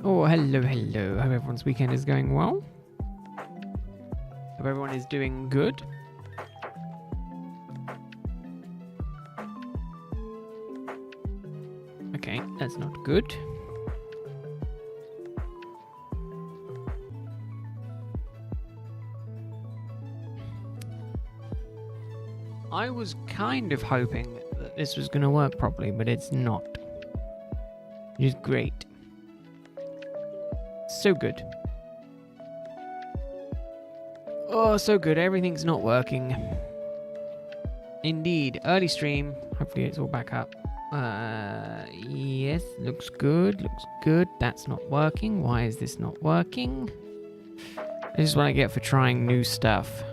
Oh, hello, hello. Hope everyone's weekend is going well. Hope everyone is doing good. Okay, that's not good. I was kind of hoping that this was going to work properly, but it's not. Which is great. So good. Oh, so good. Everything's not working. Indeed. Early stream. Hopefully it's all back up. Yes. Looks good. Looks good. That's not working. Why is this not working? This is what I get for trying new stuff.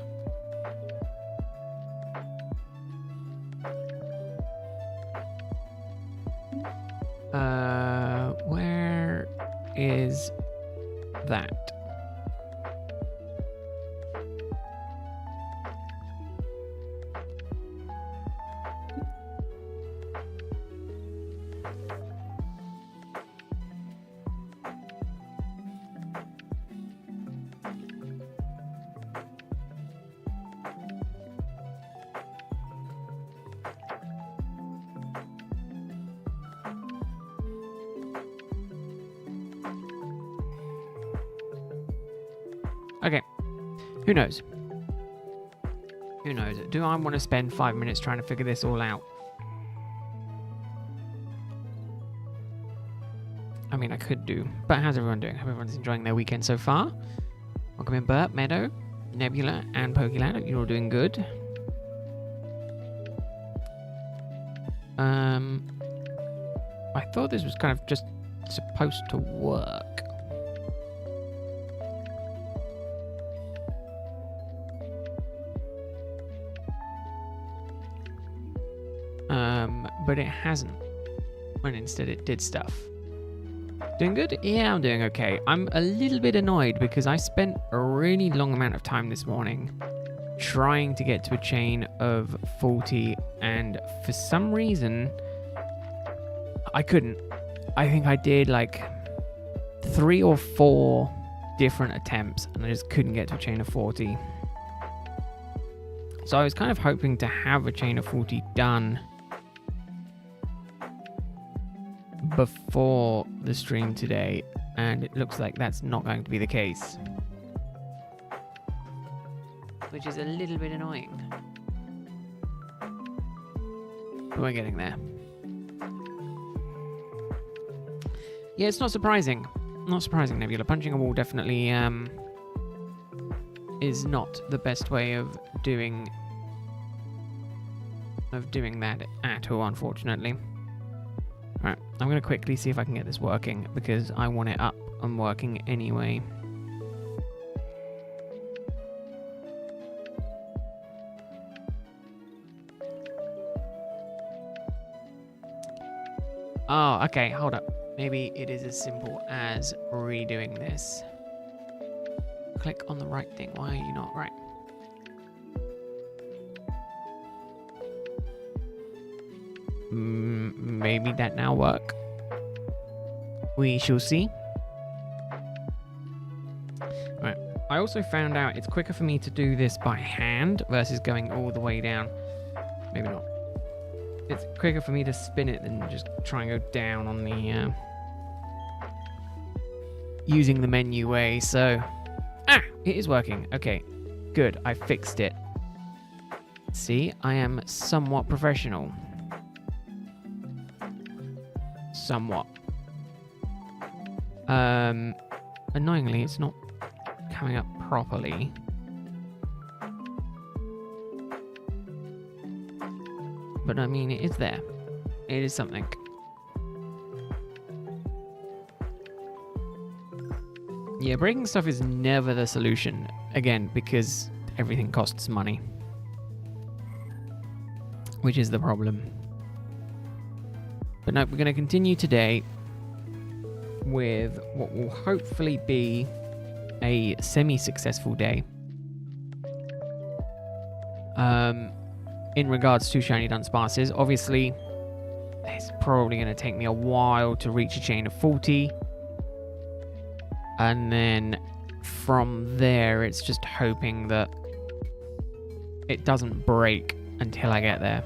Where is that? Okay, who knows? Who knows? Do I want to spend 5 minutes trying to figure this all out? I mean, I could do, but how's everyone doing? Hope everyone's enjoying their weekend so far. Welcome in, Bert, Meadow, Nebula, and Pokélad. Hope you're all doing good. I thought this was kind of just supposed to work. But it hasn't, when instead it did stuff. Doing good? Yeah, I'm doing okay. I'm a little bit annoyed because I spent a really long amount of time this morning trying to get to a chain of 40, and for some reason, I couldn't. I think I did like 3 or 4 different attempts, and I just couldn't get to a chain of 40. So I was kind of hoping to have a chain of 40 done before the stream today, and it looks like that's not going to be the case, which is a little bit annoying, but we're getting there. Yeah, it's not surprising. Not surprising, Nebula. Punching a wall definitely is not the best way of doing that at all, unfortunately. Right, I'm going to quickly see if I can get this working, because I want it up and working anyway. Oh, okay, hold up. Maybe it is as simple as redoing this. Click on the right thing. Why are you not right? Maybe that now work. We shall see. Right. I also found out it's quicker for me to do this by hand versus going all the way down. Maybe not. It's quicker for me to spin it than just try and go down on the using the menu way. So it is working. Okay, good. I fixed it. See, I am somewhat professional. Somewhat. Annoyingly, it's not coming up properly. But I mean, it is there. It is something. Yeah, breaking stuff is never the solution. Again, because everything costs money. Which is the problem. But no, we're going to continue today with what will hopefully be a semi-successful day. In regards to shiny Dunsparces, obviously, it's probably going to take me a while to reach a chain of 40. And then from there, it's just hoping that it doesn't break until I get there.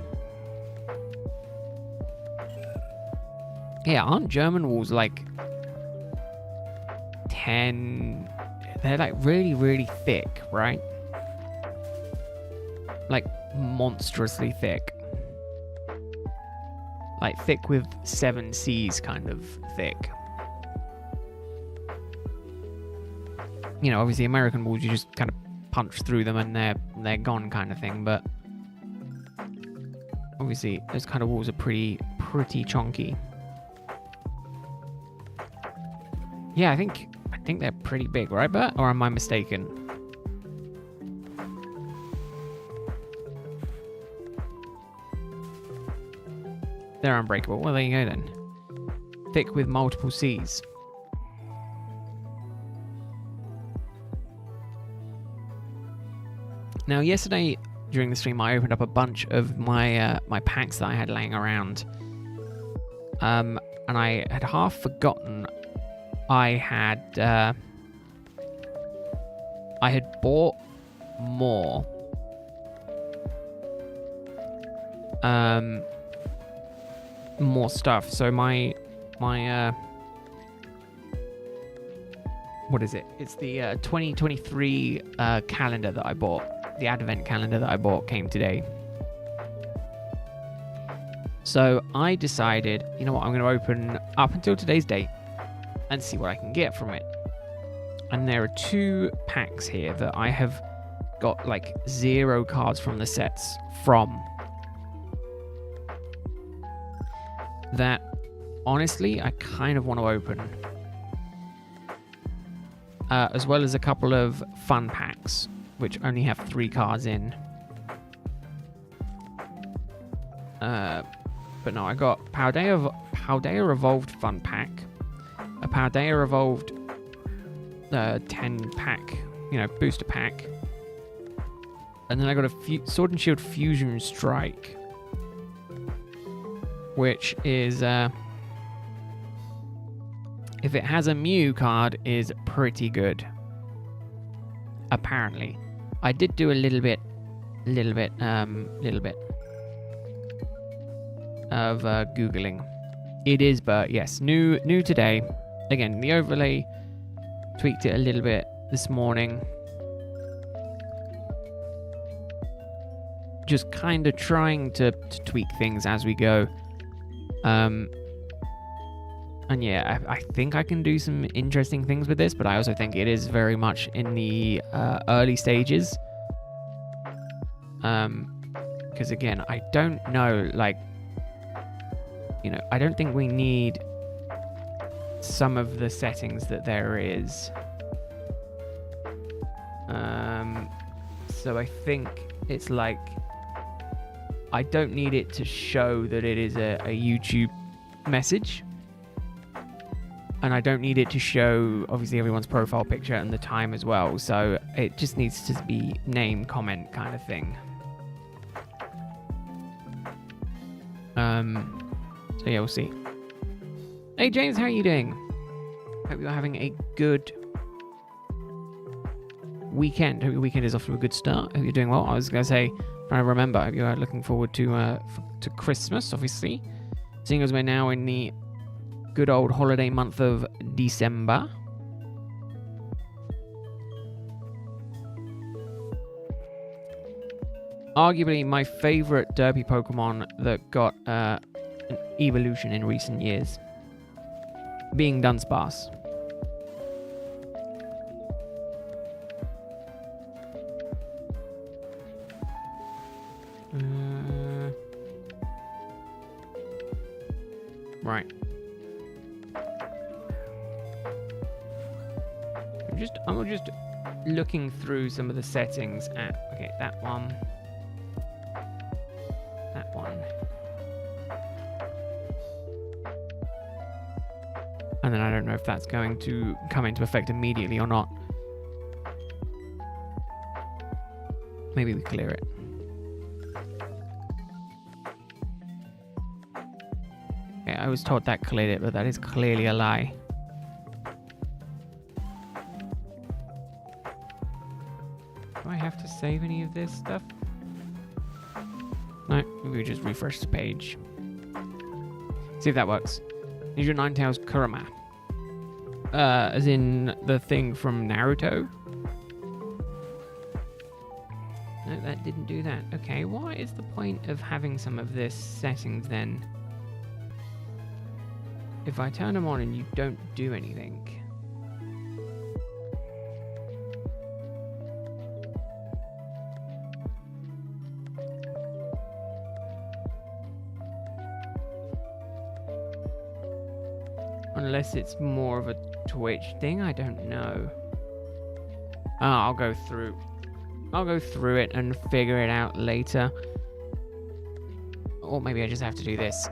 Yeah, aren't German walls like 10? They're like really, really thick, right? Like monstrously thick. Like thick with 7 C's kind of thick. You know, obviously American walls, you just kind of punch through them and they're gone kind of thing, but obviously those kind of walls are pretty chonky. Yeah, I think they're pretty big, right, Bert? Or am I mistaken? They're unbreakable. Well, there you go then. Thick with multiple C's. Now, yesterday during the stream, I opened up a bunch of my my packs that I had laying around, and I had half forgotten I had bought more. More stuff. So my what is it? It's the 2023 calendar that I bought. The advent calendar that I bought came today. So I decided, you know what, I'm going to open up until today's date and see what I can get from it. And there are 2 packs here that I have got like 0 cards from the sets from. That honestly I kind of want to open. As well as a couple of fun packs, which only have 3 cards in. But no, I got Paldea Evolved Fun Pack, a Paldea Evolved 10 pack, you know, booster pack, and then I got a Sword and Shield Fusion Strike, which is, if it has a Mew card, is pretty good. Apparently. I did do a little bit of Googling. It is, but yes, new today. Again, the overlay tweaked it a little bit this morning. Just kind of trying to tweak things as we go. And yeah, I think I can do some interesting things with this, but I also think it is very much in the early stages. Because again, I don't know, like, you know, I don't think we need some of the settings that there is. So I think it's like, I don't need it to show that it is a YouTube message. And I don't need it to show, obviously, everyone's profile picture and the time as well. So it just needs to be name, comment kind of thing. So yeah, we'll see. Hey James, how are you doing? Hope you're having a good weekend. Hope your weekend is off to a good start. Hope you're doing well. I was going to say, trying to remember, hope you're looking forward to Christmas, obviously. Seeing as we're now in the good old holiday month of December. Arguably my favorite derpy Pokemon that got an evolution in recent years, being Dunsparce. Right. I'm just looking through some of the settings at, okay, that one. That one. And then I don't know if that's going to come into effect immediately or not. Maybe we clear it. Okay, I was told that cleared it, but that is clearly a lie. save any of this stuff? No, maybe we just refresh the page. See if that works. Ninja Ninetales Kurama. As in the thing from Naruto. No, that didn't do that. Okay, what is the point of having some of this settings then? If I turn them on and you don't do anything. Unless it's more of a Twitch thing, I don't know. I'll go through it and figure it out later. Or maybe I just have to do this.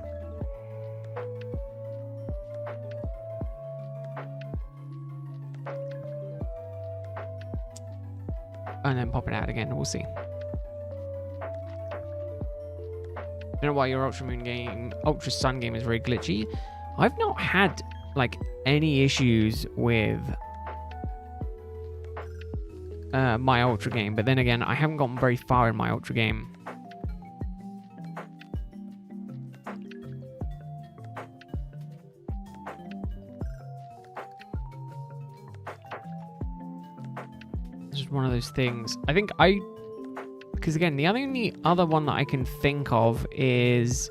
And then pop it out again, we'll see. I don't know why your Ultra Sun game is very glitchy. I've not had like any issues with my Ultra game, but then again, I haven't gotten very far in my Ultra game. It's just one of those things. I think because again, the only other one that I can think of is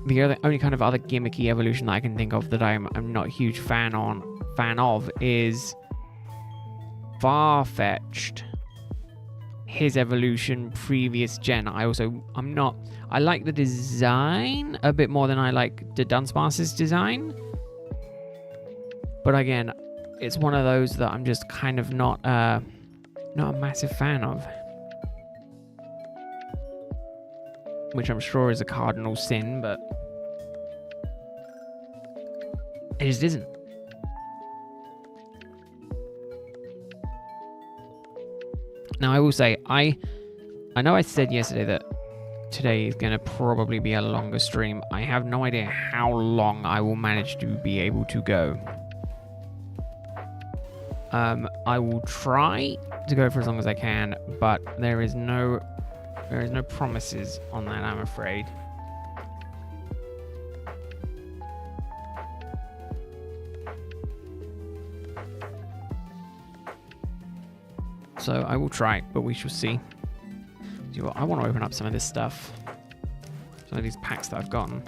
the only kind of other gimmicky evolution that I can think of that I'm not a huge fan of is Farfetch'd. His evolution previous gen. I like the design a bit more than I like the Dunsparce's design. But again, it's one of those that I'm just kind of not a massive fan of. Which I'm sure is a cardinal sin, but it just isn't. Now, I will say, I know I said yesterday that today is going to probably be a longer stream. I have no idea how long I will manage to be able to go. I will try to go for as long as I can, but there is no promises on that, I'm afraid. So I will try, but we shall see. I want to open up some of this stuff. Some of these packs that I've gotten.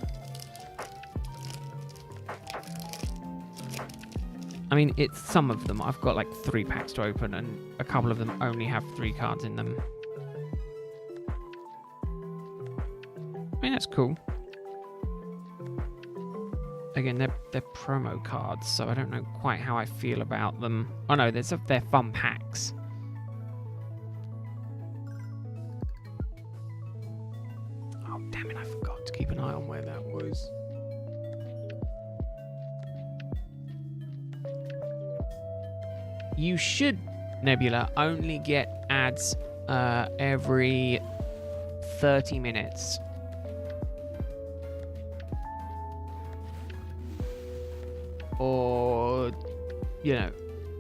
I mean, it's some of them. I've got like 3 packs to open, and a couple of them only have 3 cards in them. I mean, that's cool. Again, they're promo cards, so I don't know quite how I feel about them. Oh no, they're fun packs. Oh damn it, I forgot to keep an eye on where that was. You should, Nebula, only get ads every 30 minutes. Or,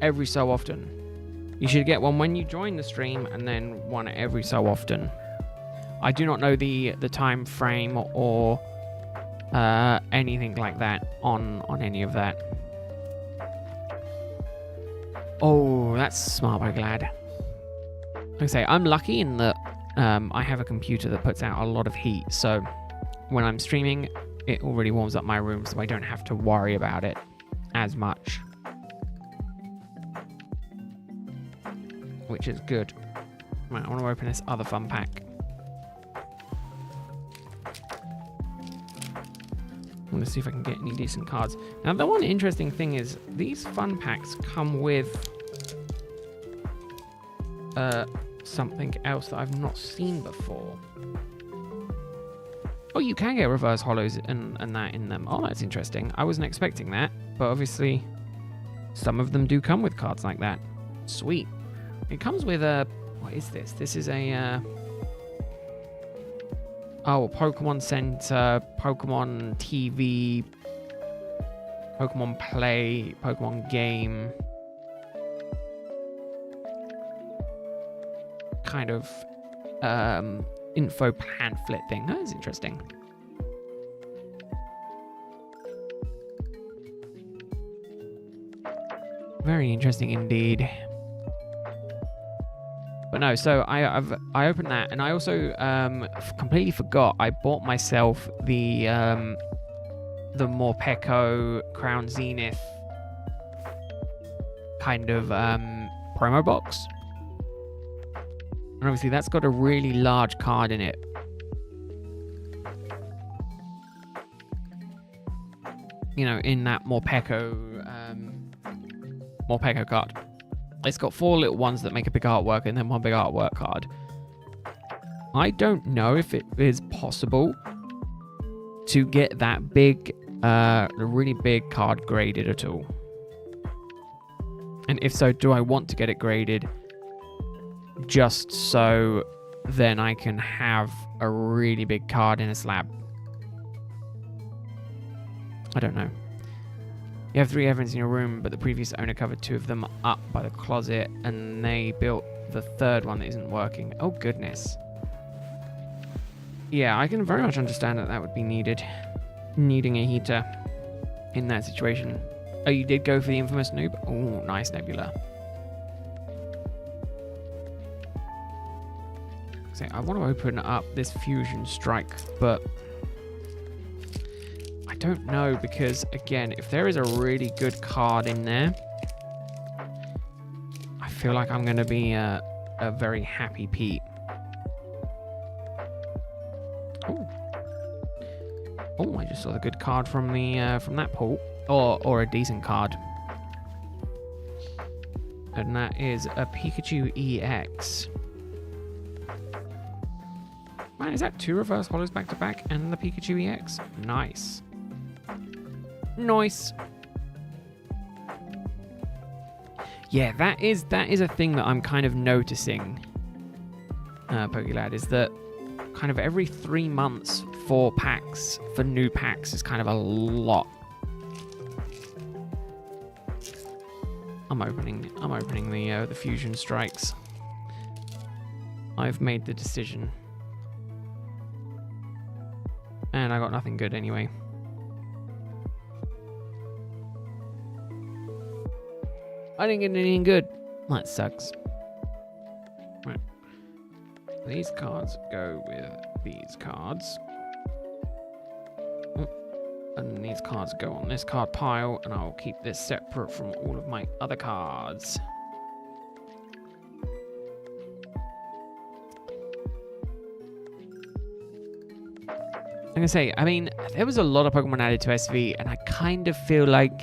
every so often. You should get one when you join the stream and then one every so often. I do not know the time frame or anything like that on any of that. Oh, that's smart, I'm glad. Like I say, I'm lucky in that I have a computer that puts out a lot of heat, so when I'm streaming, it already warms up my room, so I don't have to worry about it as much. Which is good. Right, I want to open this other fun pack. I want to see if I can get any decent cards. Now, the one interesting thing is these fun packs come with something else that I've not seen before. Oh, you can get reverse hollows and that in them. Oh, that's interesting. I wasn't expecting that, but obviously some of them do come with cards like that. Sweet. It comes with a... What is this? This is a... Pokemon Center, Pokemon TV, Pokemon Play, Pokemon Game. kind of info pamphlet thing. That is interesting. Very interesting indeed. But no, so I opened that, and I also completely forgot I bought myself the Morpeko Crown Zenith kind of promo box. And obviously that's got a really large card in it. You know, in that Morpeko card. It's got 4 little ones that make a big artwork and then 1 big artwork card. I don't know if it is possible to get that big, really big card graded at all. And if so, do I want to get it graded just so then I can have a really big card in a slab? I don't know. You have 3 Evans in your room, but the previous owner covered 2 of them up by the closet, and they built the 3rd one that isn't working. Oh, goodness. Yeah, I can very much understand that would be needed. Needing a heater in that situation. Oh, you did go for the infamous noob? Oh, nice Nebula. So I want to open up this Fusion Strike, but I don't know, because again, if there is a really good card in there, I feel like I'm going to be a very happy Pete. Oh, I just saw the good card from the from that pool, or a decent card, and that is a Pikachu EX. Man, is that 2 reverse hollows back to back and the Pikachu EX? Nice. Nice. Yeah, that is a thing that I'm kind of noticing, Pokélad, is that kind of every 3 months for new packs is kind of a lot. I'm opening the Fusion Strikes. I've made the decision. And I got nothing good anyway. I didn't get anything good. That sucks. Right. These cards go with these cards. And these cards go on this card pile, and I'll keep this separate from all of my other cards. I'm gonna say, I mean, there was a lot of Pokemon added to SV, and I kind of feel like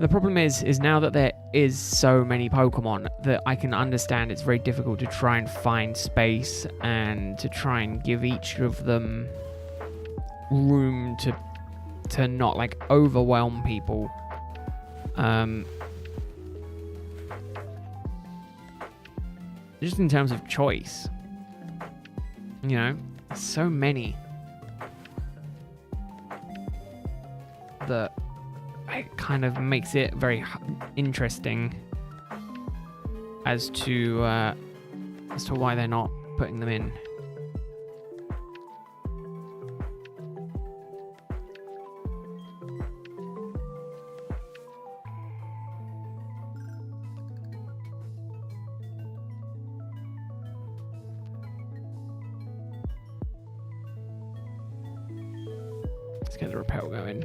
the problem is now that there is so many Pokemon that I can understand it's very difficult to try and find space and to try and give each of them room to not like overwhelm people. Just in terms of choice, you know. So many that it kind of makes it very interesting as to why they're not putting them in. Let's get the rappel going.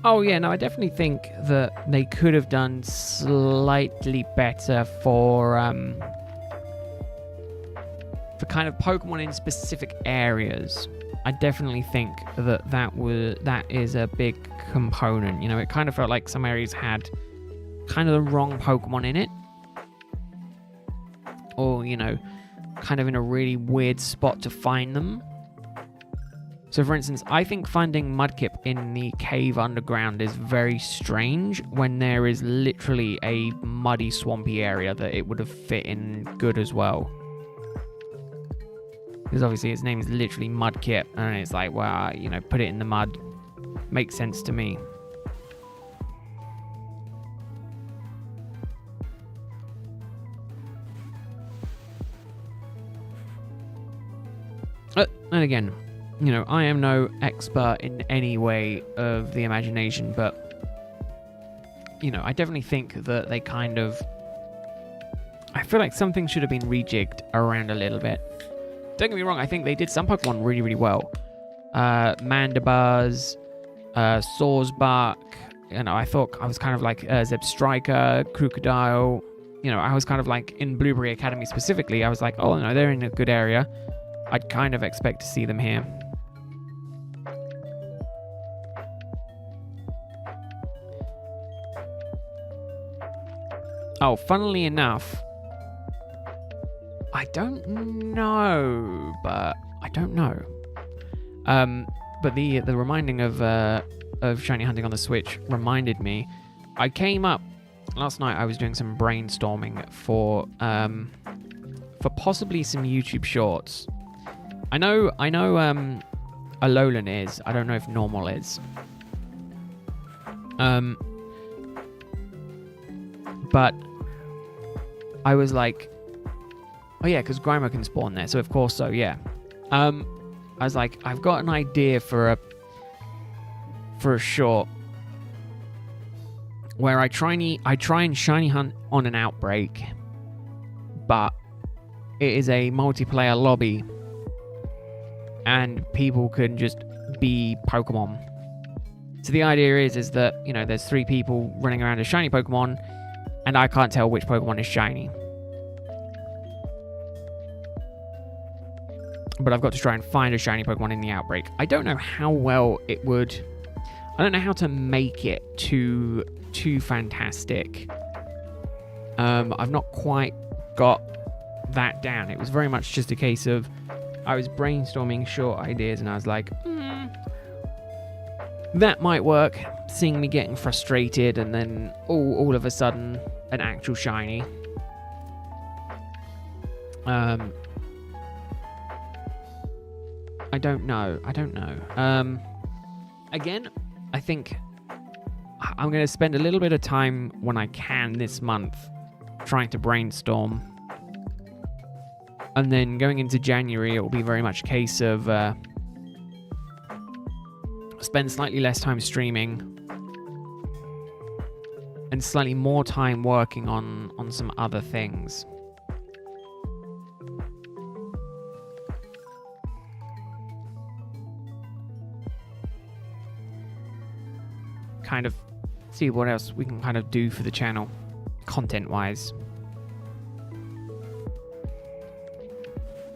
Oh yeah, no, I definitely think that they could have done slightly better for kind of Pokemon in specific areas. I definitely think that is a big component. You know, it kind of felt like some areas had kind of the wrong Pokemon in it, or you know, kind of in a really weird spot to find them. So for instance, I think finding mudkip in the cave underground is very strange when there is literally a muddy, swampy area that it would have fit in good as well. Because obviously its name is literally mudkip, and it's like, well, you know, put it in the mud. Makes sense to me. And again, you know, I am no expert in any way of the imagination, but, you know, I definitely think that they kind of... I feel like something should have been rejigged around a little bit. Don't get me wrong, I think they did some Pokemon really, really well. Mandibuzz, Sawsbuck, you know, I thought I was kind of like Zebstrika, Crocodile. You know, I was kind of like in Blueberry Academy specifically, I was like, oh no, they're in a good area. I'd kind of expect to see them here. Oh, funnily enough, I don't know, but I don't know. But the reminding of shiny hunting on the Switch reminded me. I came up last night. I was doing some brainstorming for possibly some YouTube shorts. I know Alolan is. I don't know if Normal is. But I was like, oh yeah, because Grimer can spawn there, so of course so, yeah. I was like, I've got an idea for a short where I try and shiny hunt on an outbreak, but it is a multiplayer lobby and people can just be Pokemon. So the idea is that, you know, there's 3 people running around as shiny Pokemon, and I can't tell which Pokemon is shiny. But I've got to try and find a shiny Pokemon in the outbreak. I don't know how well it would... I don't know how to make it too fantastic. I've not quite got that down. It was very much just a case of I was brainstorming short ideas and I was like, that might work. Seeing me getting frustrated and then all of a sudden an actual shiny. I don't know. Again, I think I'm going to spend a little bit of time when I can this month trying to brainstorm. And then going into January, it will be very much a case of spend slightly less time streaming and slightly more time working on some other things. Kind of see what else we can kind of do for the channel, content-wise.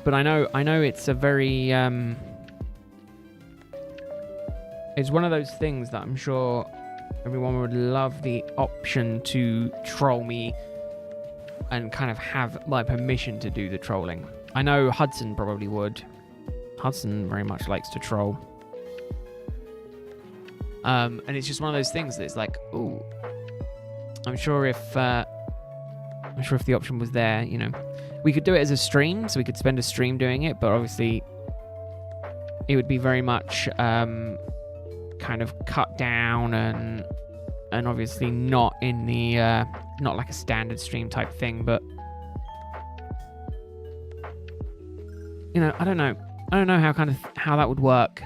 But I know it's a very it's one of those things that I'm sure everyone would love the option to troll me and kind of have my permission to do the trolling. I know Hudson probably would. Hudson very much likes to troll. And it's just one of those things that it's like, ooh, I'm sure if the option was there, you know, we could do it as a stream, so we could spend a stream doing it, but obviously it would be very much kind of cut down and obviously not in the not like a standard stream type thing, but you know, I don't know how that would work.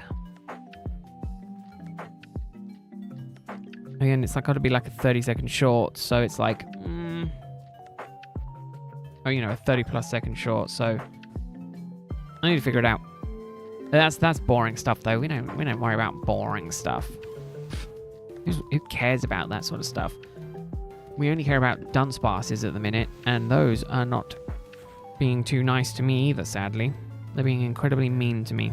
Again, it's like got to be like a 30-second short, so it's like, oh, you know, a 30+ second short. So I need to figure it out. That's boring stuff, though. We don't worry about boring stuff. Who cares about that sort of stuff? We only care about Dunsparces at the minute, and those are not being too nice to me either. Sadly, they're being incredibly mean to me.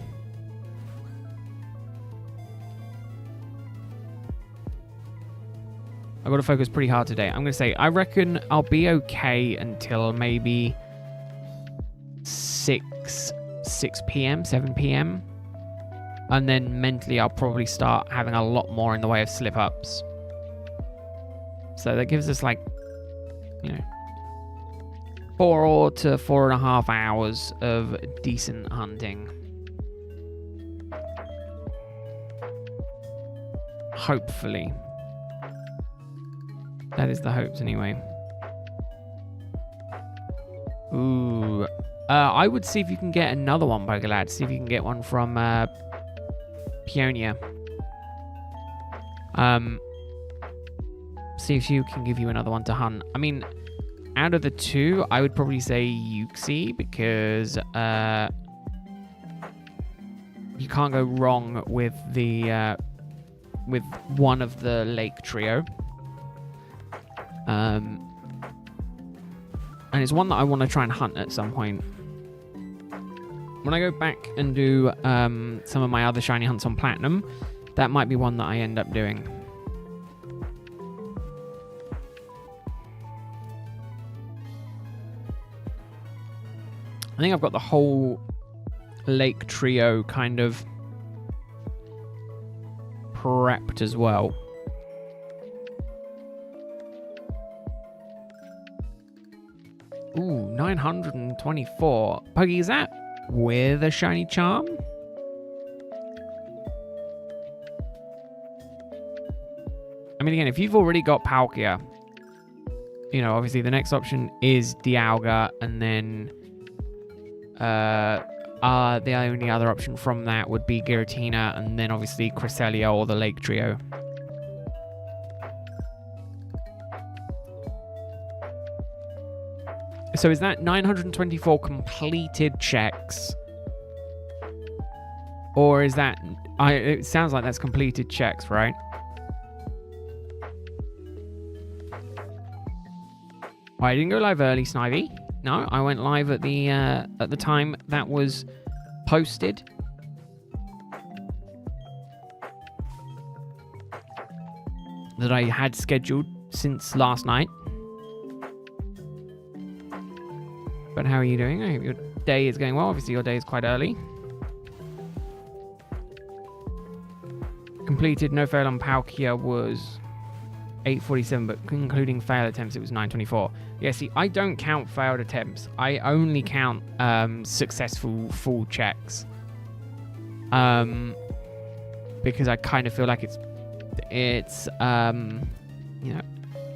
I've got to focus pretty hard today. I'm going to say, I reckon I'll be okay until maybe 6 p.m., 7 p.m. And then mentally I'll probably start having a lot more in the way of slip-ups. So that gives us like, 4 to 4.5 hours of decent hunting. Hopefully. That is the hopes anyway. Ooh. I would see if you can get another one, Pokelad. See if you can get one from Peonia. See if she can give you another one to hunt. I mean, out of the two, I would probably say Yuxi, because you can't go wrong with the with one of the lake trio. And it's one that I want to try and hunt at some point. When I go back and do some of my other shiny hunts on Platinum, that might be one that I end up doing. I think I've got the whole lake trio kind of prepped as well. Ooh, 924. Puggy, is that with a shiny charm? I mean, again, if you've already got Palkia, obviously the next option is Dialga, and then the only other option from that would be Giratina, and then obviously Cresselia or the Lake Trio. So is that 924 completed checks? Or is that... it sounds like that's completed checks, right? I didn't go live early, Snivy. No, I went live at the time that was posted. That I had scheduled since last night. But how are you doing? I hope your day is going well. Obviously, your day is quite early. Completed no fail on Palkia was 847, but including fail attempts, it was 924. Yeah, see, I don't count failed attempts. I only count successful full checks. Because I kind of feel like it's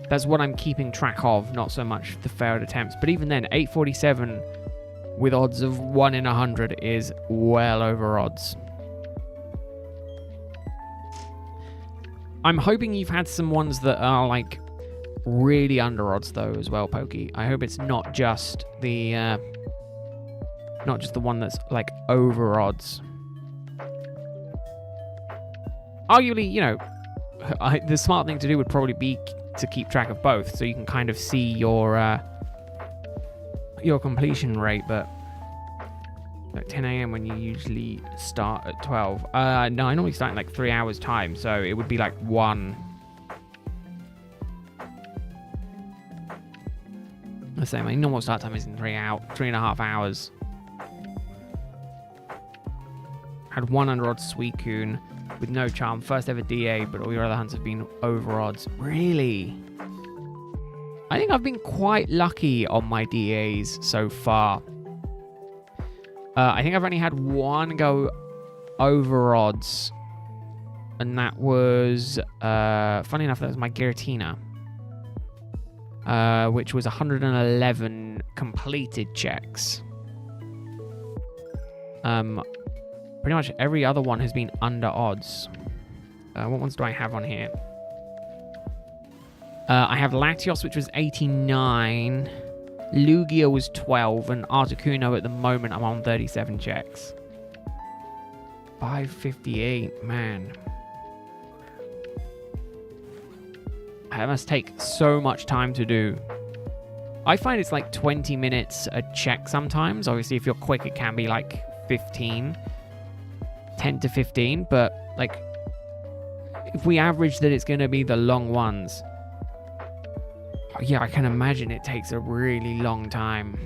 that's what I'm keeping track of, not so much the failed attempts. But even then, 847 with odds of 1 in 100 is well over odds. I'm hoping you've had some ones that are like really under odds though as well, Pokey. I hope it's not just the one that's like over odds. Arguably, the smart thing to do would probably be to keep track of both, so you can kind of see your completion rate. But like 10 a.m. when you usually start at 12. No, I normally start in like 3 hours time, so it would be like 1. Let's say my normal start time is in 3.5 hours. Had 1 under odds Suicune with no charm, first ever DA, but all your other hunts have been over odds. Really? I think I've been quite lucky on my DAs so far. I think I've only had 1 go over odds, and that was, funny enough, that was my Giratina, which was 111 completed checks. Pretty much every other one has been under odds. What ones do I have on here? I have Latios, which was 89. Lugia was 12. And Articuno at the moment, I'm on 37 checks. 558, man. That must take so much time to do. I find it's like 20 minutes a check sometimes. Obviously, if you're quick, it can be like 10 to 15, but like if we average that it's going to be the long ones, yeah, I can imagine it takes a really long time.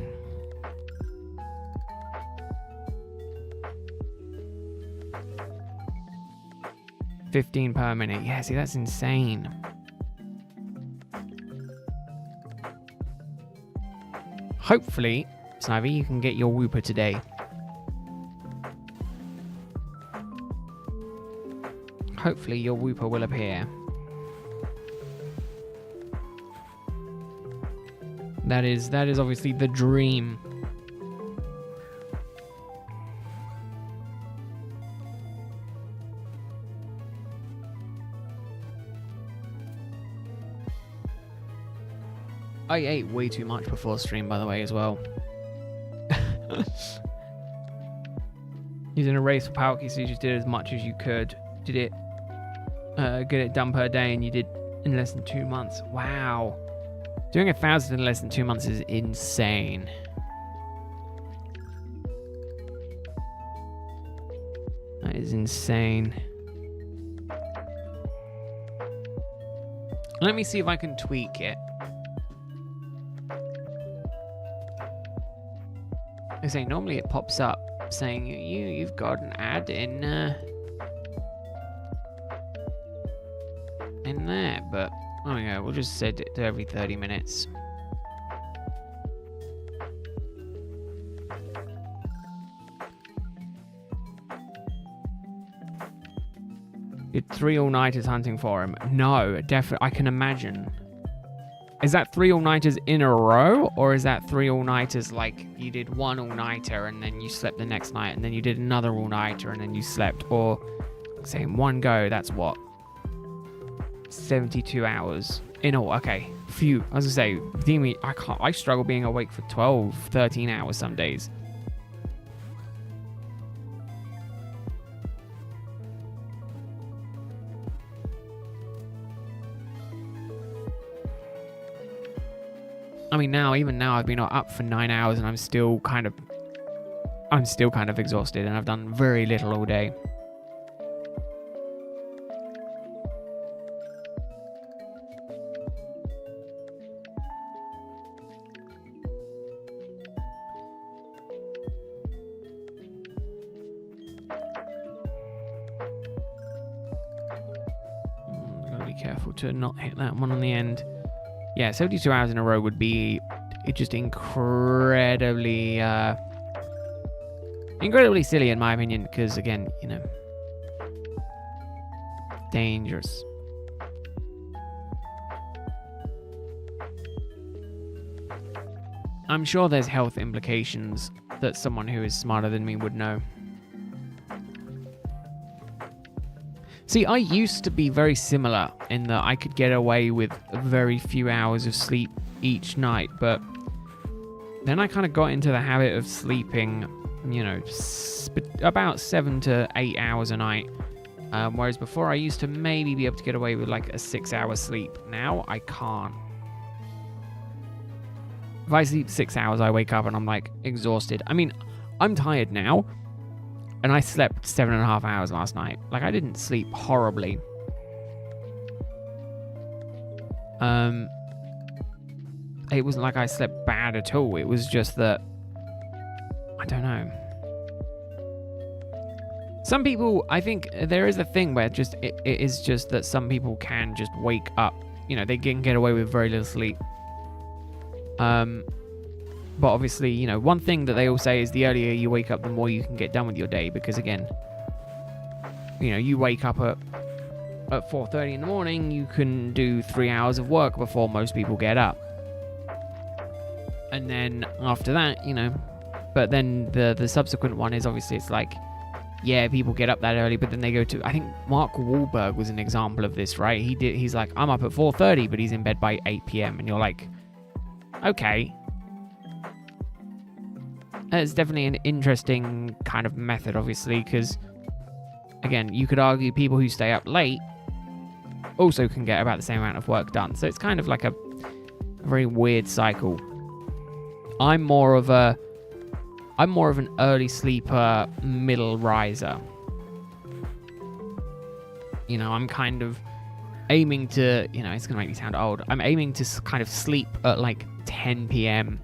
15 per minute. Yeah, see, that's insane. Hopefully, Snivy, you can get your Wooper today. Hopefully, your Wooper will appear. That is obviously the dream. I ate way too much before stream, by the way, as well. Using a race for power keys, so you just did as much as you could. Did it, get it done per day, and you did in less than 2 months. Wow. Doing 1,000 in less than 2 months is insane. That is insane. Let me see if I can tweak it. I say normally it pops up saying you've got an ad in there, but oh yeah, we'll just set it to every 30 minutes. Did 3 all-nighters hunting for him? No, definitely. I can imagine. Is that 3 all-nighters in a row, or is that 3 all-nighters like you did 1 all-nighter and then you slept the next night, and then you did another all-nighter and then you slept, or say in one go? That's what, 72 hours in all. Okay, phew. I was gonna say, I struggle being awake for 12, 13 hours some days. I mean, even now, I've been up for 9 hours and I'm still kind of exhausted, and I've done very little all day. Gotta be careful to not hit that one on the end. Yeah, 72 hours in a row would be just incredibly silly in my opinion, because again, you know, dangerous. I'm sure there's health implications that someone who is smarter than me would know. See, I used to be very similar in that I could get away with very few hours of sleep each night, but then I kind of got into the habit of sleeping, you know, about 7 to 8 hours a night, whereas before I used to maybe be able to get away with like a 6-hour sleep. Now I can't. If I sleep 6 hours, I wake up and I'm like exhausted. I mean, I'm tired now. And I slept 7.5 hours last night. Like, I didn't sleep horribly. It wasn't like I slept bad at all. It was just that, I don't know. Some people, I think there is a thing where just it is just that some people can just wake up. You know, they can get away with very little sleep. But obviously, you know, one thing that they all say is the earlier you wake up, the more you can get done with your day. Because again, you know, you wake up at 4:30 in the morning, you can do 3 hours of work before most people get up. And then after that, you know, but then the subsequent one is obviously it's like, yeah, people get up that early, but then they go to, I think Mark Wahlberg was an example of this, right? He's like, I'm up at 4:30, but he's in bed by 8 p.m. And you're like, okay. It's definitely an interesting kind of method, obviously, because, again, you could argue people who stay up late also can get about the same amount of work done. So it's kind of like a very weird cycle. I'm more of an early sleeper, middle riser. You know, I'm kind of aiming to, you know, it's going to make me sound old. I'm aiming to kind of sleep at like 10 p.m.,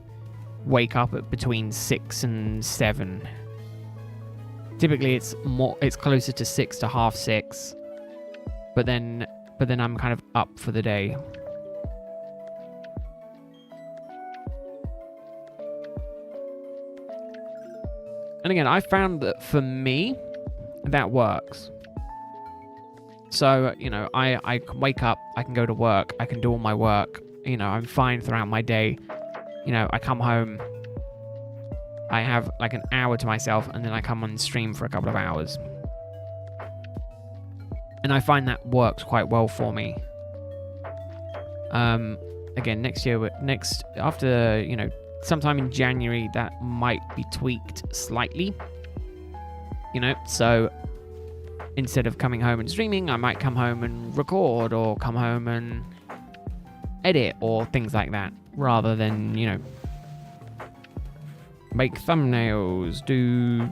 wake up at between 6 and 7. Typically it's closer to 6 to half 6. but then I'm kind of up for the day. And again, I found that for me, that works. So, you know, I can wake up, I can go to work, I can do all my work, you know, I'm fine throughout my day. You know, I come home, I have like an hour to myself, and then I come on stream for a couple of hours. And I find that works quite well for me. Again, after, you know, sometime in January, that might be tweaked slightly. You know, so instead of coming home and streaming, I might come home and record, or come home and edit, or things like that, rather than, you know, make thumbnails, do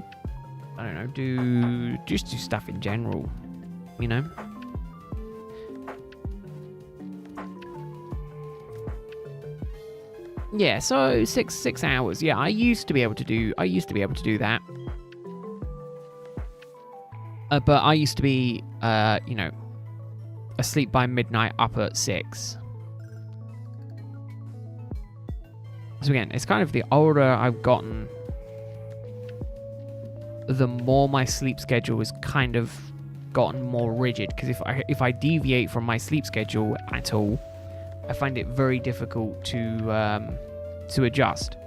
stuff in general, you know. Yeah, so six hours. Yeah, I used to be able to do that. But I used to be, you know, asleep by midnight, up at 6. So again, it's kind of the older I've gotten, the more my sleep schedule has kind of gotten more rigid. Because if I deviate from my sleep schedule at all, I find it very difficult to adjust.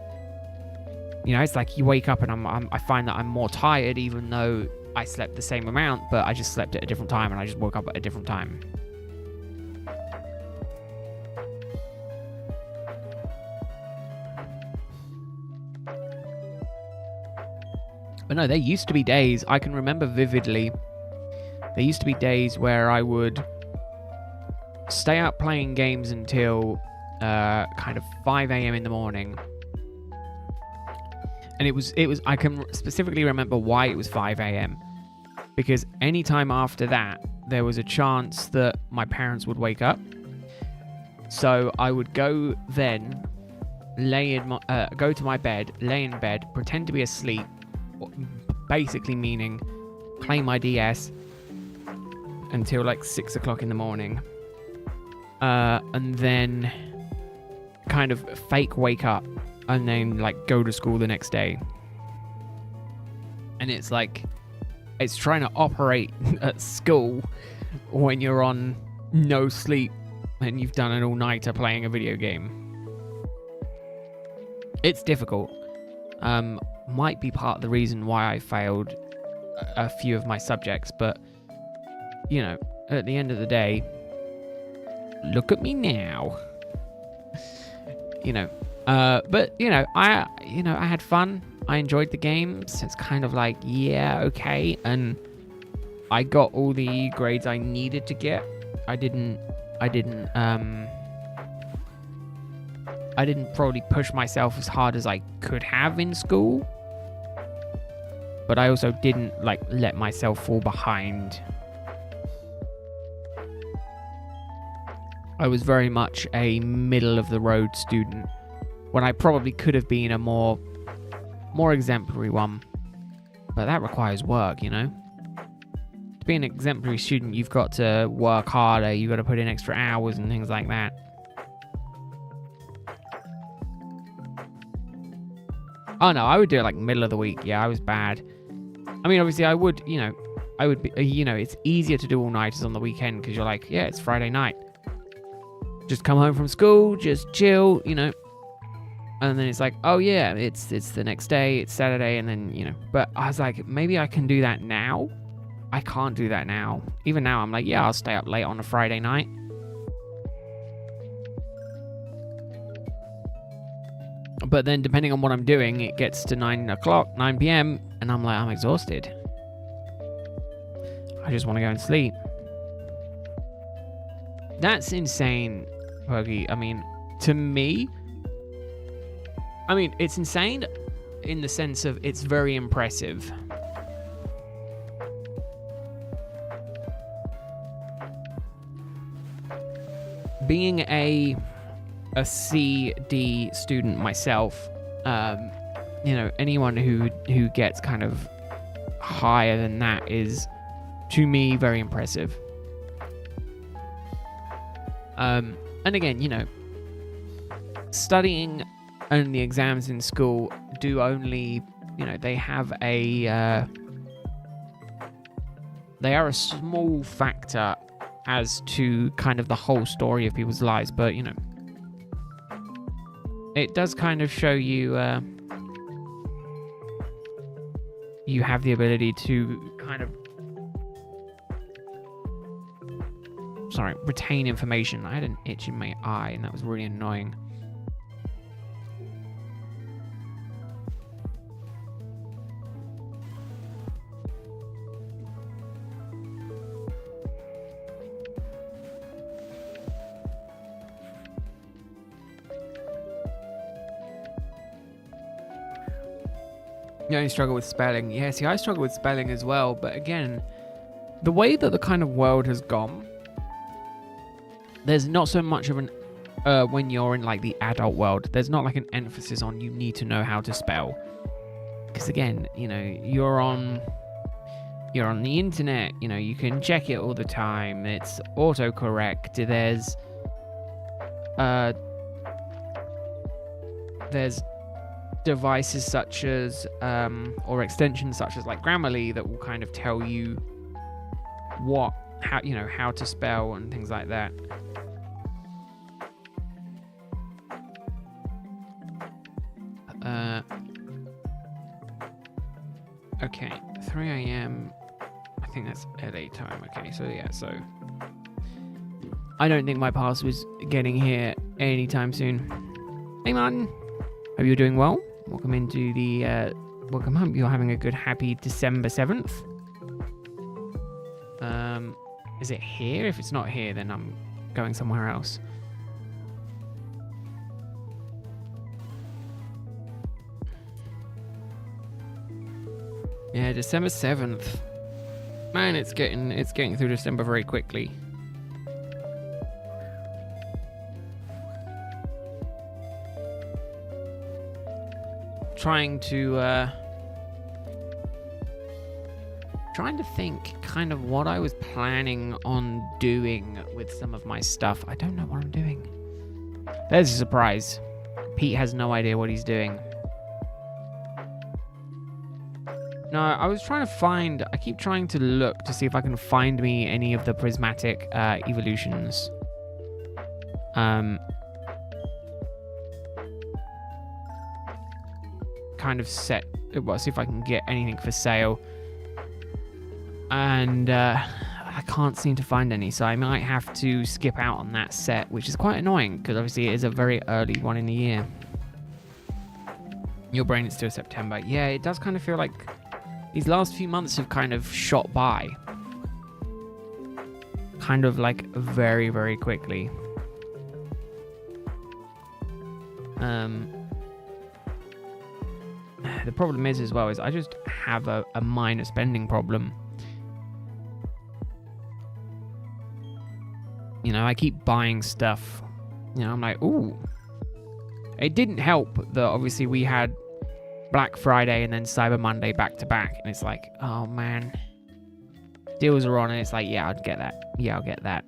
You know, it's like you wake up and I find that I'm more tired, even though I slept the same amount, but I just slept at a different time, and I just woke up at a different time. But no, there used to be days, I can remember vividly, there used to be days where I would stay up playing games until kind of 5 a.m. in the morning. And it was I can specifically remember why it was 5 a.m. Because any time after that, there was a chance that my parents would wake up. So I would go then, go to my bed, lay in bed, pretend to be asleep, basically meaning play my DS until like 6 o'clock in the morning. And then kind of fake wake up and then like go to school the next day. And it's like, it's trying to operate at school when you're on no sleep and you've done an all-nighter playing a video game. It's difficult. Might be part of the reason why I failed a few of my subjects, but you know, at the end of the day, look at me now. You know, but you know, I had fun. I enjoyed the games. It's kind of like, yeah, okay, and I got all the grades I needed to get. I didn't probably push myself as hard as I could have in school, but I also didn't like let myself fall behind. I was very much a middle of the road student when I probably could have been a more exemplary one, but that requires work, you know. To be an exemplary student, you've got to work harder, you've got to put in extra hours and things like that. Oh no, I would do it like middle of the week. Yeah, I was bad. I mean, obviously I would be, you know, it's easier to do all-nighters on the weekend because you're like, yeah, it's Friday night. Just come home from school, just chill, you know. And then it's like, oh yeah, it's the next day, it's Saturday, and then, you know. But I was like, maybe I can do that now. I can't do that now. Even now, I'm like, yeah, I'll stay up late on a Friday night. But then, depending on what I'm doing, it gets to 9 p.m, and I'm like, I'm exhausted. I just want to go and sleep. That's insane, Puggy. I mean, to me, it's insane in the sense of it's very impressive. Being a C/D student myself, you know, anyone who gets kind of higher than that is, to me, very impressive. And again, you know, studying and the exams in school do only, you know, they have a they are a small factor as to kind of the whole story of people's lives, but you know, it does kind of show you you have the ability to kind of retain information. I had an itch in my eye and that was really annoying. You only struggle with spelling. Yeah, see, I struggle with spelling as well, but again, the way that the kind of world has gone, there's not so much of an when you're in like the adult world, there's not like an emphasis on you need to know how to spell, because again, you know, you're on the internet, you know, you can check it all the time, it's autocorrect, there's devices such as or extensions such as like Grammarly that will kind of tell you how to spell and things like that. Okay, 3 a.m. I think that's LA time. Okay, so yeah, so I don't think my parcel's getting here anytime soon. Hey man, hope you're doing well. Welcome into the welcome home. You're having a good, happy December 7th. Is it here? If it's not here, then I'm going somewhere else. Yeah, December 7th. Man, it's getting through December very quickly. Trying to think kind of what I was planning on doing with some of my stuff. I don't know what I'm doing. There's a surprise. Pete has no idea what he's doing. No, I was trying to find... I keep trying to look to see if I can find me any of the prismatic evolutions. Kind of set... Well, see if I can get anything for sale. And I can't seem to find any, so I might have to skip out on that set, which is quite annoying, because obviously it is a very early one in the year. Your brain is still September. Yeah, it does kind of feel like these last few months have kind of shot by. Kind of like very, very quickly. The problem is as well is I just have a minor spending problem. You know, I keep buying stuff. You know, I'm like, ooh. It didn't help that obviously we had Black Friday and then Cyber Monday back to back. And it's like, oh man. Deals are on and it's like, yeah, I'd get that. Yeah, I'll get that.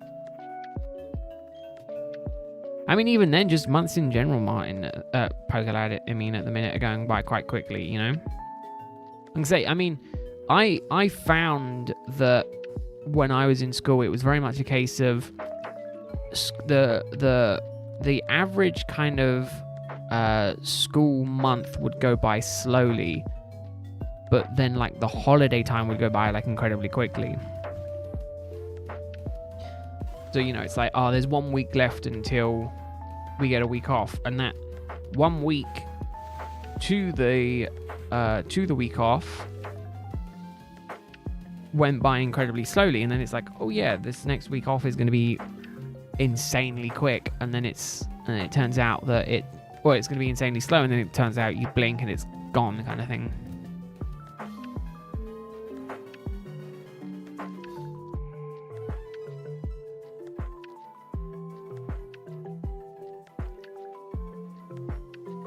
I mean, even then, just months in general, Martin, PokeLad, I mean, at the minute are going by quite quickly, you know? And say, I mean, I found that when I was in school, it was very much a case of the average kind of school month would go by slowly, but then like the holiday time would go by like incredibly quickly. So, you know, it's like, oh, there's 1 week left until we get a week off, and that 1 week to the week off went by incredibly slowly, and then it's like, oh yeah, this next week off is going to be insanely quick, and then it turns out that it's going to be insanely slow, and then it turns out you blink and it's gone, kind of thing.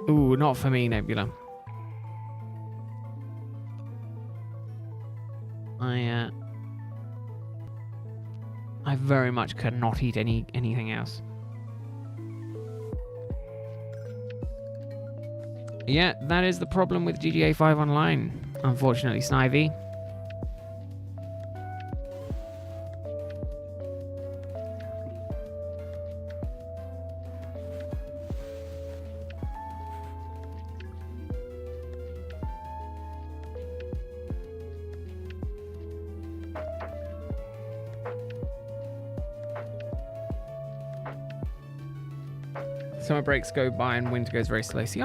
Ooh, not for me, Nebula. I very much cannot eat anything else. Yeah, that is the problem with GTA 5 Online, unfortunately, Snivy. Summer breaks go by and winter goes very slow. See,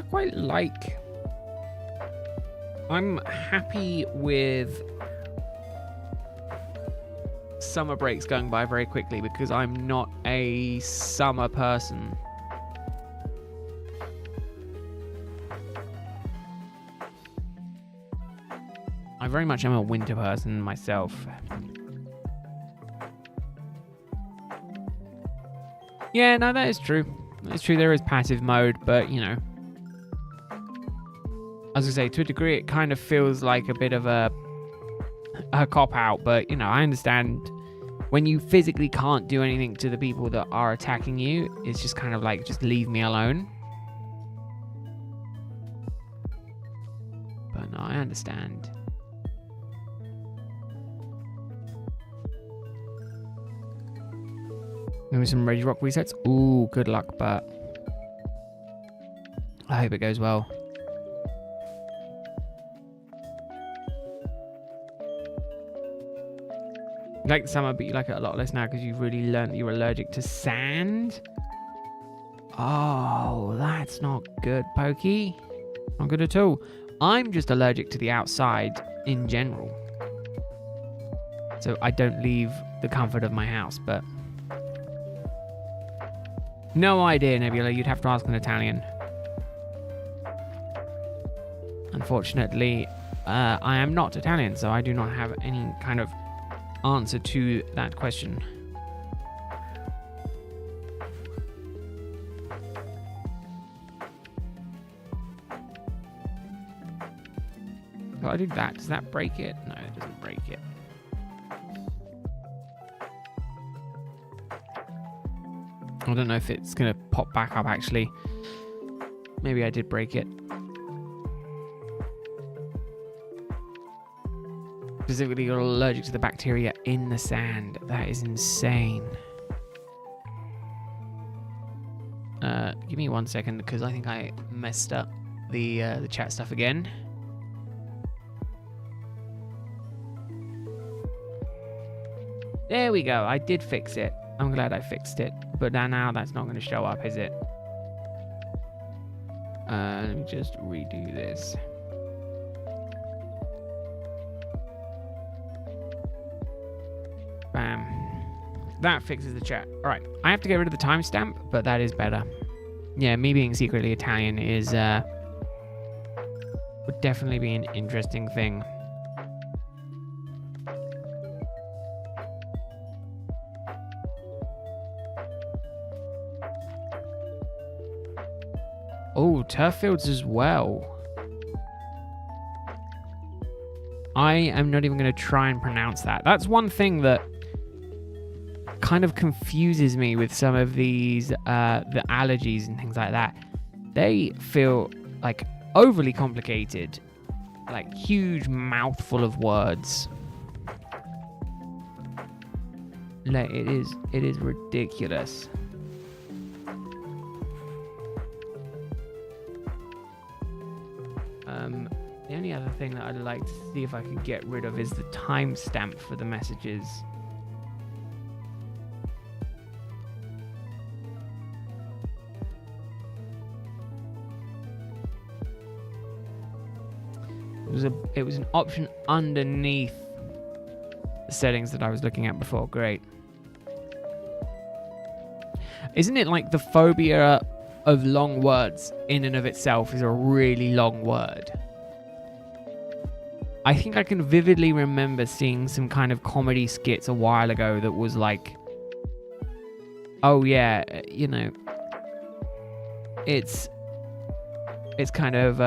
I'm happy with summer breaks going by very quickly because I'm not a summer person. I very much am a winter person myself. Yeah, no, that is true. It's true, there is passive mode, but, you know, as I say, to a degree, it kind of feels like a bit of a cop-out, but, you know, I understand when you physically can't do anything to the people that are attacking you, it's just kind of like, just leave me alone. But no, I understand. Maybe some Rage Rock resets. Ooh, good luck, but I hope it goes well. You like the summer, but you like it a lot less now because you've really learned that you're allergic to sand. Oh, that's not good, Pokey. Not good at all. I'm just allergic to the outside in general. So I don't leave the comfort of my house, but no idea, Nebula. You'd have to ask an Italian. Unfortunately, I am not Italian, so I do not have any kind of answer to that question. Well, I do that. Does that break it? No, it doesn't break it. I don't know if it's going to pop back up, actually. Maybe I did break it. Specifically, you're allergic to the bacteria in the sand. That is insane. Give me 1 second, because I think I messed up the chat stuff again. There we go. I did fix it. I'm glad I fixed it. But now that's not going to show up, is it? Let me just redo this. Bam. That fixes the chat. Alright, I have to get rid of the timestamp, but that is better. Yeah, me being secretly Italian is would definitely be an interesting thing. Oh, turf fields as well. I am not even going to try and pronounce that. That's one thing that kind of confuses me with some of these, the allergies and things like that. They feel like overly complicated, like huge mouthful of words. Like, it is ridiculous. The only other thing that I'd like to see if I could get rid of is the timestamp for the messages. It was an option underneath the settings that I was looking at before. Great. Isn't it like the phobia of long words in and of itself is a really long word? I think I can vividly remember seeing some kind of comedy skits a while ago that was like, oh yeah, you know, it's kind of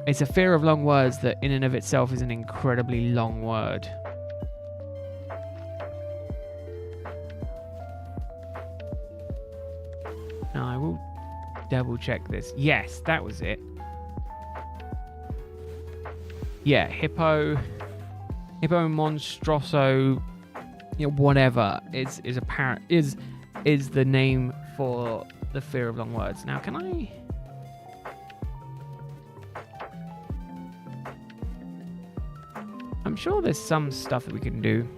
it's a fear of long words that in and of itself is an incredibly long word. Now I will double check this. Yes, that was it. Yeah, Hippo Monstroso, whatever is apparent is the name for the fear of long words. Now, can I? I'm sure there's some stuff that we can do.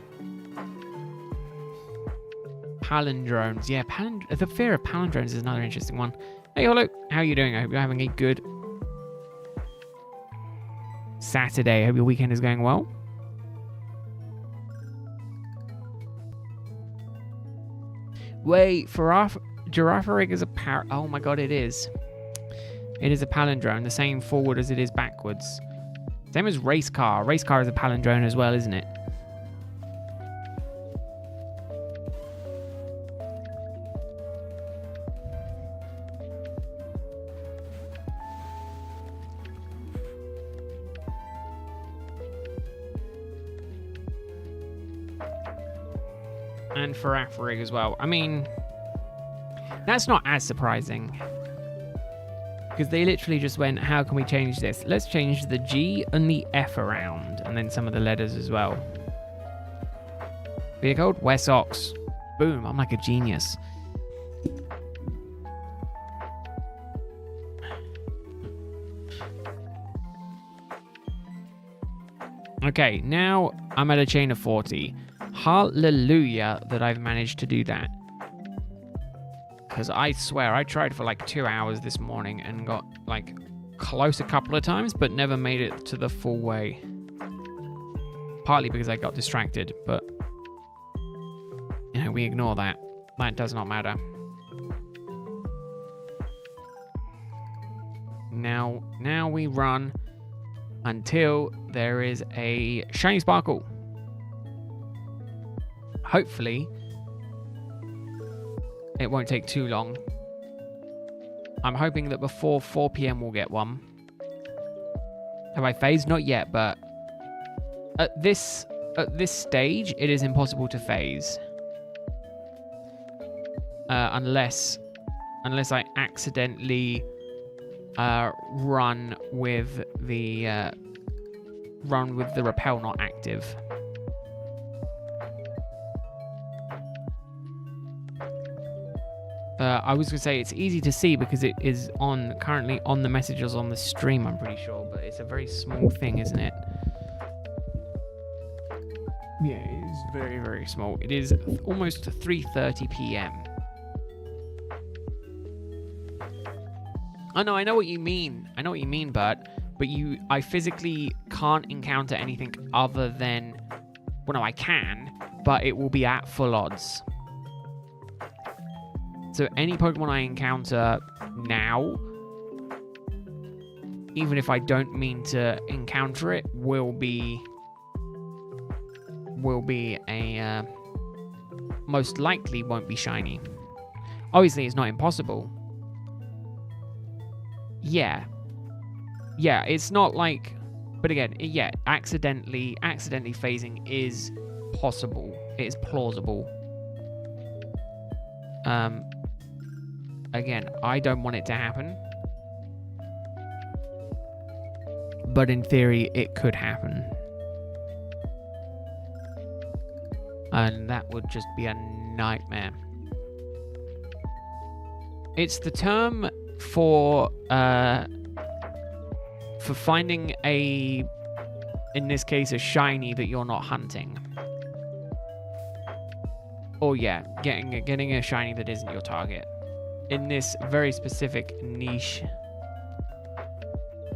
Palindromes. Yeah, the fear of palindromes is another interesting one. Hey, hello. How are you doing? I hope you're having a good Saturday. I hope your weekend is going well. Wait, Girafarig is a oh my god, it is. It is a palindrome, the same forward as it is backwards. Same as race car. Race car is a palindrome as well, isn't it? And for Afarig as well. I mean, that's not as surprising. Because they literally just went, how can we change this? Let's change the G and the F around. And then some of the letters as well. Be called Wessox. Boom, I'm like a genius. Okay, now I'm at a chain of 40. Hallelujah that I've managed to do that. Because I swear, I tried for like 2 hours this morning and got like close a couple of times, but never made it to the full way. Partly because I got distracted, but we ignore that. That does not matter. Now we run until there is a shiny sparkle. Hopefully, it won't take too long. I'm hoping that before 4 p.m. we'll get one. Have I phased? Not yet, but at this stage, it is impossible to phase. Unless I accidentally run with the rappel not active. I was going to say it's easy to see because it is currently on the messages on the stream, I'm pretty sure, but it's a very small thing, isn't it? Yeah, it is very, very small. It is almost 3:30 p.m. Oh no, I know what you mean. I know what you mean, but I physically can't encounter anything other than, well, no, I can, but it will be at full odds. So any Pokemon I encounter now, even if I don't mean to encounter it, will be a most likely won't be shiny. Obviously, it's not impossible. Yeah, it's not like, but again, yeah, accidentally phasing is possible. It is plausible. Again, I don't want it to happen, but in theory, it could happen. And that would just be a nightmare. It's the term for finding in this case, a shiny that you're not hunting. Or yeah, getting a shiny that isn't your target. In this very specific niche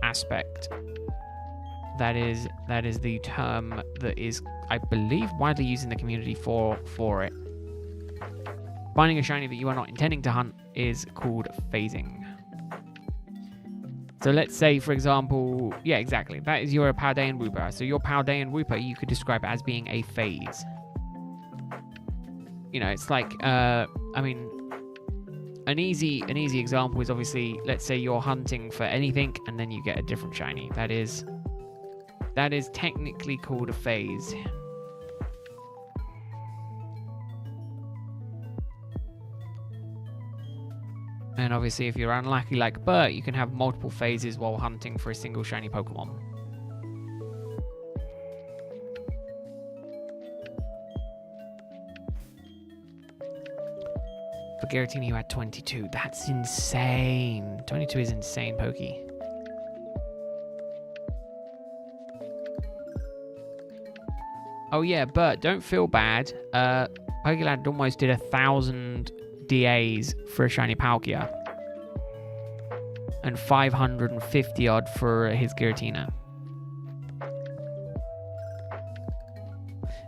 aspect, that is the term that is, I believe, widely used in the community for it. Finding a shiny that you are not intending to hunt is called phasing. So let's say, for example, yeah, exactly. That is your Paldean Wooper. So your Paldean Wooper, you could describe it as being a phase. It's like, I mean, an easy example is obviously, let's say you're hunting for anything and then you get a different shiny. That is technically called a phase. And obviously, if you're unlucky like Bert, you can have multiple phases while hunting for a single shiny Pokemon. For Giratina, you had 22. That's insane. 22 is insane, Pokey. Oh yeah, Bert, don't feel bad. Pokélad almost did 1,000 DAs for a shiny Palkia. And 550 odd for his Giratina.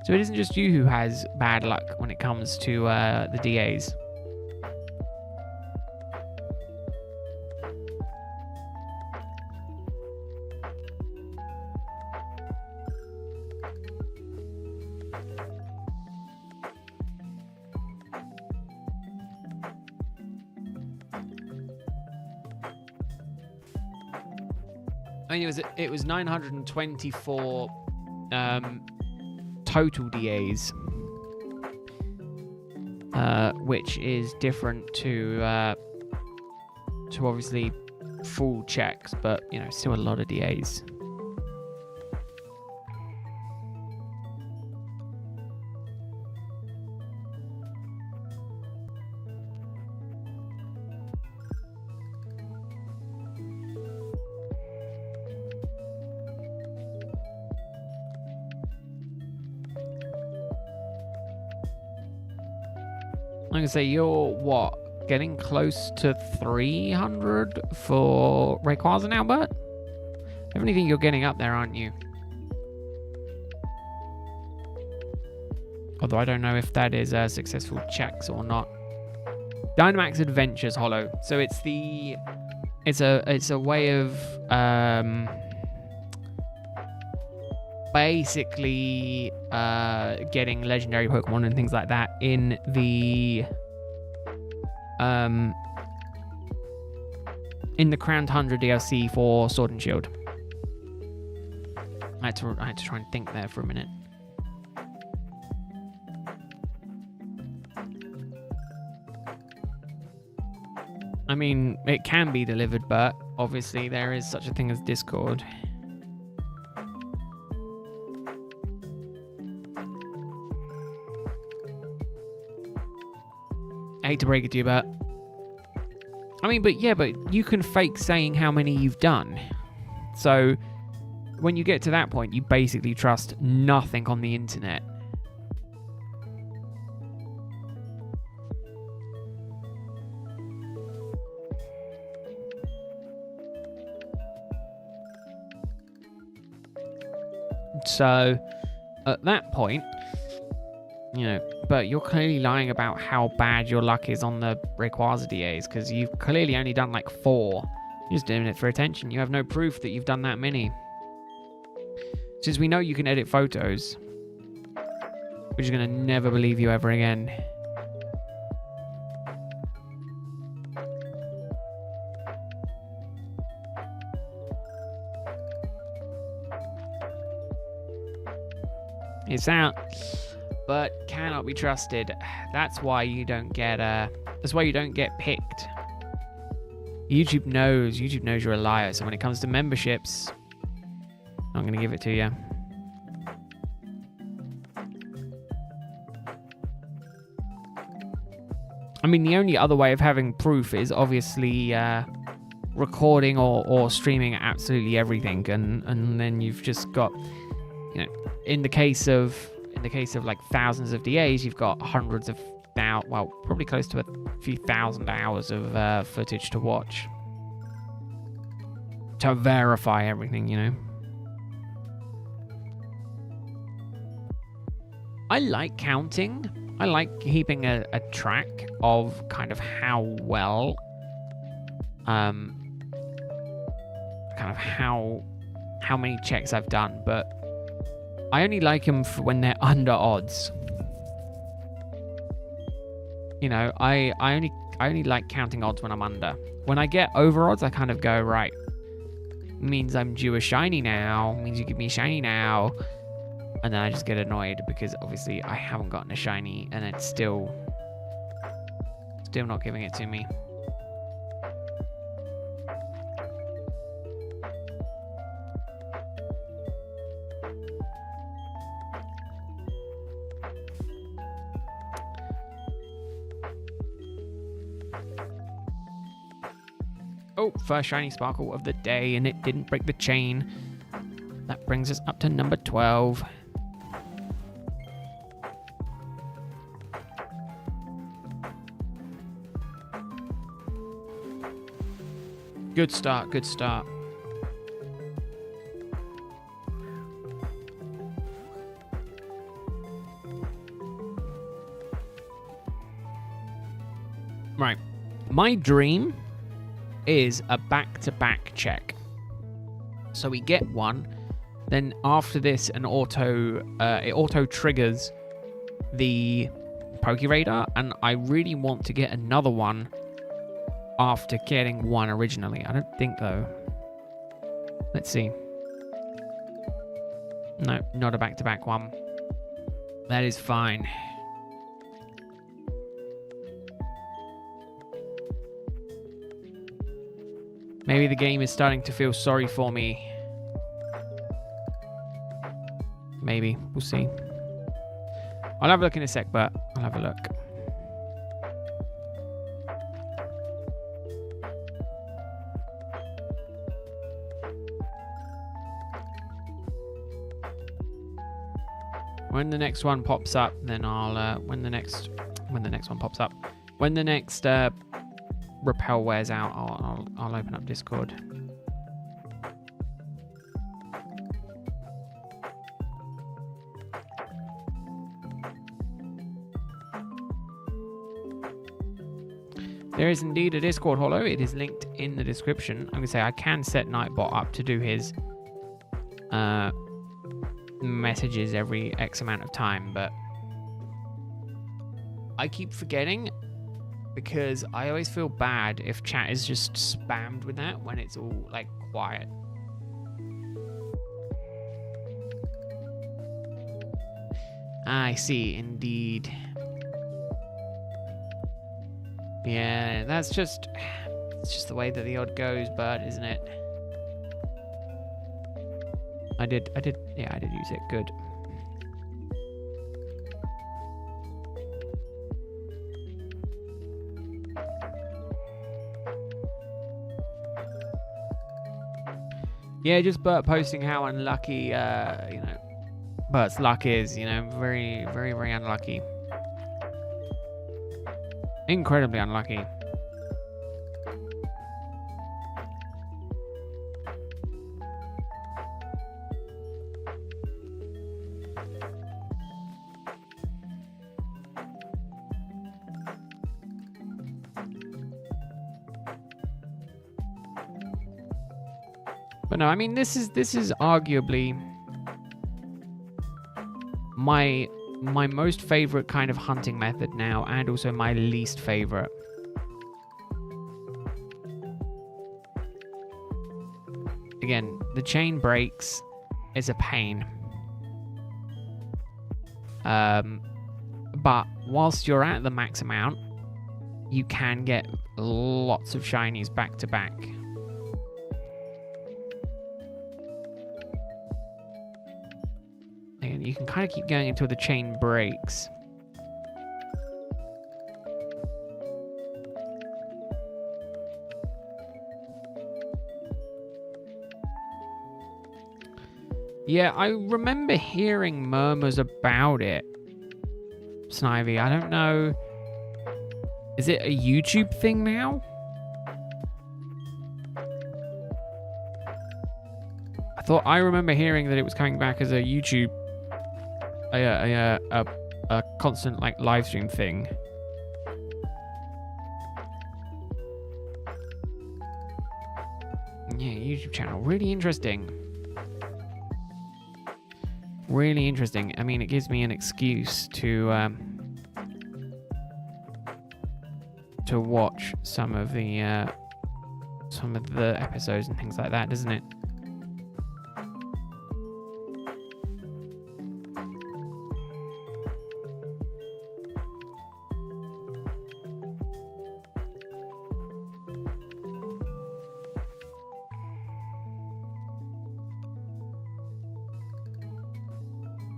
So it isn't just you who has bad luck when it comes to the DAs. I mean, it was 924 total DAs, which is different to obviously full checks, but you know, still a lot of DAs. I'm gonna say you're what, getting close to 300 for Rayquaza now, Bert? If anything, you're getting up there, aren't you? Although I don't know if that is successful checks or not. Dynamax Adventures Hollow. So it's a way of basically getting legendary Pokemon and things like that in the Crown Tundra DLC for Sword and Shield. I had to try and think there for a minute. I mean, it can be delivered, but obviously there is such a thing as Discord. I hate to break it to you, but I mean, but you can fake saying how many you've done. So when you get to that point, you basically trust nothing on the internet. So at that point, you know, but you're clearly lying about how bad your luck is on the Rayquaza DAs, because you've clearly only done like 4. You're just doing it for attention. You have no proof that you've done that many. Since we know you can edit photos, we're just going to never believe you ever again. It's out, but cannot be trusted. That's why you don't get picked. YouTube knows you're a liar. So when it comes to memberships, I'm going to give it to you. I mean, the only other way of having proof is obviously recording or streaming absolutely everything, and then you've just got, you know, in the case of like thousands of DAs, you've got hundreds of probably close to a few thousand hours of footage to watch to verify everything, you know. I like counting. I like keeping a track of kind of how well, kind of how many checks I've done, but I only like them for when they're under odds. You know, I only like counting odds when I'm under. When I get over odds, I kind of go, right, means I'm due a shiny now, means you give me a shiny now. And then I just get annoyed because obviously I haven't gotten a shiny and it's still not giving it to me. Oh, first shiny sparkle of the day, and it didn't break the chain. That brings us up to number 12. Good start, good start. Right. My dream is a back-to-back check. So we get one, then after this it auto triggers the Pokeradar, and I really want to get another one after getting one originally. I don't think though. Let's see. No, not a back-to-back one. That is fine. Maybe the game is starting to feel sorry for me. Maybe. We'll see. I'll have a look in a sec, but I'll have a look. When the next one pops up, then I'll when the next one pops up, when the next repel wears out, I'll open up Discord. There is indeed a Discord Hollow. It is linked in the description. I'm gonna say I can set Nightbot up to do his messages every X amount of time, but I keep forgetting because I always feel bad if chat is just spammed with that when it's all like quiet. I see, indeed. Yeah, it's just the way that the odd goes, bud, isn't it? I did use it. Good. Yeah, just Bert posting how unlucky, Bert's luck is, very, very, very unlucky. Incredibly unlucky. But no, I mean this is arguably my most favorite kind of hunting method now, and also my least favorite. Again, the chain breaks is a pain. But whilst you're at the max amount, you can get lots of shinies back to back. And you can kind of keep going until the chain breaks. Yeah, I remember hearing murmurs about it, Snivy. I don't know. Is it a YouTube thing now? I remember hearing that it was coming back as a YouTube, a constant like live stream thing. Yeah, YouTube channel. Really interesting. Really interesting. I mean, it gives me an excuse to watch some of the episodes and things like that, doesn't it?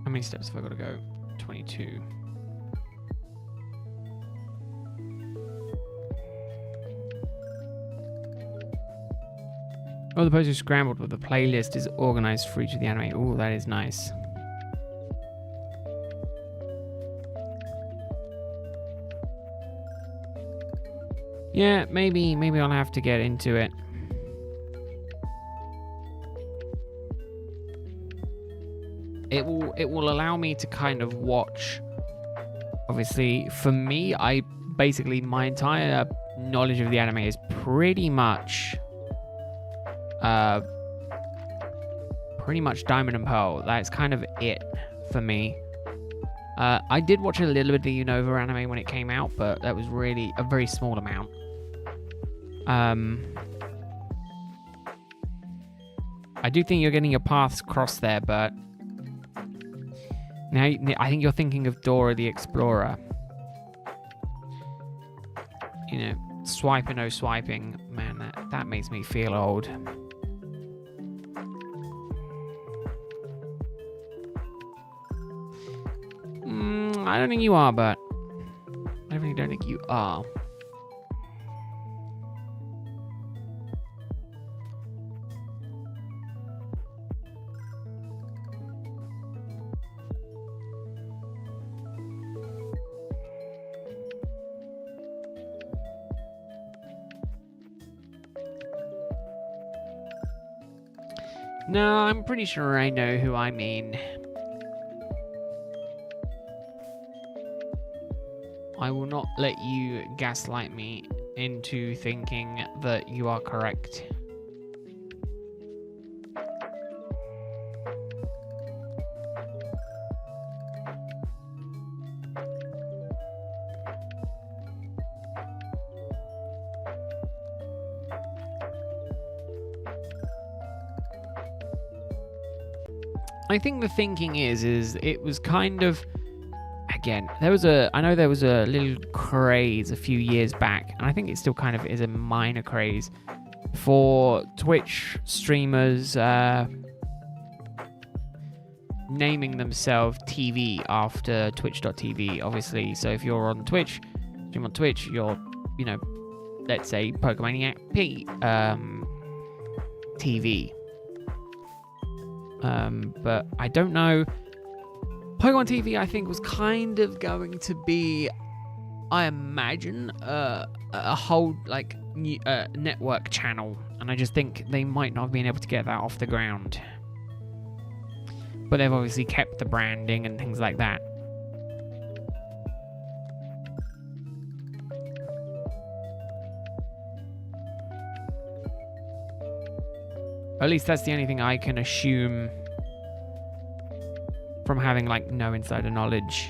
How many steps have I got to go? 22. Oh, the post is scrambled, but the playlist is organized for each of the anime. Oh, that is nice. Yeah, maybe I'll have to get into it. It will allow me to kind of watch. Obviously, for me, my entire knowledge of the anime is pretty much Diamond and Pearl. That's kind of it for me. I did watch a little bit of the Unova anime when it came out, but that was really a very small amount. I do think you're getting your paths crossed there, but now I think you're thinking of Dora the Explorer. You know, swipe and no swiping. Man, that makes me feel old. I don't think you are, but I really don't think you are. No, I'm pretty sure I know who I mean. I will not let you gaslight me into thinking that you are correct. I think the thinking is it was kind of, again, I know there was a little craze a few years back, and I think it still kind of is a minor craze for Twitch streamers naming themselves TV after Twitch.tv, obviously. So if you're on Twitch, stream on Twitch, you're, let's say Pokemaniac P TV. But I don't know. Pokemon TV, I think, was kind of going to be, I imagine, a whole network channel, and I just think they might not have been able to get that off the ground. But they've obviously kept the branding and things like that. Or at least that's the only thing I can assume from having no insider knowledge.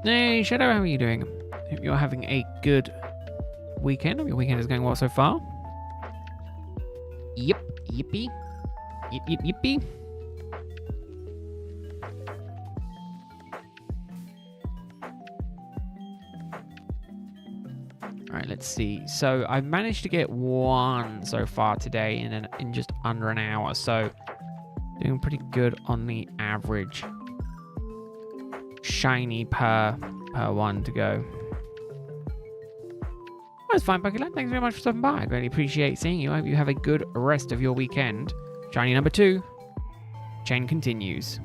Hey Shadow, how are you doing? Hope you're having a good weekend. Hope your weekend is going well so far. Yep, yippee. Yip, yip, yippee. Alright, let's see. So I've managed to get one so far today in just under an hour. So doing pretty good on the average shiny per one to go. That's fine, Pokemon. Thanks very much for stopping by. I really appreciate seeing you. I hope you have a good rest of your weekend. Shiny number 2. Chain continues.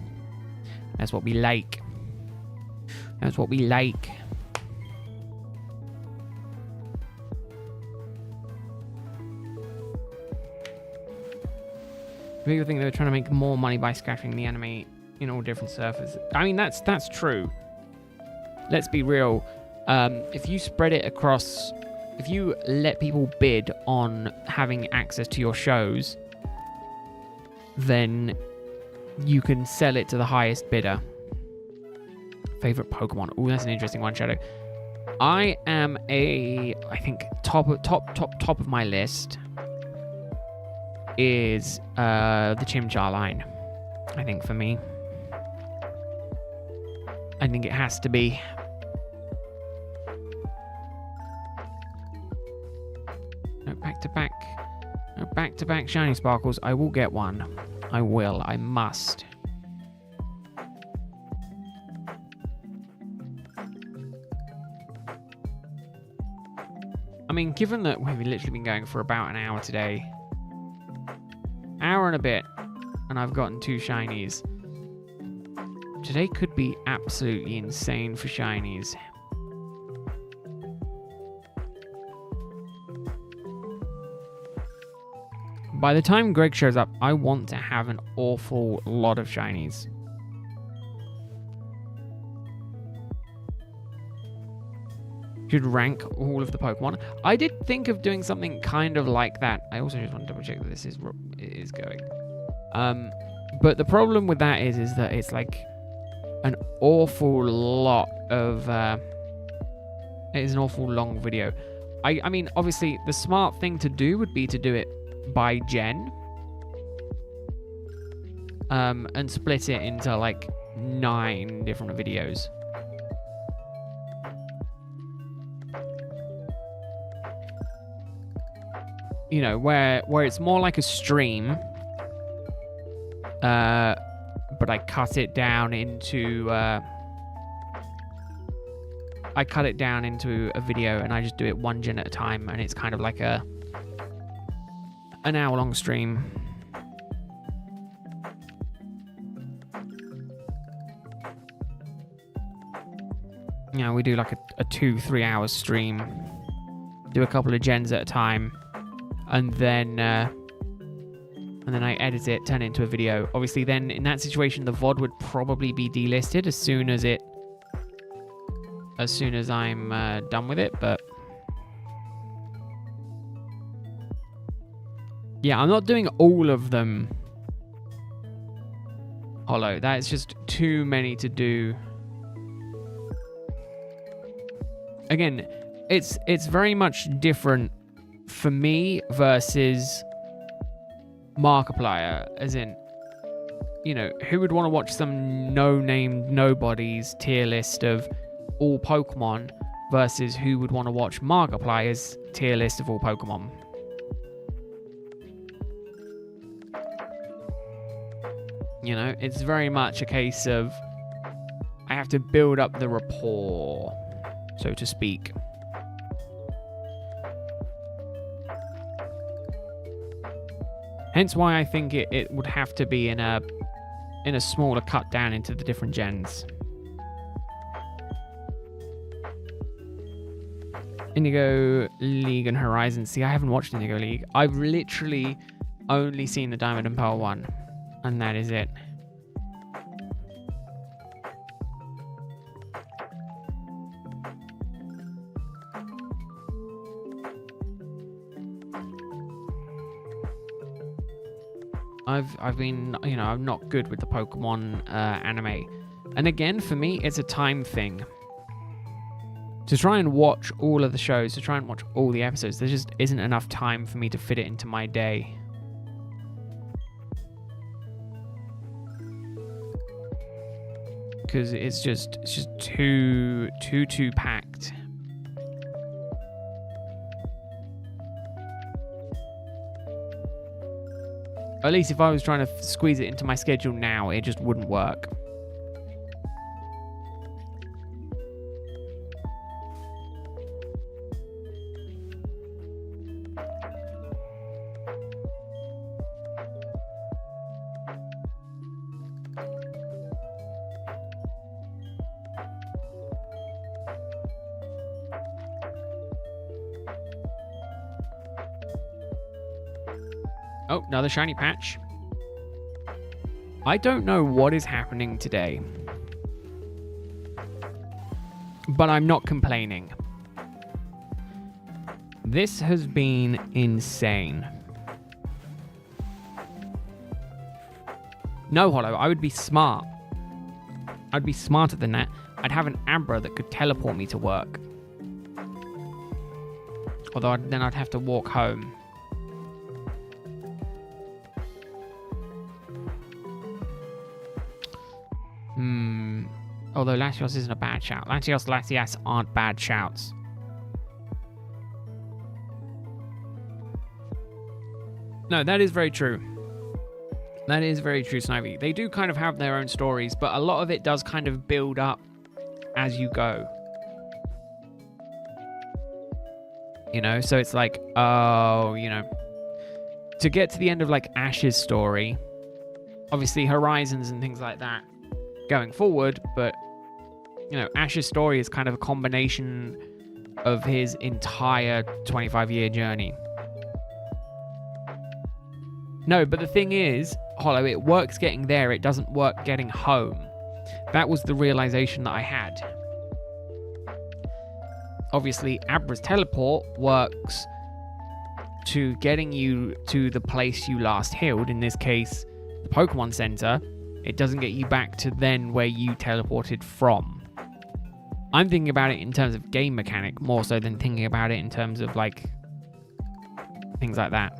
That's what we like. That's what we like. People think they were trying to make more money by scattering the anime in all different surfaces. I mean, that's true. Let's be real. If you spread it across, if you let people bid on having access to your shows, then you can sell it to the highest bidder. Favorite Pokemon? Oh, that's an interesting one, Shadow. I think top of my list is the Chimchar line. I think for me, I think it has to be. Nope, back-to-back shiny sparkles. I will get one. I will. I must. I mean, given that we've literally been going for about an hour today, hour and a bit, and I've gotten 2 shinies. Today could be absolutely insane for shinies. By the time Greg shows up, I want to have an awful lot of shinies. Should rank all of the Pokemon. I did think of doing something kind of like that. I also just want to double check that this is going. But the problem with that is that it's like an awful lot of. It is an awful long video. I mean, obviously, the smart thing to do would be to do it by gen, and split it into like 9 different videos. You know, where it's more like a stream, but I cut it down into a video, and I just do it 1 gen at a time, and it's kind of like an hour-long stream. You know, we do like a 2-3 hour stream, do a couple of gens at a time. And then I edit it, turn it into a video. Obviously, then in that situation, the VOD would probably be delisted as soon as I'm done with it. But yeah, I'm not doing all of them hollow. That is just too many to do. Again, it's very much different for me versus Markiplier, as in, you know, who would want to watch some no-named nobodies tier list of all Pokemon versus who would want to watch Markiplier's tier list of all Pokemon? You know, it's very much a case of I have to build up the rapport, so to speak. Hence why I think it would have to be in a smaller cut down into the different gens. Indigo League and Horizon. See, I haven't watched Indigo League. I've literally only seen the Diamond and Pearl one, and that is it. I've been, you know, I'm not good with the Pokemon anime. And again, for me, it's a time thing. To try and watch all of the shows, to try and watch all the episodes, there just isn't enough time for me to fit it into my day. Because it's just too packed. At least if I was trying to squeeze it into my schedule now, it just wouldn't work. Oh, another shiny patch. I don't know what is happening today, but I'm not complaining. This has been insane. No, Hollow, I would be smart. I'd be smarter than that. I'd have an Abra that could teleport me to work. Although then I'd have to walk home. Although Latios isn't a bad shout. Latias aren't bad shouts. No, that is very true. That is very true, Snivy. They do kind of have their own stories, but a lot of it does kind of build up as you go. You know, so it's like, oh, you know, to get to the end of like Ash's story, obviously Horizons and things like that going forward, but you know, Ash's story is kind of a combination of his entire 25-year journey. No, but the thing is, Hollow, it works getting there, it doesn't work getting home. That was the realization that I had. Obviously, Abra's teleport works to getting you to the place you last healed, in this case, the Pokemon Center. It doesn't get you back to then where you teleported from. I'm thinking about it in terms of game mechanic more so than thinking about it in terms of like things like that.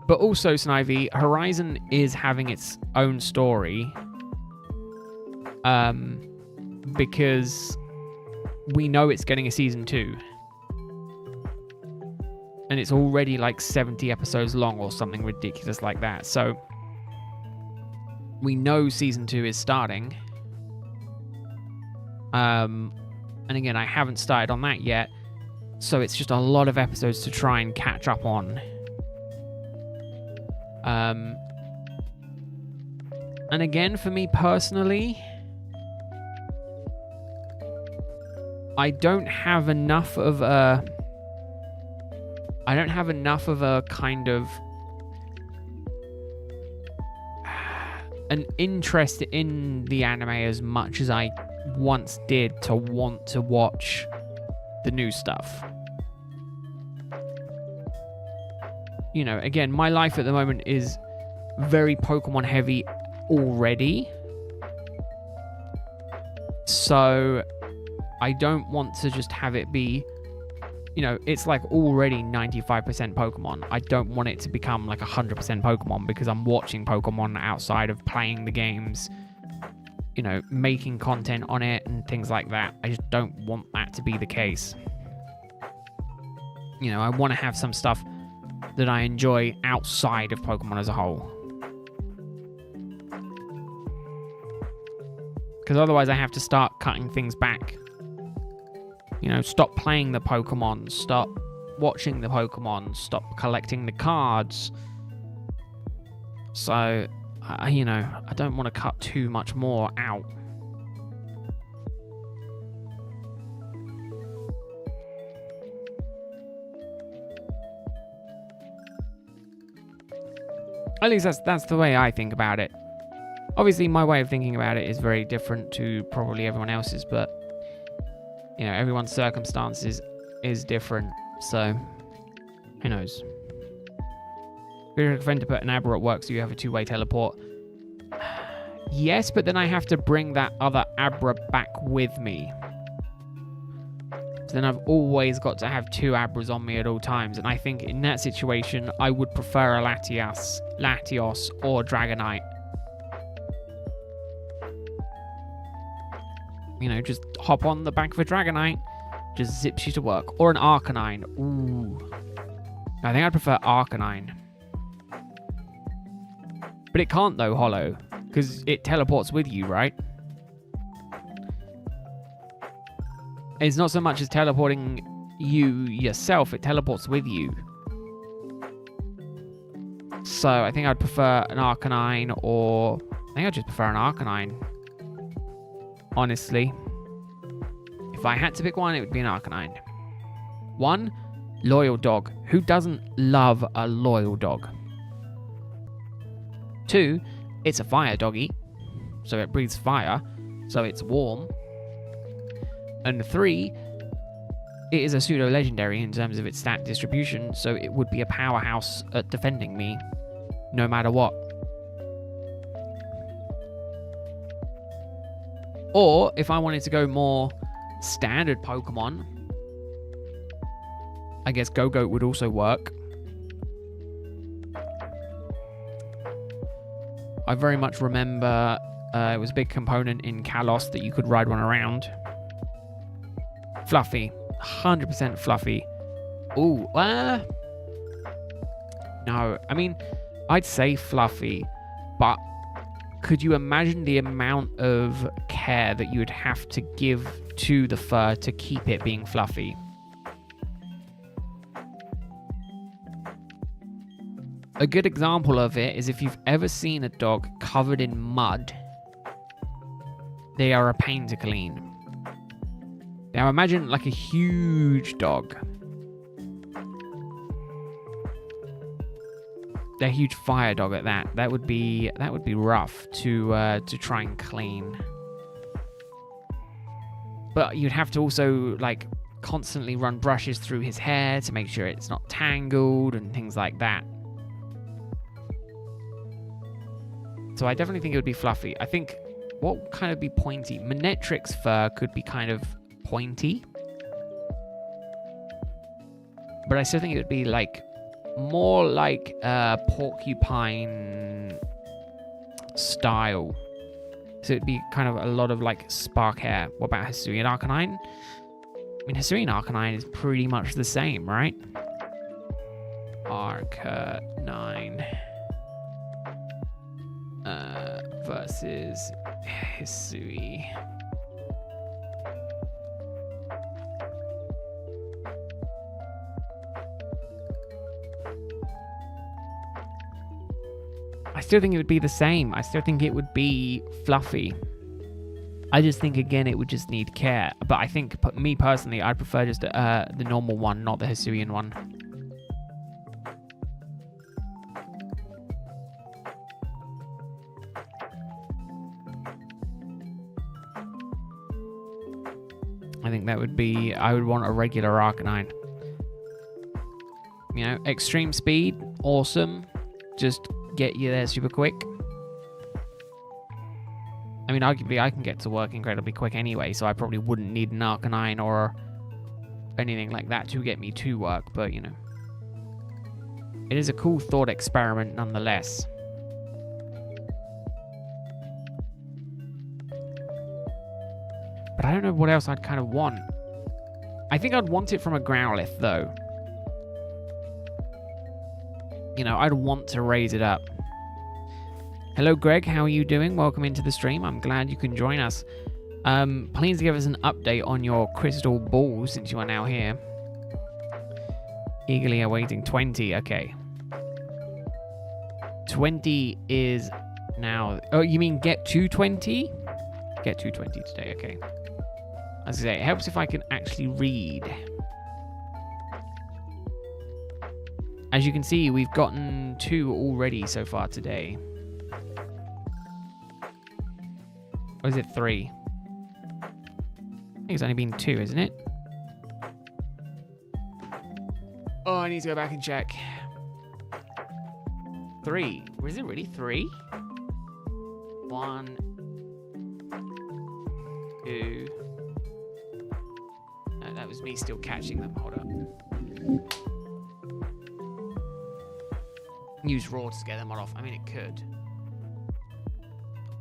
But also, Snivy, Horizon is having its own story because we know it's getting a season 2. And it's already like 70 episodes long or something ridiculous like that. So we know season 2 is starting. And again, I haven't started on that yet. So it's just a lot of episodes to try and catch up on. And again, for me personally, I don't have enough of a kind of an interest in the anime as much as I once did to want to watch the new stuff. You know, again, my life at the moment is very Pokemon heavy already. So I don't want to just have it be, you know, it's like already 95% Pokemon. I don't want it to become like 100% Pokemon because I'm watching Pokemon outside of playing the games, you know, making content on it and things like that. I just don't want that to be the case. You know, I want to have some stuff that I enjoy outside of Pokemon as a whole. Because otherwise I have to start cutting things back. You know, stop playing the Pokemon, stop watching the Pokemon, stop collecting the cards. So, you know, I don't want to cut too much more out. At least that's the way I think about it. Obviously, my way of thinking about it is very different to probably everyone else's, but you know, everyone's circumstances is different, so who knows? Would you recommend to put an Abra at work so you have a two-way teleport? Yes, but then I have to bring that other Abra back with me. So then I've always got to have two Abras on me at all times, and I think in that situation, I would prefer a Latios, or Dragonite. You know, just hop on the back of a Dragonite, just zips you to work. Or an Arcanine. Ooh. I think I'd prefer Arcanine. But it can't though, Hollow, because it teleports with you, right? It's not so much as teleporting you yourself, it teleports with you. So I think I'd prefer an Arcanine, or I think I'd just prefer an Arcanine. Honestly. If I had to pick one, it would be an Arcanine. 1, loyal dog. Who doesn't love a loyal dog? 2, it's a fire doggy, so it breathes fire, so it's warm. And 3, it is a pseudo-legendary in terms of its stat distribution, so it would be a powerhouse at defending me, no matter what. Or, if I wanted to go more standard Pokemon, I guess Go-Goat would also work. I very much remember it was a big component in Kalos that you could ride one around. Fluffy. 100% Fluffy. Ooh, No, I mean, I'd say fluffy, but could you imagine the amount of care that you would have to give to the fur to keep it being fluffy? A good example of it is if you've ever seen a dog covered in mud, they are a pain to clean. Now imagine like a huge dog. A huge fire dog at that. That would be rough to try and clean. But you'd have to also like constantly run brushes through his hair to make sure it's not tangled and things like that. So I definitely think it would be fluffy. I think what would kind of be pointy? Manetric's fur could be kind of pointy. But I still think it would be like more like porcupine style. So it'd be kind of a lot of like spark hair. What about Hisuian Arcanine? I mean, Hisuian Arcanine is pretty much the same, right? Arcanine versus Hisui. I still think it would be the same. I still think it would be fluffy. I just think, again, it would just need care. But I think, me personally, I'd prefer just the normal one, not the Hisuian one. I think that would be... I would want a regular Arcanine. You know, extreme speed, awesome. Just get you there super quick. I mean, arguably, I can get to work incredibly quick anyway, so I probably wouldn't need an Arcanine or anything like that to get me to work, but, you know. It is a cool thought experiment nonetheless. But I don't know what else I'd kind of want. I think I'd want it from a Growlithe, though. You know, I'd want to raise it up. Hello, Greg. How are you doing? Welcome into the stream. I'm glad you can join us. Please give us an update on your crystal ball since you are now here. Eagerly awaiting 20. Okay. 20 is now... Oh, you mean get to 20? Get to 20 today. Okay. As I say, it helps if I can actually read. As you can see, we've gotten 2 already so far today. Or is it 3? I think it's only been 2, isn't it? Oh, I need to go back and check. 3. Was it really 3? 1, 2. No, that was me still catching them. Hold up. Use raw to get them all off. I mean, it could.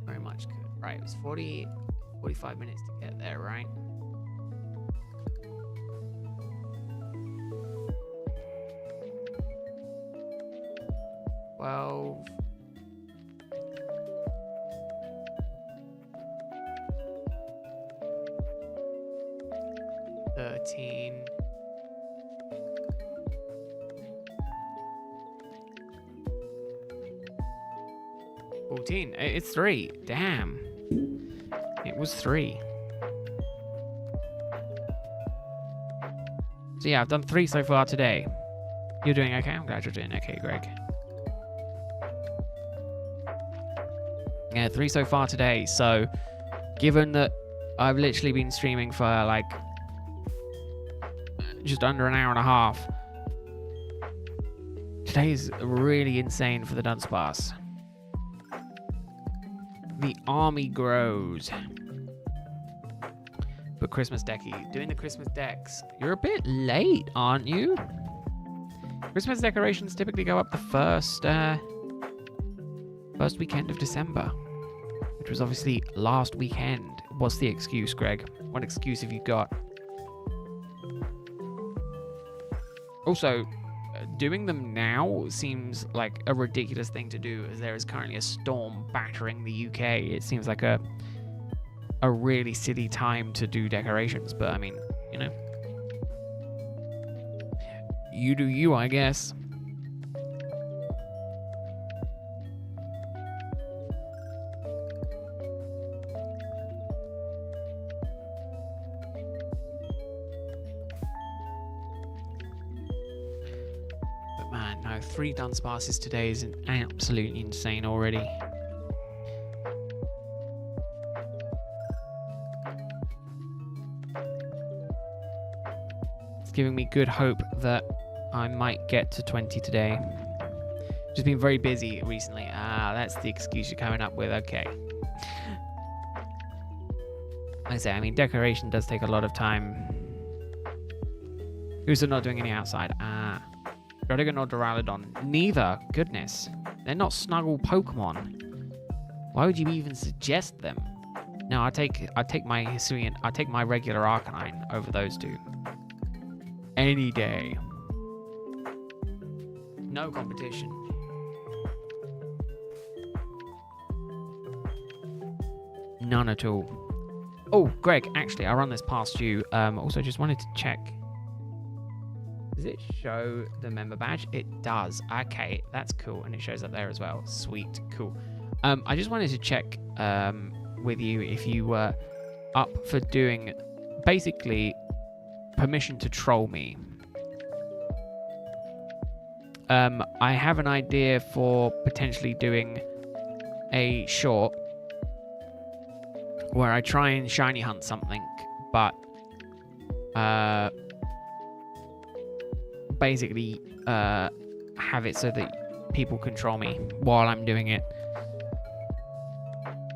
Very much could. Right, it was 45 minutes to get there, right? Well, 13. 14. It's 3. Damn. It was 3. So yeah, I've done 3 so far today. You're doing okay? I'm glad you're doing okay, Greg. Yeah, 3 so far today. So, given that I've literally been streaming for like just under an hour and a half, today is really insane for the Dunsparce. The army grows. But Christmas decky, doing the Christmas decks. You're a bit late, aren't you? Christmas decorations typically go up the first weekend of December, which was obviously last weekend. What's the excuse, Greg? What excuse have you got? Also, doing them now seems like a ridiculous thing to do, as there is currently a storm battering the UK. It seems like a really silly time to do decorations, but I mean, you know, you do you, I guess. But man, no, 3 Dunsparces today is absolutely insane already. It's giving me good hope that I might get to 20 today. Just been very busy recently. Ah, that's the excuse you're coming up with. Okay. Like I say, I mean, decoration does take a lot of time. Who's not doing any outside? Ah. Rodigan or Duraludon? Neither. Goodness. They're not snuggle Pokemon. Why would you even suggest them? No, I take my Hisuian, I take my regular Arcanine over those two. Any day. No competition. None at all. Oh, Greg, actually, I'll run this past you. Also, just wanted to check. Does it show the member badge? It does. Okay, that's cool. And it shows up there as well. Sweet. Cool. I just wanted to check with you if you were up for doing basically permission to troll me. I have an idea for potentially doing a short where I try and shiny hunt something, but basically have it so that people control me while I'm doing it.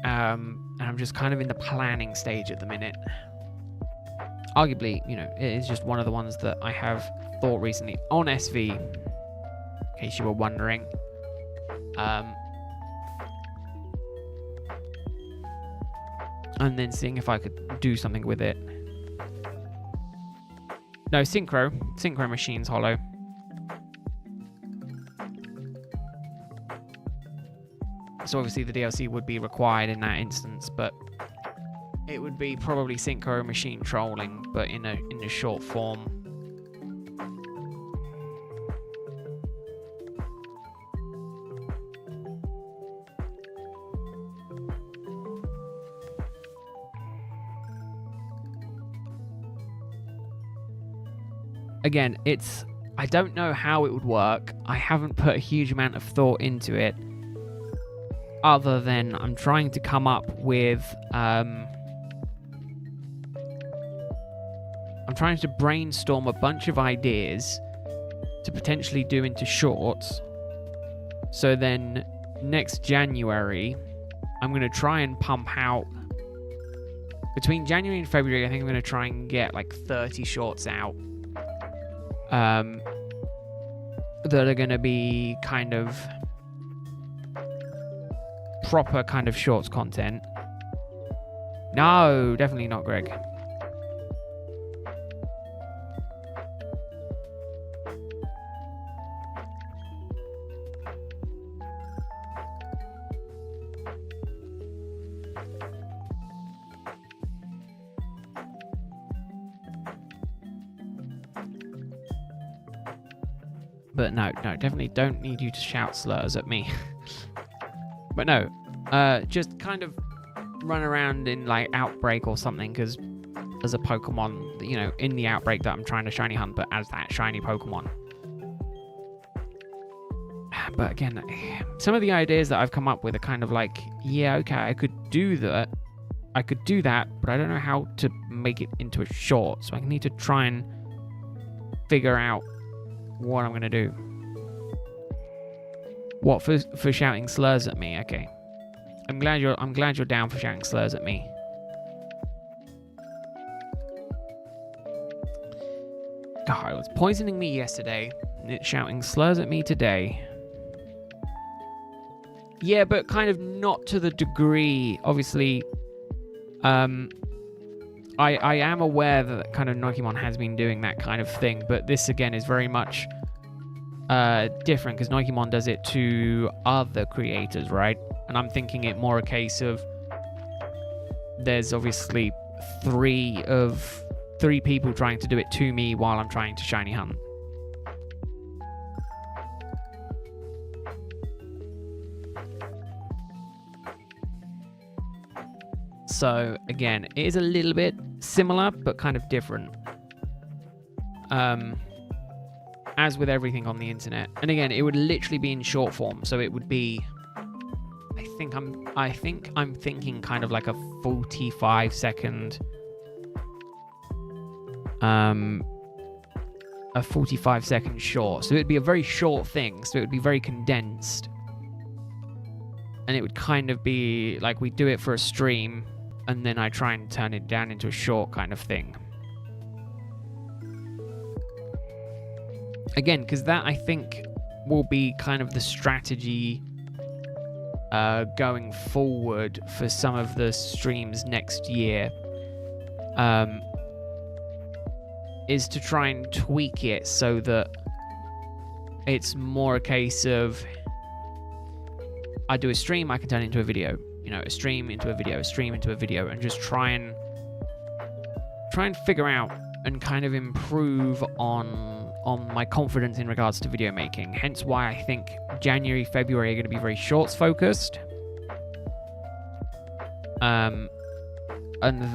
And I'm just kind of in the planning stage at the minute. Arguably, you know, it is just one of the ones that I have thought recently on SV, in case you were wondering. And then seeing if I could do something with it. No, Synchro Machines Hollow. So obviously the DLC would be required in that instance, but it would be probably Synchro Machine trolling, but in a short form. Again, I don't know how it would work. I haven't put a huge amount of thought into it, other than I'm trying to come up with I'm trying to brainstorm a bunch of ideas to potentially do into shorts. So then next January, I'm going to try and pump out, between January and February, I think I'm going to try and get like 30 shorts out. That are going to be kind of proper kind of shorts content. No, definitely not, Greg. But no, definitely don't need you to shout slurs at me. But no, just kind of run around in like Outbreak or something, because as a Pokemon, you know, in the Outbreak that I'm trying to shiny hunt, but as that shiny Pokemon. But again, some of the ideas that I've come up with are kind of like, yeah, okay, I could do that, but I don't know how to make it into a short, so I need to try and figure out what I'm gonna do. What, for shouting slurs at me? Okay, I'm glad you're down for shouting slurs at me. God, it was poisoning me yesterday, and it's shouting slurs at me today. Yeah, but kind of not to the degree. Obviously, I am aware that kind of Nokimon has been doing that kind of thing, but this again is very much different because Noikimon does it to other creators, right? And I'm thinking it more a case of there's obviously three people trying to do it to me while I'm trying to shiny hunt. So again, it is a little bit similar, but kind of different. As with everything on the internet. And again, it would literally be in short form. So it would be, I think I'm thinking kind of like a 45-second, a 45-second short. So it would be a very short thing. So it would be very condensed. And it would kind of be like we do it for a stream, and then I try and turn it down into a short kind of thing. Again, because that, I think, will be kind of the strategy going forward for some of the streams next year. Is to try and tweak it so that it's more a case of I do a stream, I can turn it into a video. You know, a stream into a video, a stream into a video, and just try and figure out and kind of improve on my confidence in regards to video making. Hence why I think January, February are going to be very shorts focused. And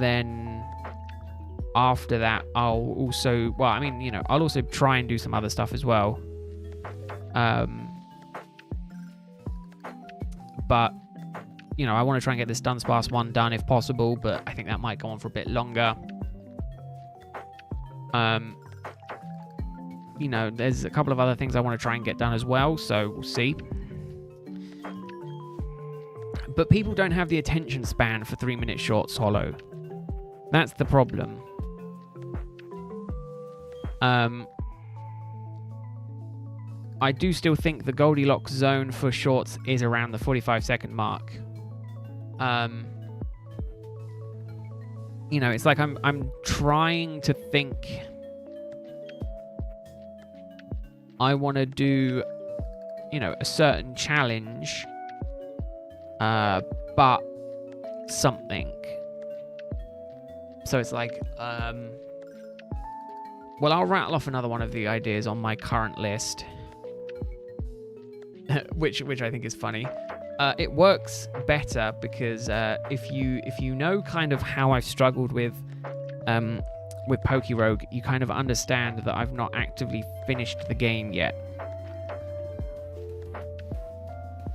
then after that, I'll also, well, I mean, you know, I'll also try and do some other stuff as well. But, you know, I want to try and get this Dunsparce one done if possible, but I think that might go on for a bit longer. You know, there's a couple of other things I want to try and get done as well, so we'll see. But people don't have the attention span for 3-minute shorts, Hollow. That's the problem. I do still think the Goldilocks zone for shorts is around the 45-second mark. You know, it's like I'm trying to think. I want to do, you know, a certain challenge, but something. So it's like, well, I'll rattle off another one of the ideas on my current list, which I think is funny. It works better because if you know kind of how I've struggled with Pokerogue, you kind of understand that I've not actively finished the game yet.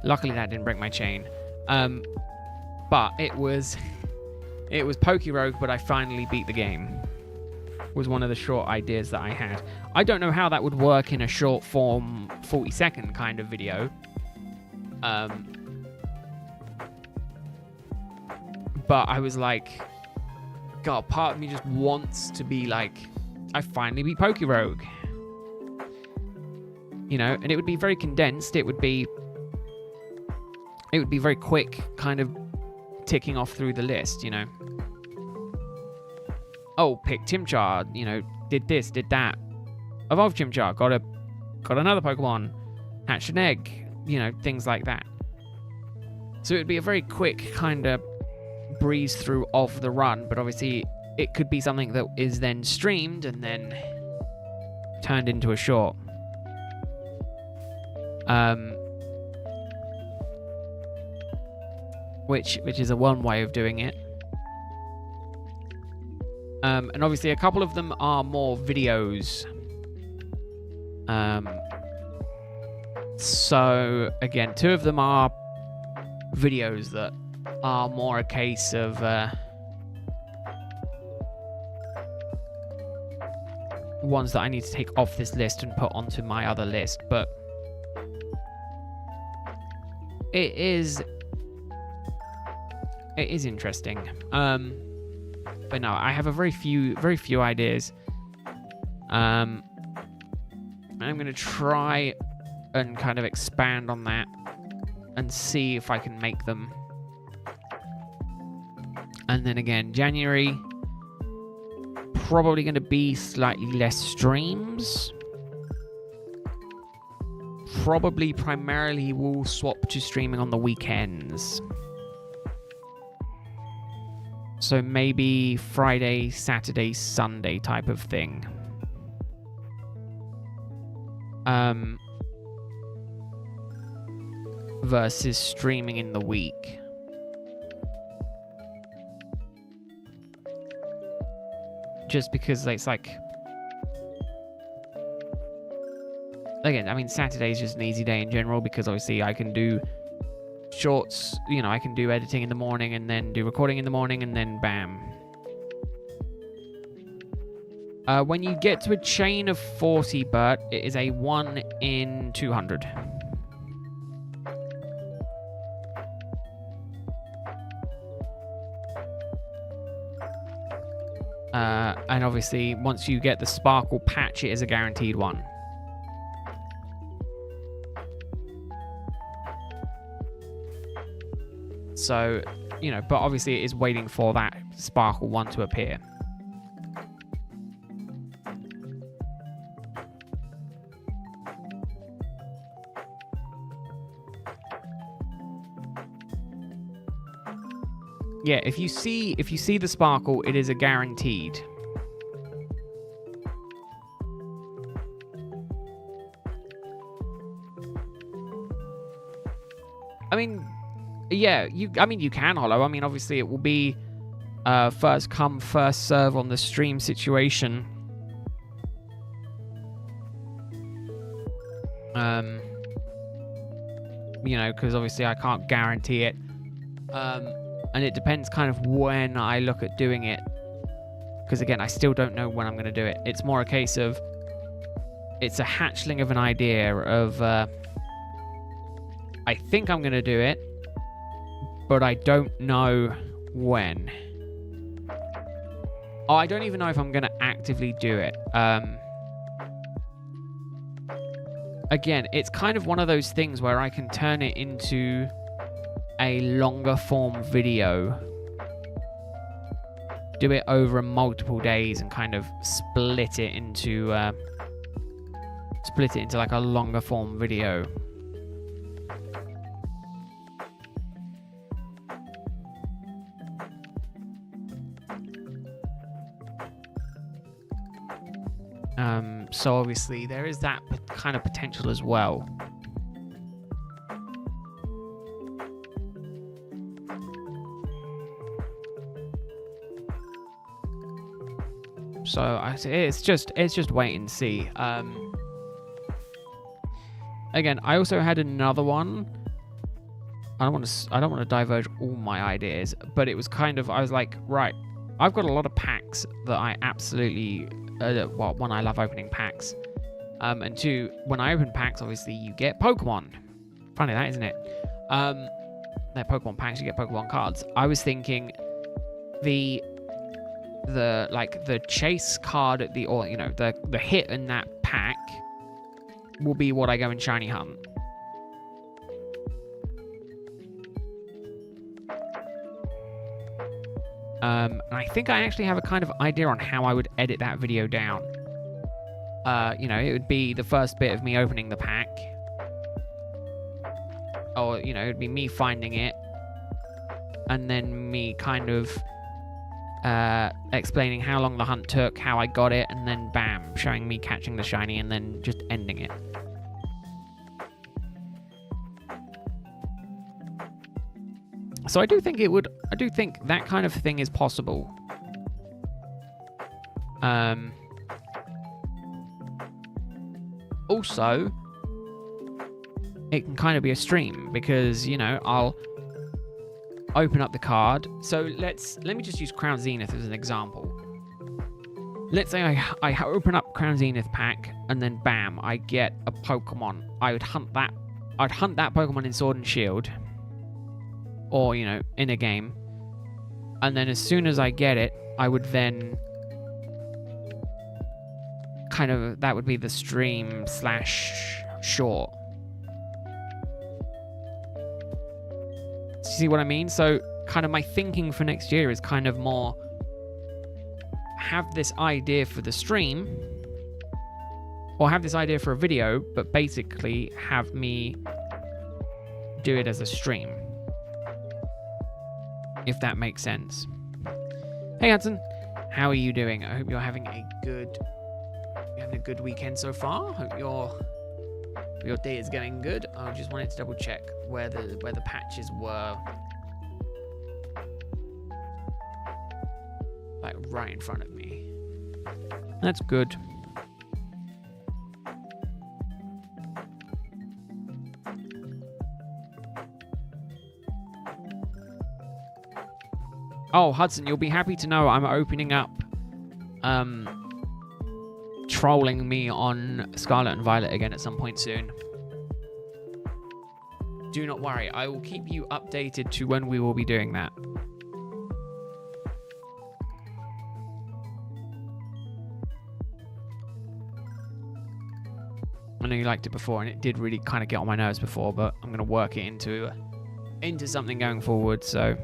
Luckily that didn't break my chain. But it was Pokerogue, but I finally beat the game. Was one of the short ideas that I had. I don't know how that would work in a short form 40-second kind of video. But I was like, God, part of me just wants to be like, I finally beat Pokerogue. You know, and it would be very condensed. It would be very quick, kind of ticking off through the list, you know. Oh, pick Chimchar, you know, did this, did that. Evolve Chimchar, got another Pokemon, hatched an egg, you know, things like that. So it would be a very quick kind of breeze through of the run, but obviously it could be something that is then streamed and then turned into a short. Which is a one way of doing it. And obviously a couple of them are more videos. So again, 2 of them are videos that are more a case of ones that I need to take off this list and put onto my other list, but it is interesting. But no, I have a very few ideas. I'm going to try and kind of expand on that and see if I can make them. And then again, January, probably going to be slightly less streams. probably primarily will swap to streaming on the weekends. So maybe Friday, Saturday, Sunday type of thing. Versus streaming in the week. Just because it's like... Again, I mean, Saturday is just an easy day in general because obviously I can do shorts, you know, I can do editing in the morning and then do recording in the morning and then bam. When you get to a chain of 40, Bert, it is a 1 in 200. And obviously, once you get the sparkle patch, it is a guaranteed one. So, you know, but obviously it is waiting for that sparkle one to appear. Yeah, if you see the sparkle, it is a guaranteed. I mean, yeah, you can hollow. I mean, obviously it will be first come, first serve on the stream situation. You know, because obviously I can't guarantee it. And it depends kind of when I look at doing it. Because again, I still don't know when I'm going to do it. It's more a case of... It's a hatchling of an idea of... I think I'm going to do it. But I don't know when. Oh, I don't even know if I'm going to actively do it. Again, it's kind of one of those things where I can turn it into a longer form video, do it over multiple days and kind of split it into like a longer form video. So obviously there is that kind of potential as well. So it's just wait and see. Again, I also had another one. I don't want to diverge all my ideas, but it was kind of, I was like, right, I've got a lot of packs that I absolutely, one, I love opening packs, and two, when I open packs, obviously you get Pokemon. Funny that, isn't it? They're Pokemon packs, you get Pokemon cards. I was thinking the chase card at the, or you know, the hit in that pack will be what I go and shiny hunt. And I think I actually have a kind of idea on how I would edit that video down. You know, it would be the first bit of me opening the pack. Or, you know, it would be me finding it. And then me kind of explaining how long the hunt took, how I got it, and then bam, showing me catching the shiny and then just ending it. So I do think that kind of thing is possible. Also, it can kind of be a stream because, you know, I'll open up the card. So let me just use Crown Zenith as an example. Let's say I open up Crown Zenith pack and then bam, I get a Pokemon. I'd hunt that Pokemon in Sword and Shield. Or, you know, in a game. And then as soon as I get it, I would then kind of, that would be the stream / short. See what I mean? So kind of my thinking for next year is kind of more have this idea for the stream or have this idea for a video, but basically have me do it as a stream. If that makes sense. Hey Hudson, how are you doing? I hope you're having a good weekend so far. Hope your day is going good. I just wanted to double check where the patches were. Like right in front of me. That's good. Oh, Hudson, you'll be happy to know I'm opening up trolling me on Scarlet and Violet again at some point soon. Do not worry, I will keep you updated to when we will be doing that. I know you liked it before, and it did really kind of get on my nerves before, but I'm going to work it into something going forward, so...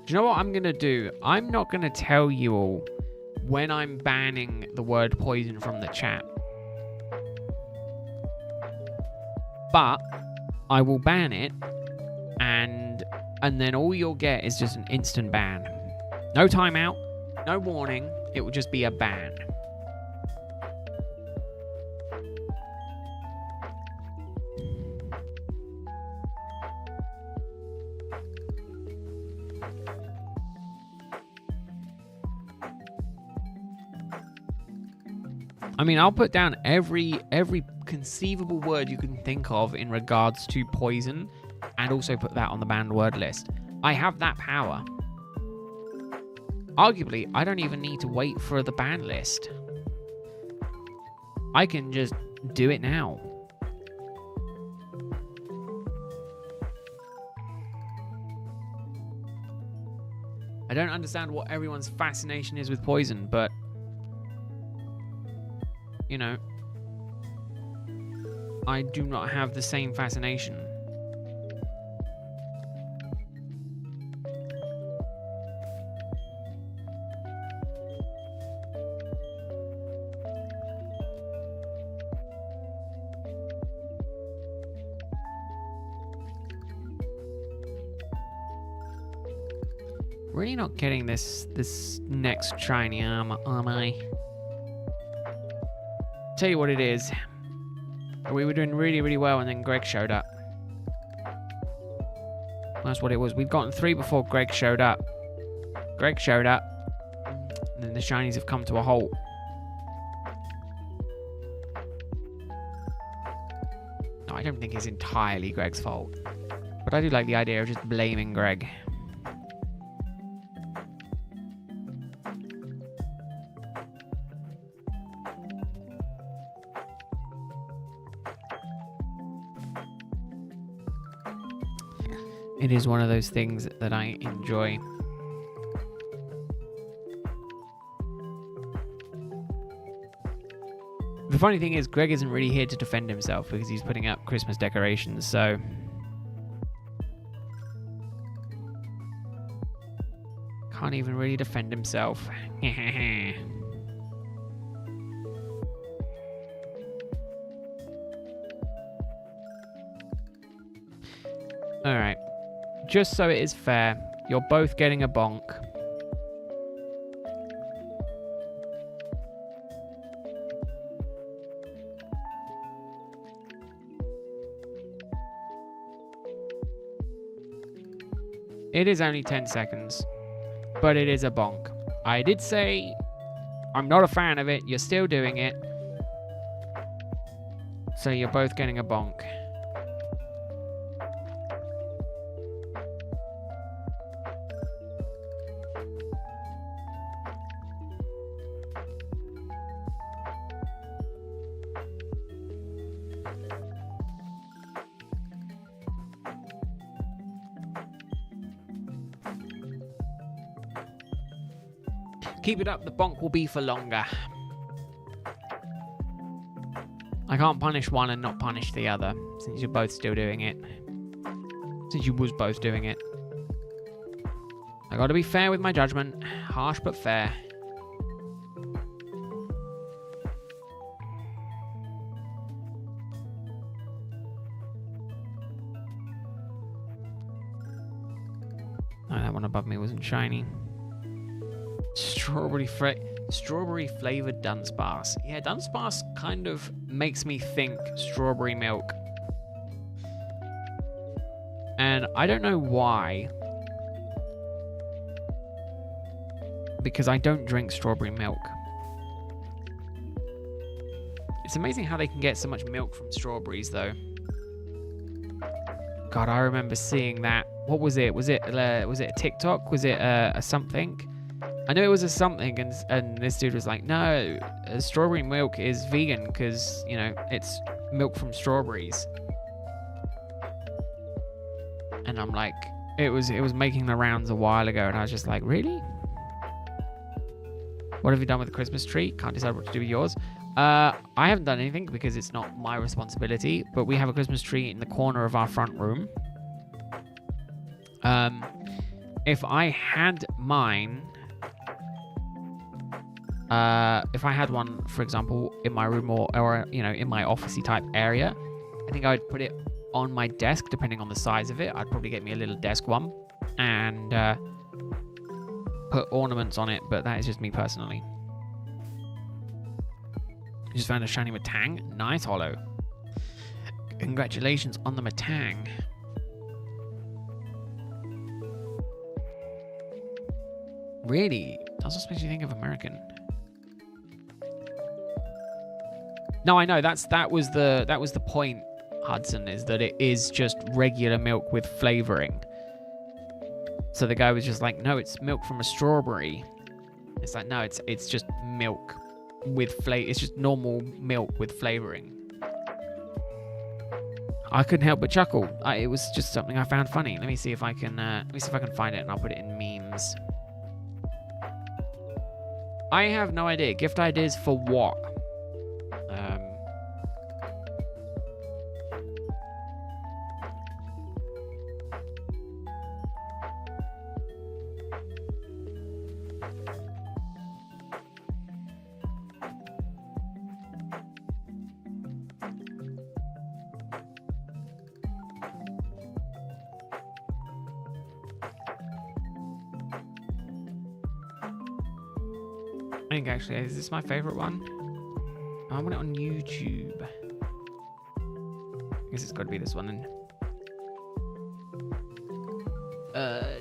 Do you know what I'm going to do? I'm not going to tell you all when I'm banning the word poison from the chat. But I will ban it, and then all you'll get is just an instant ban. No timeout, no warning, it will just be a ban. I mean, I'll put down every conceivable word you can think of in regards to poison, and also put that on the banned word list. I have that power. Arguably, I don't even need to wait for the ban list. I can just do it now. I don't understand what everyone's fascination is with poison, but... You know, I do not have the same fascination. Really not getting this next shiny armor, am I? Tell you what it is. We were doing really, really well, and then Greg showed up. That's what it was. We'd gotten 3 before Greg showed up. Greg showed up, and then the shinies have come to a halt. No, I don't think it's entirely Greg's fault. But I do like the idea of just blaming Greg. It is one of those things that I enjoy. The funny thing is, Greg isn't really here to defend himself because he's putting up Christmas decorations, so... Can't even really defend himself. Alright. Just so it is fair, you're both getting a bonk. It is only 10 seconds, but it is a bonk. I did say I'm not a fan of it, you're still doing it. So you're both getting a bonk. Keep it up, the bonk will be for longer. I can't punish one and not punish the other, since you're both still doing it. Since you was both doing it. I gotta be fair with my judgment. Harsh but fair. Oh, that one above me wasn't shiny. Strawberry flavored Dunsparce. Yeah, Dunsparce kind of makes me think strawberry milk. And I don't know why. Because I don't drink strawberry milk. It's amazing how they can get so much milk from strawberries, though. God, I remember seeing that. What was it? Was it a TikTok? Was it a something? I know it was a something, and this dude was like, "No, strawberry milk is vegan because you know it's milk from strawberries." And I'm like, it was making the rounds a while ago, and I was just like, really? What have you done with the Christmas tree? Can't decide what to do with yours. I haven't done anything because it's not my responsibility, but we have a Christmas tree in the corner of our front room. If I had mine, if I had one, for example, in my room or you know, in my officey type area, I think I would put it on my desk, depending on the size of it. I'd probably get me a little desk one and put ornaments on it, but that is just me personally. Just found a shiny Matang. Nice, Hollow. Congratulations on the Matang. Really? That's what makes you think of American. No, I know. That was the point, Hudson, is that it is just regular milk with flavoring. So the guy was just like, no, it's milk from a strawberry. It's like, no, it's just milk with flavor. It's just normal milk with flavoring. I couldn't help but chuckle. It was just something I found funny. Let me see if I can find it, and I'll put it in memes. I have no idea. Gift ideas for what? I think actually, is this my favorite one? I want it on YouTube. I guess it's got to be this one then.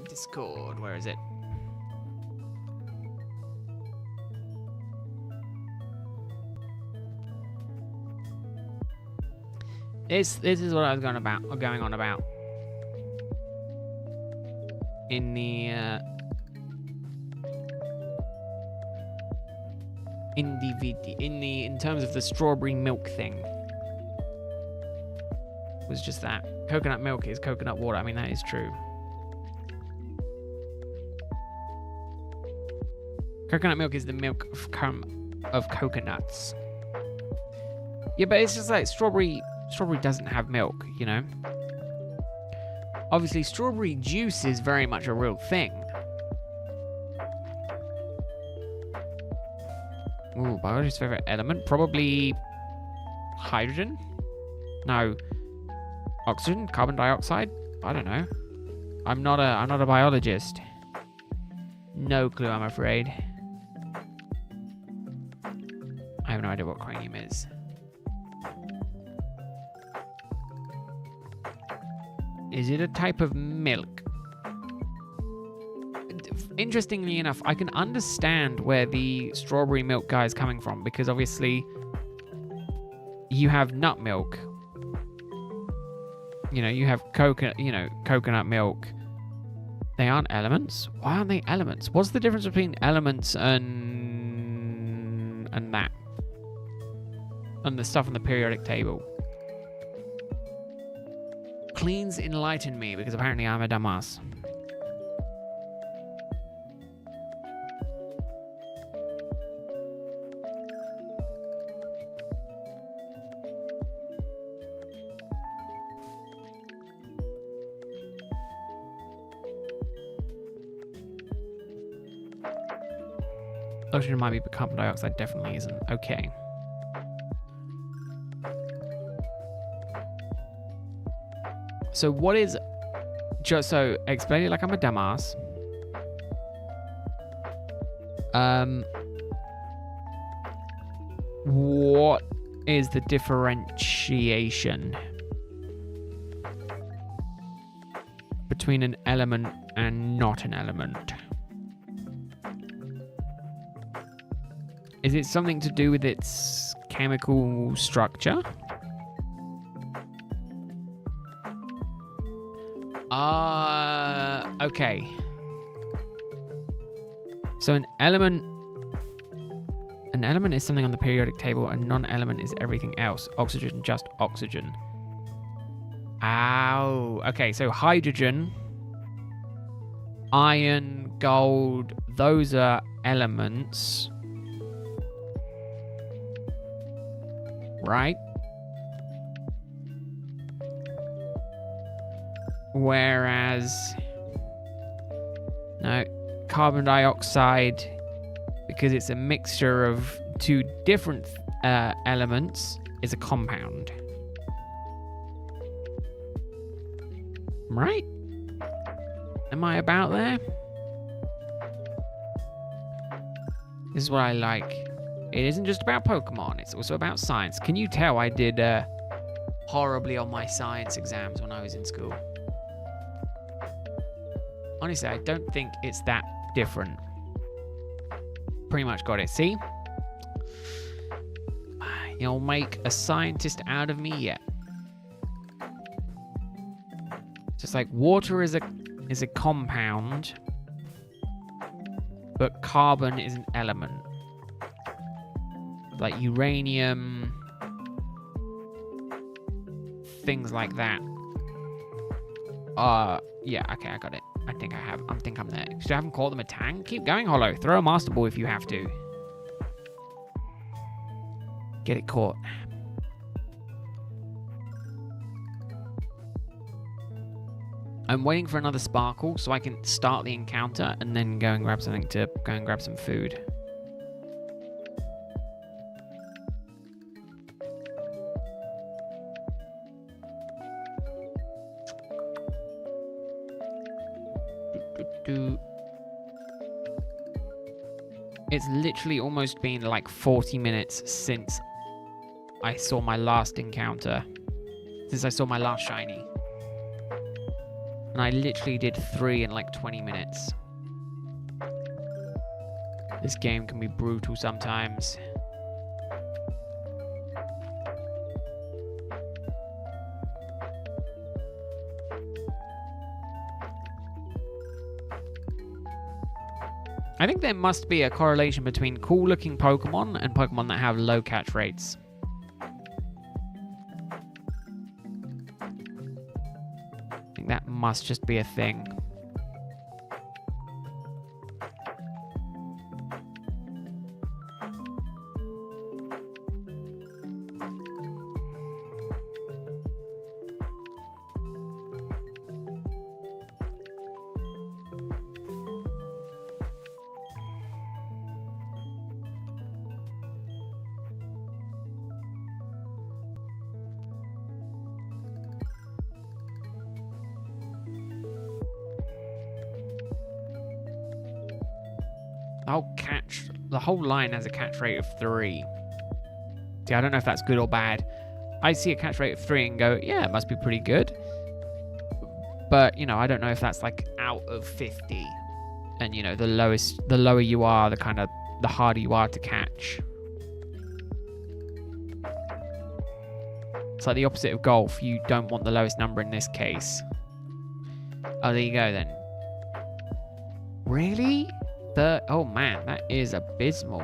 Discord, where is it? This is what I was going on about. In the in terms of the strawberry milk thing, was just that coconut milk is coconut water. I mean, that is true. Coconut milk is the milk of coconuts. Yeah, but it's just like strawberry doesn't have milk, you know. Obviously, strawberry juice is very much a real thing. Ooh, biology's favorite element? Probably hydrogen? No. Oxygen? Carbon dioxide? I don't know. I'm not a biologist. No clue, I'm afraid. I have no idea what cranium is. Is it a type of milk? Interestingly enough, I can understand where the strawberry milk guy is coming from, because obviously you have nut milk. You know, you have coconut milk. They aren't elements? Why aren't they elements? What's the difference between elements and that? And the stuff on the periodic table? Cleans enlighten me, because apparently I'm a dumbass. Oxygen might be, but carbon dioxide definitely isn't. Okay. So what is... Just so, explain it like I'm a dumbass. What is the differentiation between an element and not an element? Is it something to do with its chemical structure? Okay. So an element is something on the periodic table, and non-element is everything else. Oxygen, just oxygen. Ow. Okay, so hydrogen, iron, gold, those are elements. Right? Whereas, no, carbon dioxide, because it's a mixture of two different elements, is a compound. Right? Am I about there? This is what I like. It isn't just about Pokemon, it's also about science. Can you tell I did horribly on my science exams when I was in school? Honestly, I don't think it's that different. Pretty much got it. See? You'll make a scientist out of me yet. Just like water is a compound, but carbon is an element. Like uranium, things like that. Yeah, okay, I got it. I think I'm there. Still haven't called them a tank? Keep going, Hollow. Throw a Master Ball if you have to. Get it caught. I'm waiting for another sparkle so I can start the encounter and then go and grab something to go and grab some food. It's literally almost been like 40 minutes since I saw my last encounter. Since I saw my last shiny. And I literally did 3 in like 20 minutes. This game can be brutal sometimes. I think there must be a correlation between cool-looking Pokemon and Pokemon that have low catch rates. I think that must just be a thing. The whole line has a catch rate of 3. See, I don't know if that's good or bad. I see a catch rate of 3 and go, yeah, it must be pretty good. But, you know, I don't know if that's like out of 50. And, you know, the lower you are, the harder you are to catch. It's like the opposite of golf. You don't want the lowest number in this case. Oh, there you go then. Really? Oh man, that is abysmal.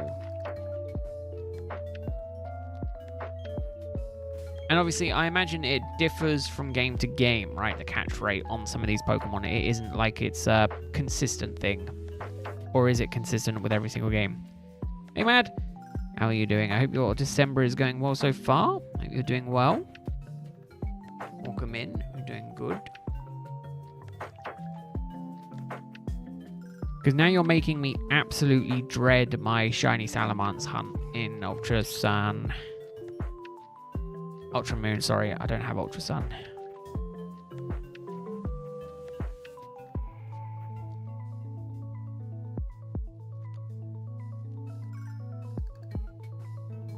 And obviously, I imagine it differs from game to game, right? The catch rate on some of these Pokemon. It isn't like it's a consistent thing. Or is it consistent with every single game? Hey, Mad. How are you doing? I hope your December is going well so far. I hope you're doing well. Welcome in. You're doing good. Because now you're making me absolutely dread my shiny Salamence hunt in Ultra Sun. Ultra Moon, sorry, I don't have Ultra Sun.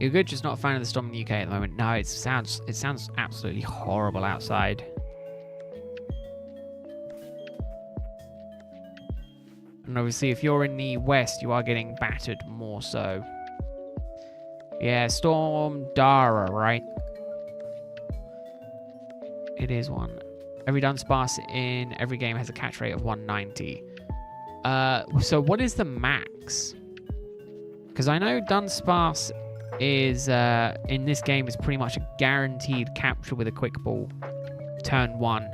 You're good, just not a fan of the storm in the UK at the moment. No, it sounds absolutely horrible outside. And obviously, if you're in the west, you are getting battered more so. Yeah, Storm Dara, right? It is one. Every Dunsparce in every game has a catch rate of 190. So what is the max? Because I know Dunsparce is in this game is pretty much a guaranteed capture with a quick ball turn 1,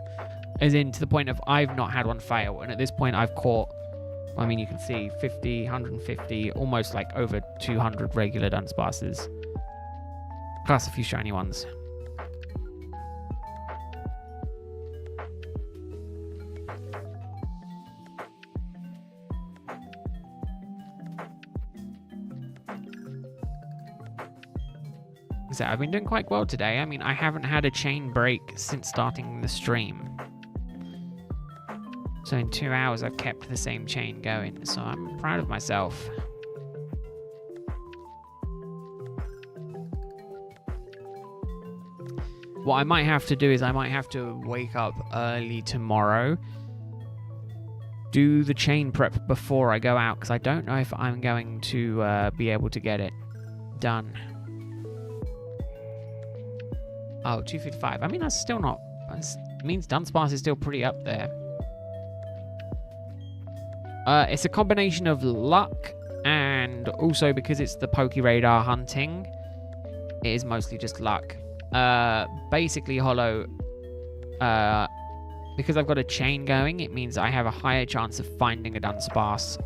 as in to the point of I've not had one fail, and at this point I've caught, I mean, you can see 50, 150, almost like over 200 regular Dunsparces, plus a few shiny ones. So I've been doing quite well today. I mean, I haven't had a chain break since starting the stream. So in 2 hours, I've kept the same chain going. So I'm proud of myself. What I might have to do is I might have to wake up early tomorrow, do the chain prep before I go out, because I don't know if I'm going to be able to get it done. Oh, 255. I mean, that's still not... It means Dunsparce is still pretty up there. It's a combination of luck and also because it's the Poke Radar hunting, it is mostly just luck. Basically, Hollow, because I've got a chain going, it means I have a higher chance of finding a Dunsparce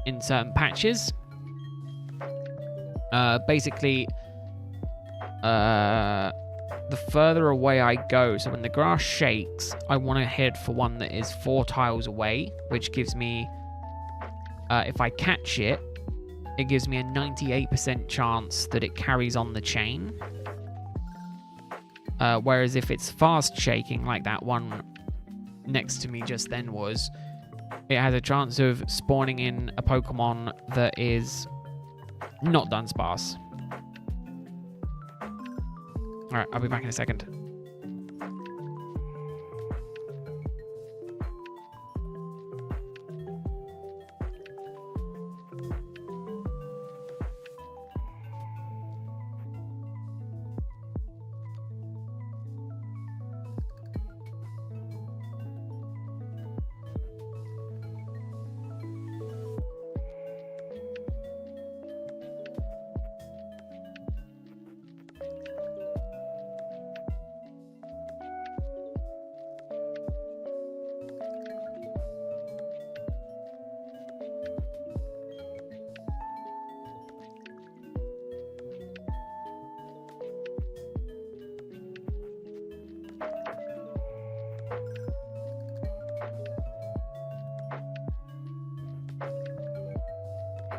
in certain patches. Basically... the further away I go, so when the grass shakes, I want to head for one that is 4 tiles away, which gives me, if I catch it, it gives me a 98% chance that it carries on the chain. Whereas if it's fast shaking, like that one next to me just then was, it has a chance of spawning in a Pokemon that is not Dunsparce. Alright, I'll be back in a second.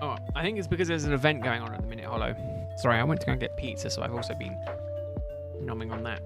Oh, I think it's because there's an event going on at the minute, Hollow. Sorry, I went to go and get pizza, so I've also been nomming on that.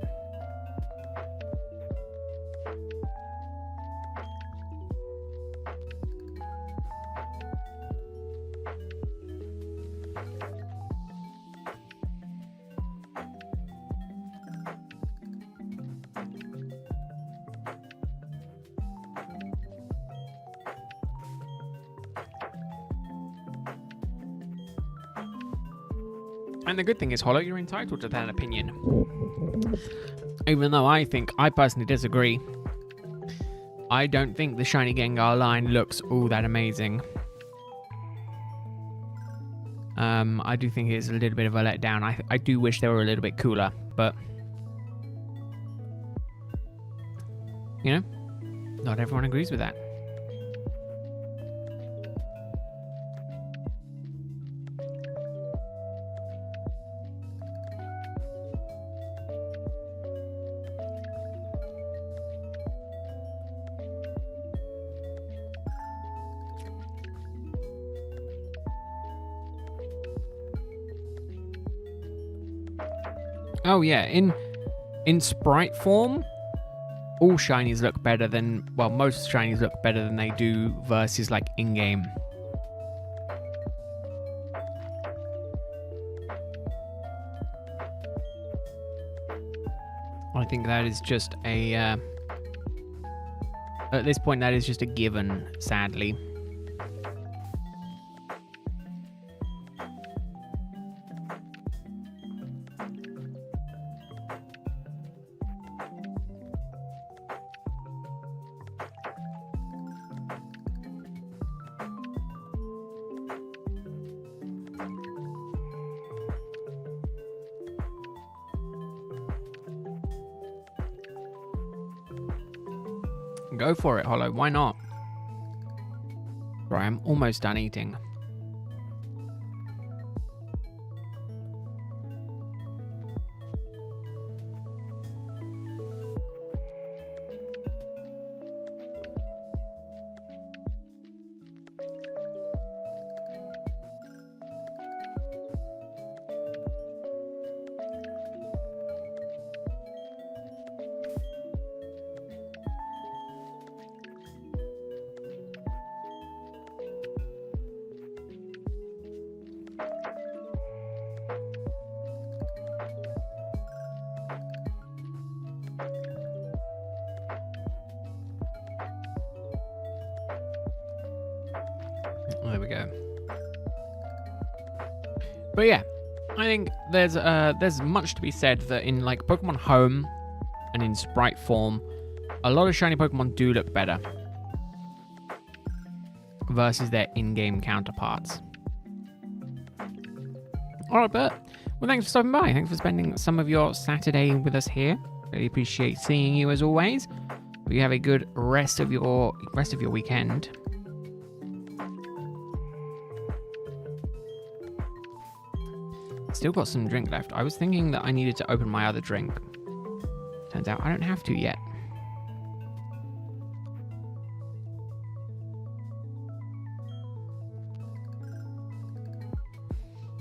And the good thing is, Hollow, you're entitled to that opinion. Even though I personally disagree. I don't think the Shiny Gengar line looks all that amazing. I do think it's a little bit of a letdown. I do wish they were a little bit cooler, but... you know, not everyone agrees with that. Oh yeah, in sprite form, all shinies look better than, well, most shinies look better than they do versus like in-game. I think that is just a, at this point, that is just a given, sadly. Go for it, Hollow. Why not? Right, I'm almost done eating. There we go. But yeah, I think there's much to be said that in like Pokemon Home and in sprite form, a lot of shiny Pokemon do look better versus their in-game counterparts. Alright, Bert. Well, thanks for stopping by. Thanks for spending some of your Saturday with us here. Really appreciate seeing you as always. Hope you have a good rest of your weekend. Still got some drink left. I was thinking that I needed to open my other drink. Turns out I don't have to yet.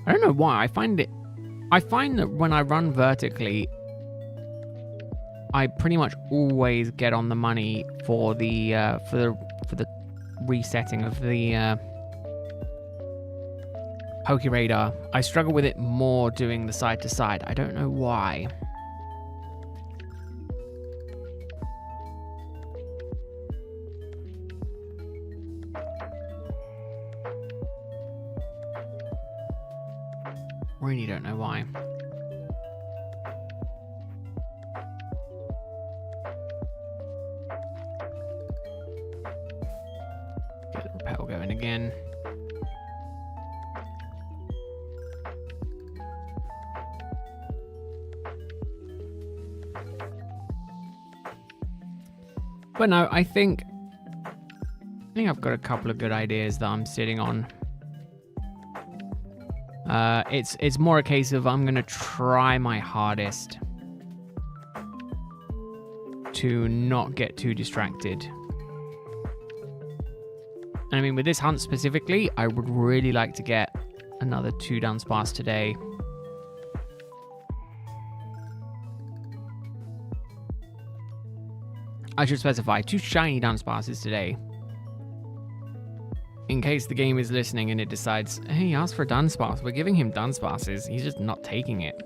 I don't know why. I find that when I run vertically, I pretty much always get on the money for the resetting of the Poke Radar. I struggle with it more doing the side to side. I don't know why. Really don't know why. Get the repel going again. But no, I think I've got a couple of good ideas that I'm sitting on. It's more a case of I'm gonna try my hardest to not get too distracted. And I mean, with this hunt specifically, I would really like to get another 2 Dunsparce today. I should specify 2 shiny Dunsparces today. In case the game is listening and it decides, hey, he asked for Dunsparce, we're giving him Dunsparces, he's just not taking it.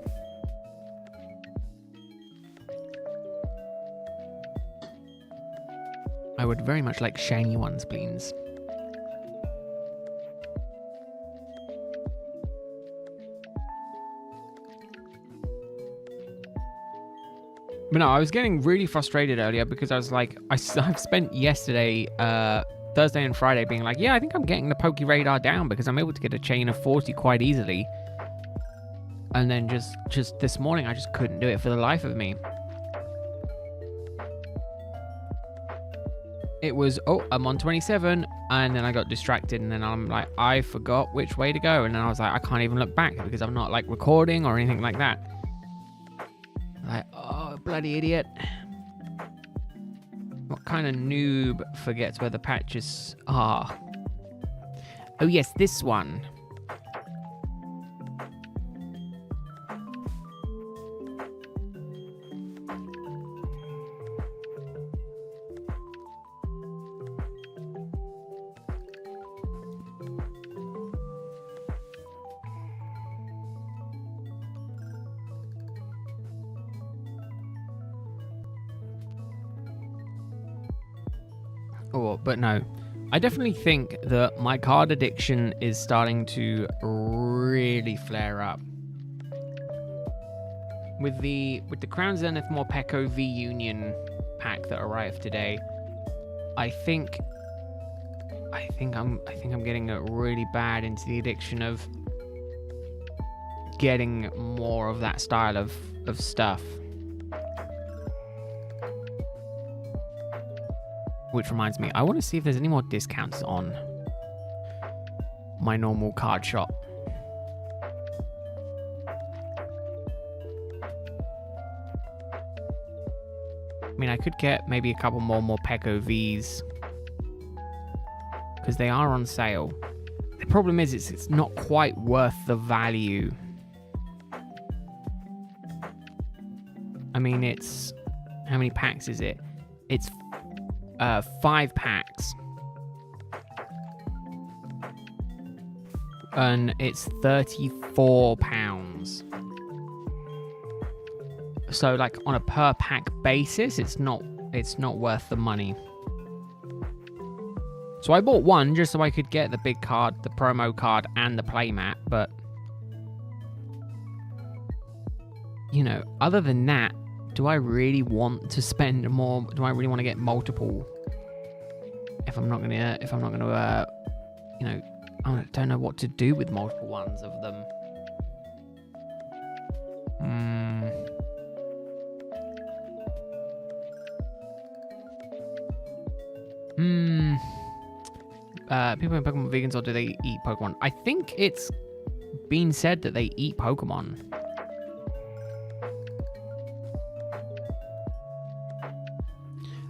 I would very much like shiny ones, please. But no, I was getting really frustrated earlier because I was like, I've spent yesterday, Thursday and Friday being like, yeah, I think I'm getting the Poke Radar down because I'm able to get a chain of 40 quite easily. And then just this morning, I just couldn't do it for the life of me. It was, oh, I'm on 27, and then I got distracted, and then I'm like, I forgot which way to go, and then I was like, I can't even look back because I'm not like recording or anything like that. Like, oh, bloody idiot. What kind of noob forgets where the patches are? Oh yes, this one. Oh, but no. I definitely think that my card addiction is starting to really flare up. With the Crown Zenith Morpeko V Union pack that arrived today, I think I'm getting really bad into the addiction of getting more of that style of stuff. Which reminds me, I want to see if there's any more discounts on my normal card shop. I mean, I could get maybe a couple more Morpeko Vs because they are on sale. The problem is it's not quite worth the value. I mean, it's... How many packs is it? It's 5 packs. And it's £34. So like on a per pack basis, it's not worth the money. So I bought one just so I could get the big card, the promo card, and the playmat, but you know, other than that, do I really want to spend more? Do I really want to get multiple? If I'm not gonna, you know, I don't know what to do with multiple ones of them. People in Pokemon vegans, or do they eat Pokemon? I think it's been said that they eat Pokemon.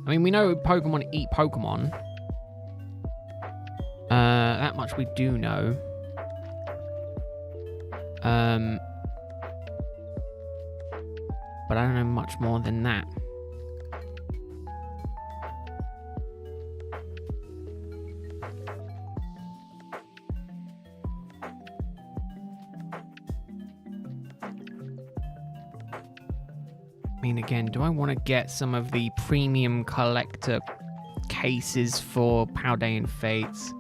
I mean, we know Pokemon eat Pokemon. That much we do know. But I don't know much more than that. I mean, again, do I want to get some of the premium collector cases for Paldean Fates?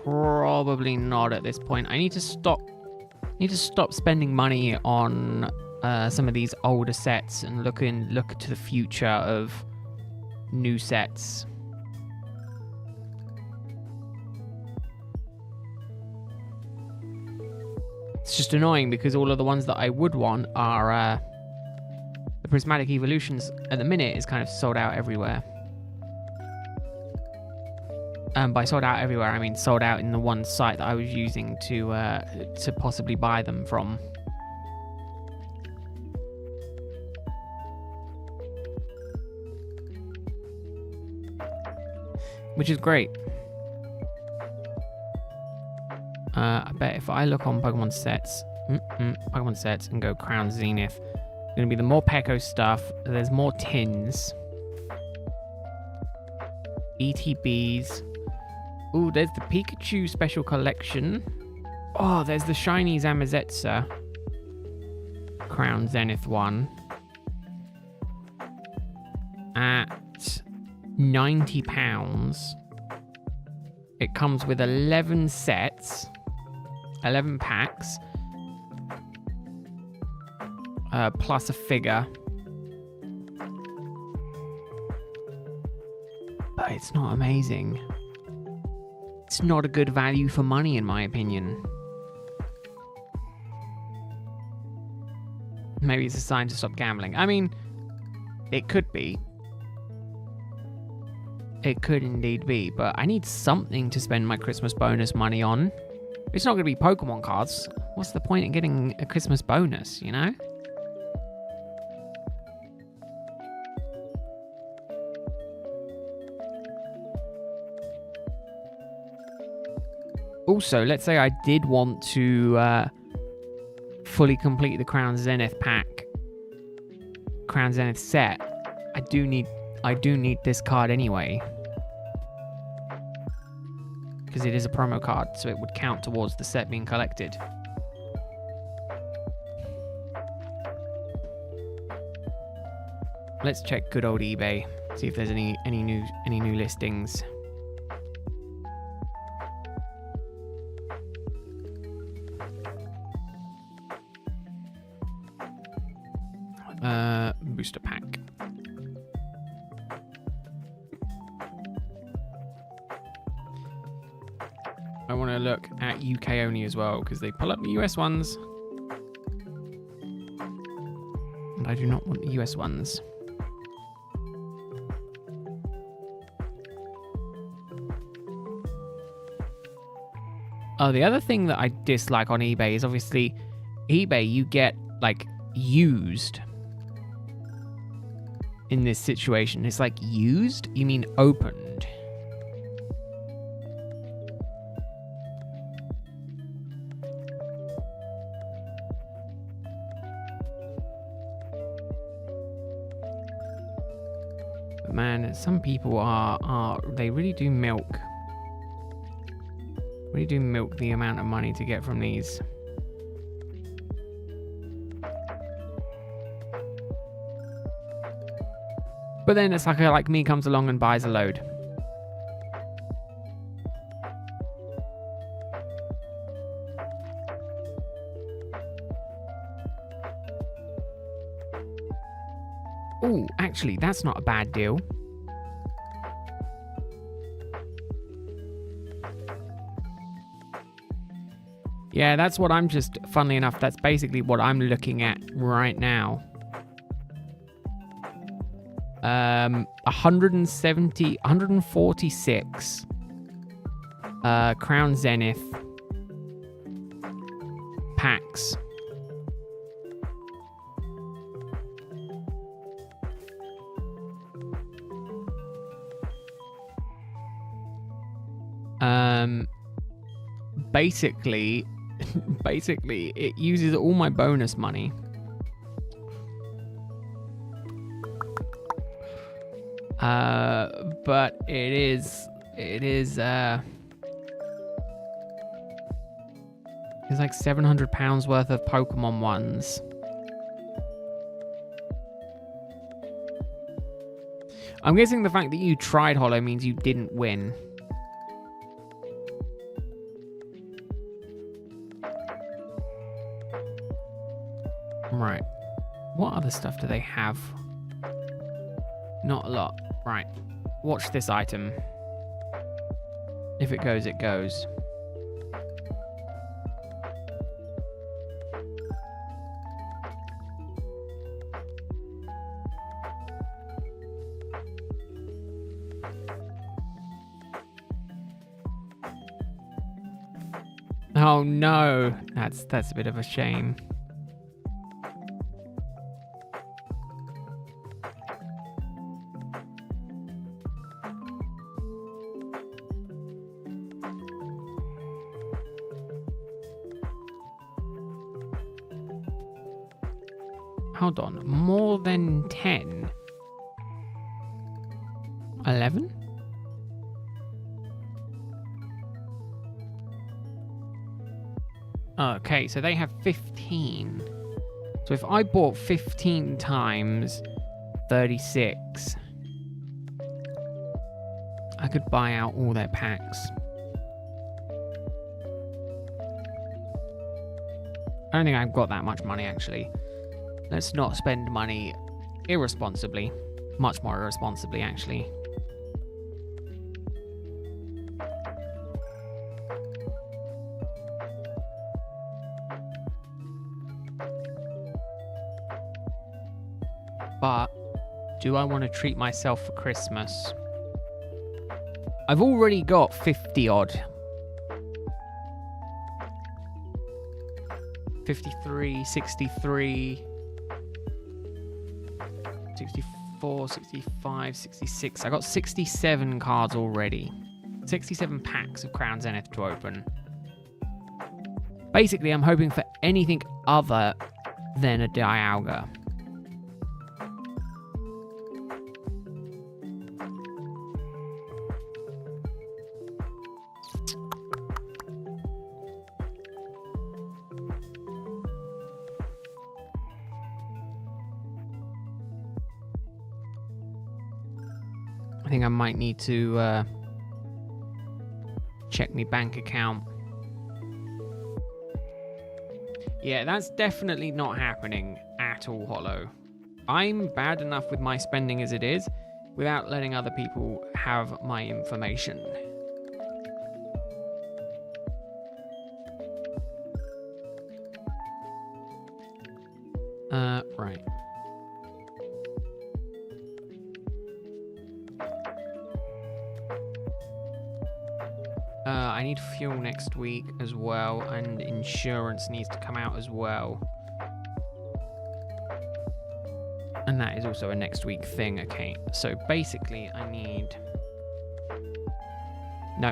Probably not at this point. I need to stop spending money on some of these older sets and look to the future of new sets. It's just annoying because all of the ones that I would want are the Prismatic Evolutions. At the minute is kind of sold out everywhere. By sold out everywhere, I mean sold out in the one site that I was using to possibly buy them from. Which is great. I bet if I look on Pokemon sets, and go Crown Zenith, it's going to be the more Morpeko stuff. There's more tins. ETBs. Ooh, there's the Pikachu Special Collection. Oh, there's the shiny Zamazetsa Crown Zenith one. At £90. It comes with 11 sets, 11 packs, plus a figure. But it's not amazing. It's not a good value for money, in my opinion. Maybe it's a sign to stop gambling. I mean, it could be. It could indeed be, but I need something to spend my Christmas bonus money on. It's not going to be Pokemon cards. What's the point in getting a Christmas bonus, you know? Also, let's say I did want to fully complete the Crown Zenith pack, Crown Zenith set. I do need this card anyway, because it is a promo card, so it would count towards the set being collected. Let's check good old eBay. See if there's any new listings. Booster pack. I want to look at UK only as well because they pull up the US ones. And I do not want the US ones. Oh, the other thing that I dislike on eBay is obviously eBay, you get like used in this situation. It's like used? You mean opened? But man, some people are they really do milk. Really do milk the amount of money to get from these. But then a sucker like me comes along and buys a load. Ooh, actually, that's not a bad deal. Yeah, that's what I'm just, funnily enough, that's basically what I'm looking at right now. 146 Crown Zenith packs. Basically it uses all my bonus money. But it is it's like £700 worth of Pokemon ones. I'm guessing the fact that you tried Holo means you didn't win. Right. What other stuff do they have? Not a lot. Right. Watch this item. If it goes, it goes. Oh no. That's a bit of a shame. Hold on, more than 10? 11? Okay, so they have 15. So if I bought 15 times 36, I could buy out all their packs. I don't think I've got that much money, actually. Let's not spend money irresponsibly. Much more irresponsibly, actually. But do I want to treat myself for Christmas? I've already got 50 odd. 53, 63... 64, 65, 66. I got 67 cards already. 67 packs of Crown Zenith to open. Basically, I'm hoping for anything other than a Dialga. I think I might need to check my bank account. Yeah, that's definitely not happening at all, Hollow. I'm bad enough with my spending as it is, without letting other people have my information. Right. I need fuel next week as well, and insurance needs to come out as well. And that is also a next week thing, okay. So basically I need... No.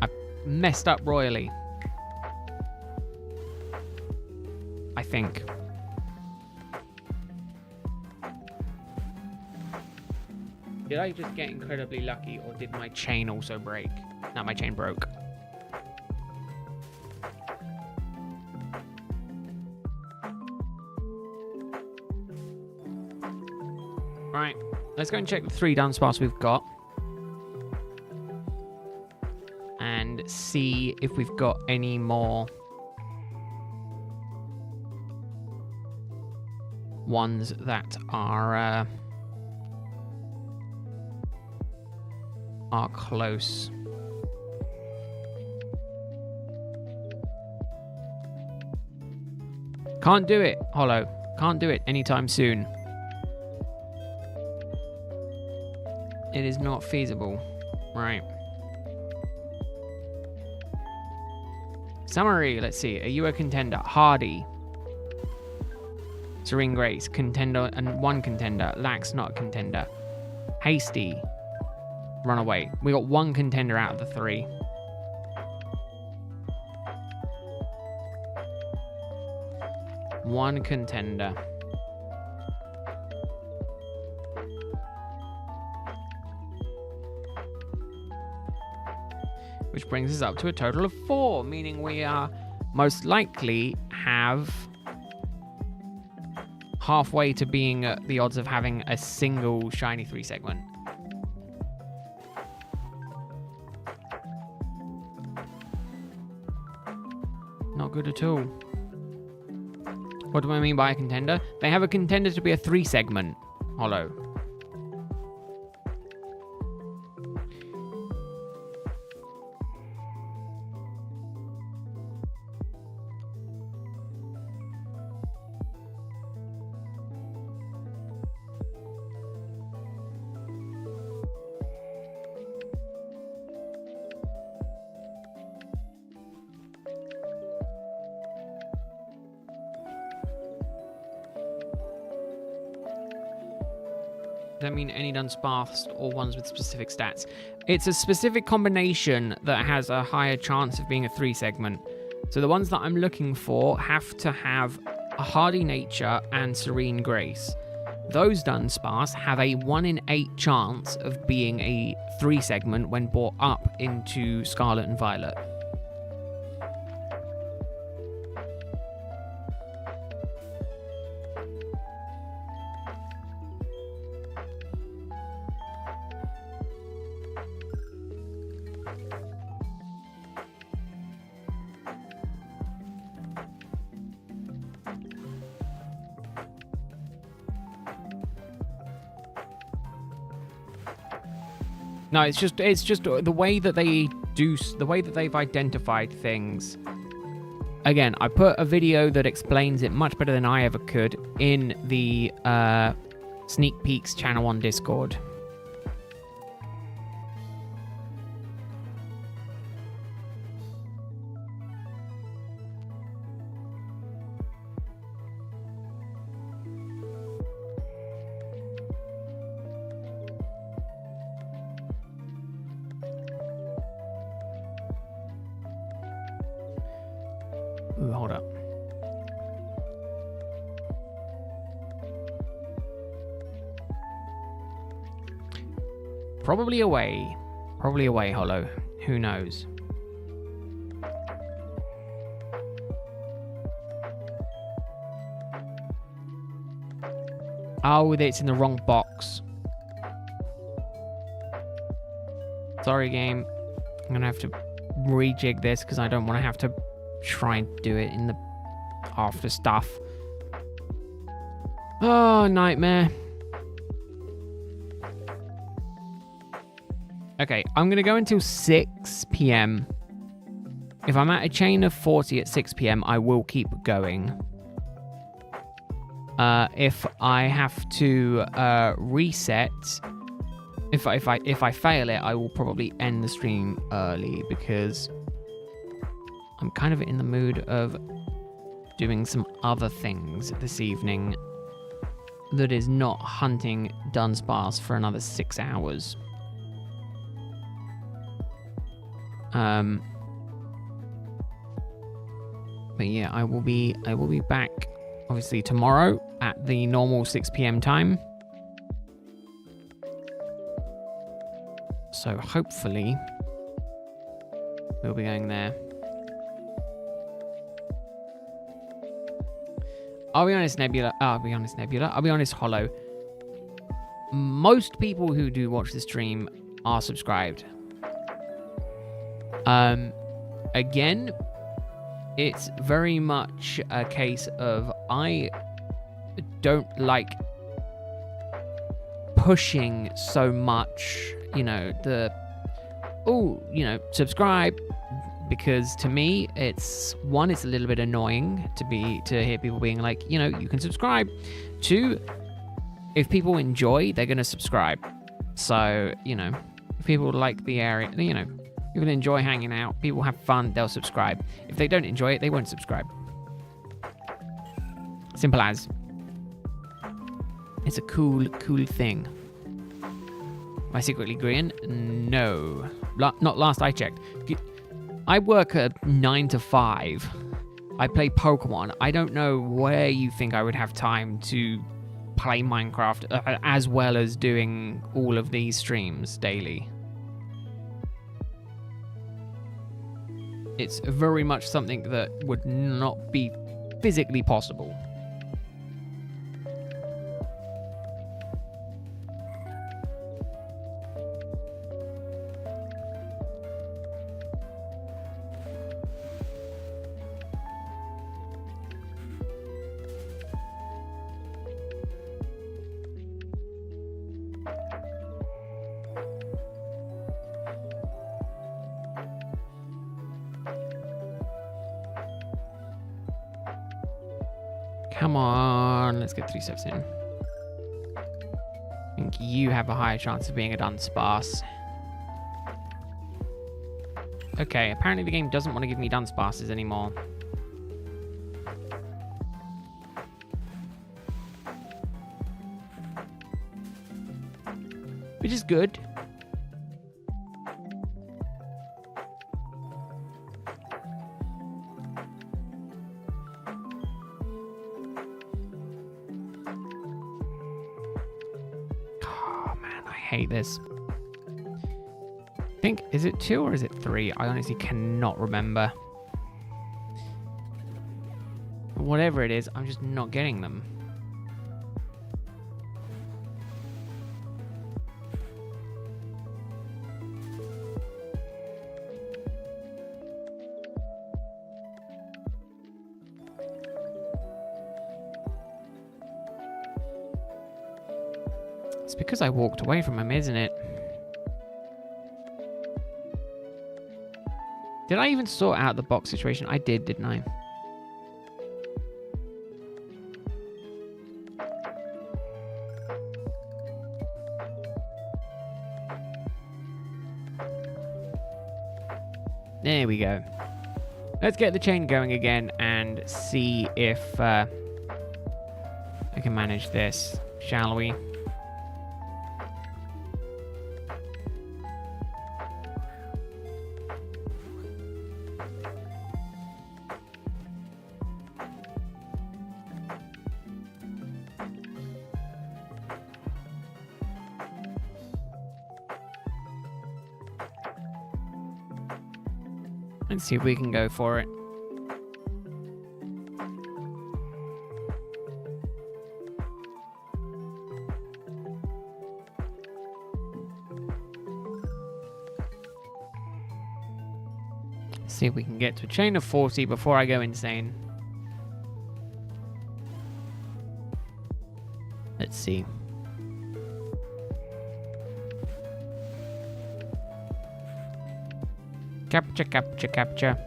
I messed up royally. I think. Did I just get incredibly lucky, or did my chain also break? No, my chain broke. Right, let's go and check the 3 Dunsparce we've got. And see if we've got any more ones that are close. Can't do it, Hollow. Can't do it anytime soon. It is not feasible. Right. Summary, let's see. Are you a contender? Hardy. Serene Grace, contender and 1 contender. Lax, not a contender. Hasty. Runaway. We got 1 contender out of the 3. One contender. Which brings us up to a total of 4, meaning we are most likely have halfway to being at the odds of having a single shiny 3 segment. Not good at all. What do I mean by a contender? They have a contender to be a 3 segment, Hollow. Does that mean any Dunsparce or ones with specific stats? It's a specific combination that has a higher chance of being a 3 segment. So the ones that I'm looking for have to have a hardy nature and serene grace. Those Dunsparce have a 1 in 8 chance of being a 3 segment when brought up into Scarlet and Violet. No, it's just the way that they do, the way that they've identified things. Again, I put a video that explains it much better than I ever could in the Sneak Peeks channel on Discord. Ooh, hold up. Probably away. Probably away, Hollow. Who knows? Oh, it's in the wrong box. Sorry, game. I'm going to have to rejig this because I don't want to have to try and do it in the after stuff. Oh, nightmare. Okay, I'm going to go until 6 p.m. If I'm at a chain of 40 at 6 p.m., I will keep going. If I have to reset, if I fail it, I will probably end the stream early because I'm kind of in the mood of doing some other things this evening that is not hunting Dunsparce for another 6 hours. But yeah, I will be back obviously tomorrow at the normal 6 p.m. time. So hopefully we'll be going there. I'll be honest, Nebula. I'll be honest, Hollow. Most people who do watch the stream are subscribed. Again, it's very much a case of I don't like pushing so much, subscribe, because to me it's one, it's a little bit annoying to hear people being like, you can subscribe. Two, if people enjoy, they're going to subscribe. So, if people like the area, people enjoy hanging out, people have fun, they'll subscribe. If they don't enjoy it, they won't subscribe. Simple as. It's a cool thing. Am I secretly green? No. Not last I checked. I work at 9 to 5. I play Pokemon. I don't know where you think I would have time to play Minecraft as well as doing all of these streams daily. It's very much something that would not be physically possible. Come on, let's get 3 steps in. I think you have a higher chance of being a Dunsparce. Okay, apparently the game doesn't want to give me Dunsparces anymore. Which is good. Hate this. I think, is it 2 or is it 3? I honestly cannot remember. Whatever it is, I'm just not getting them. It's because I walked away from him, isn't it? Did I even sort out the box situation? I did, didn't I? There we go. Let's get the chain going again and see if I can manage this, shall we? Let's see if we can go for it. See if we can get to a chain of 40 before I go insane. Let's see. Capture, capture, capture.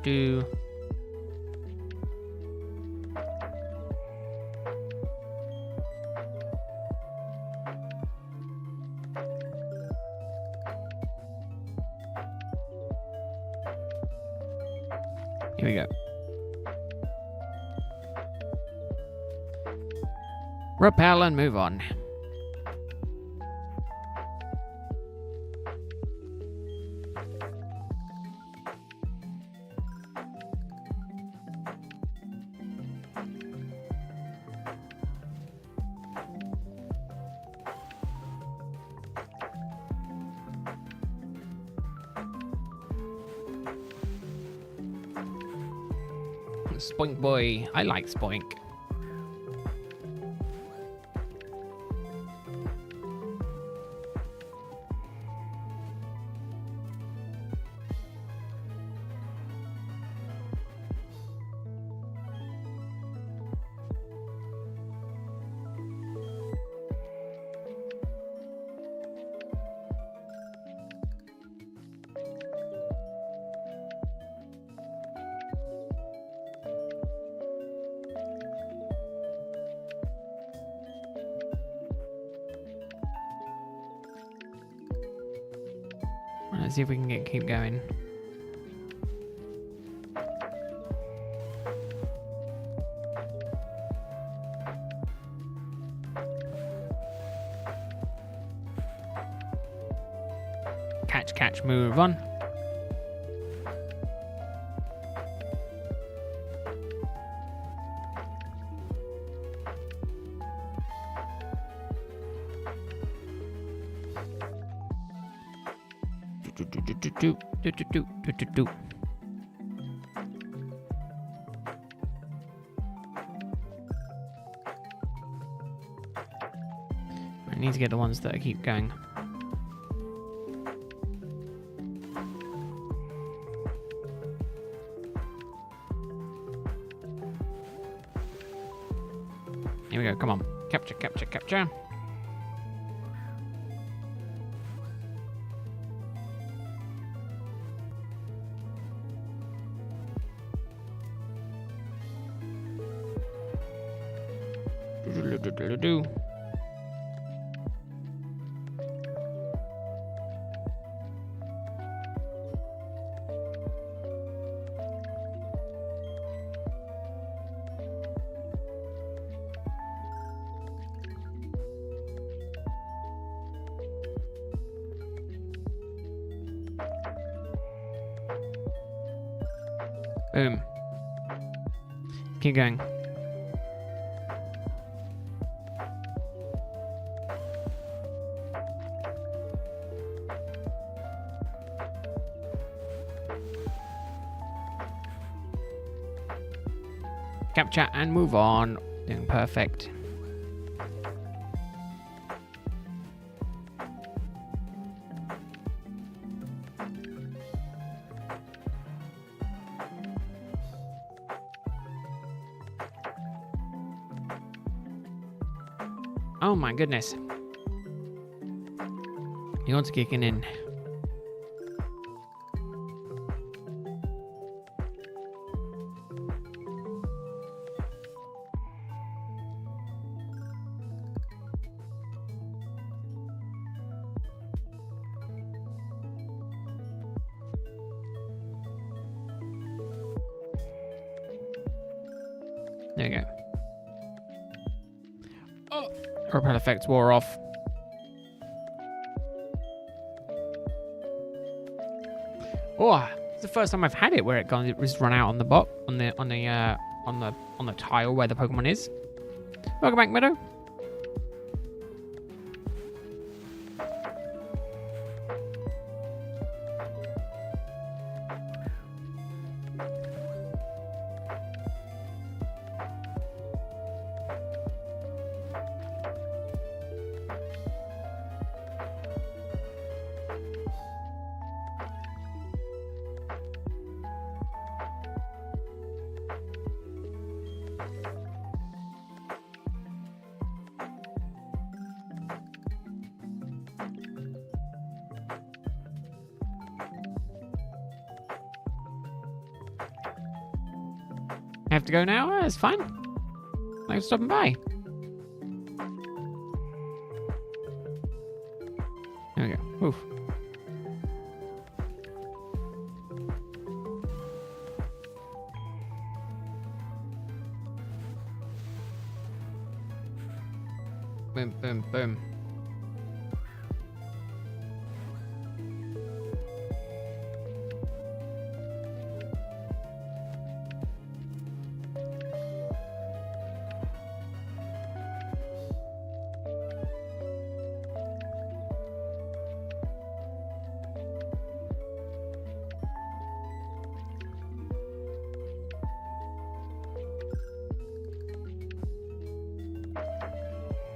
Do. Here we go. Repel and move on. Spoink boy. I like Spoink. Let's see if we can keep going. Catch, catch, move on. Do. I need to get the ones that keep going. Here we go, come on. Capture, capture, capture. Do. Boom. Keep going. Capture and move on. Doing perfect. Oh my goodness. You're kicking in. There you go. Oh, repel effects wore off. Oh, it's the first time I've had it where it was run out on the bot on the tile where the Pokemon is. Welcome back, Meadow. Have to go now? It's fine. Thanks for stopping by. There we go. Oof. Boom, boom, boom.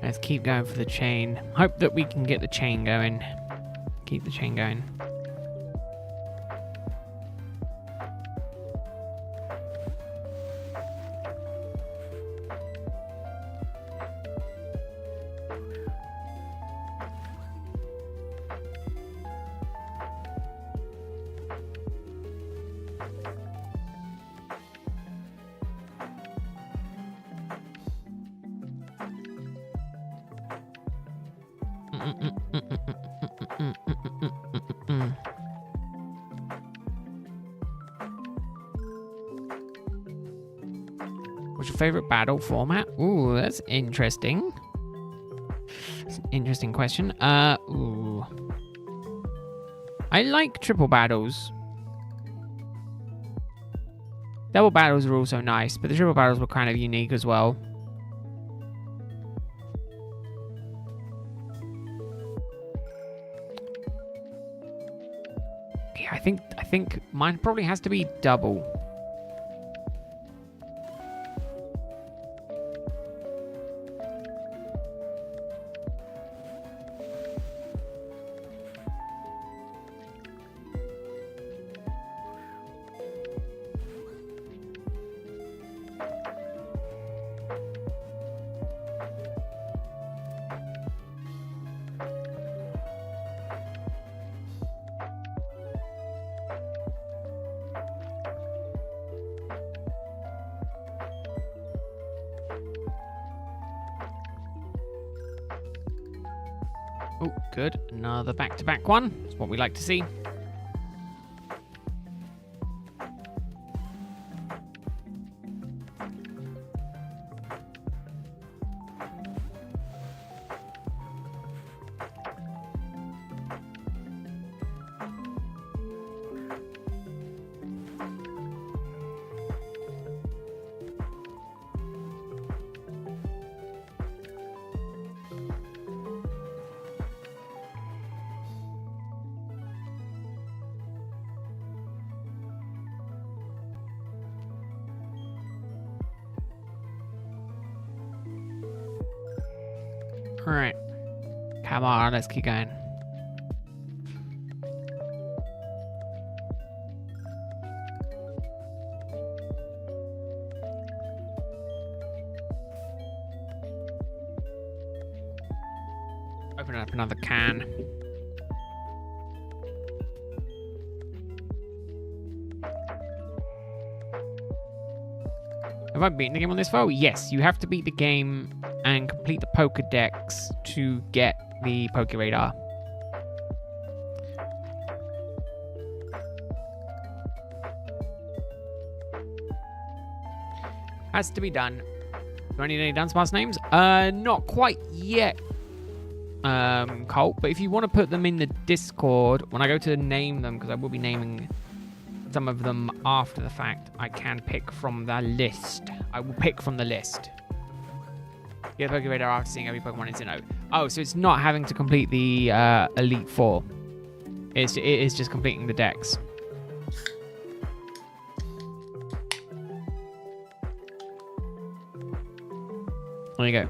Let's keep going for the chain. Hope that we can get the chain going. Keep the chain going. What's your favorite battle format? Ooh, that's interesting. It's an interesting question. Ooh. I like triple battles. Double battles are also nice, but the triple battles were kind of unique as well. Okay, I think mine probably has to be double. Oh, good. Another back-to-back one. That's what we like to see. All right. Come on, let's keep going. Open up another can. Have I beaten the game on this file? Yes, you have to beat the game and complete the Pokedex to get the Poke Radar. Has to be done. Do I need any Dunsparce names? Not quite yet, Colt, but if you want to put them in the Discord, when I go to name them, because I will be naming some of them after the fact, I can pick from the list. I will pick from the list. Get the Poke Radar after seeing every Pokemon in Sinnoh. Oh, so it's not having to complete the Elite Four. It is just completing the Dex. There you go.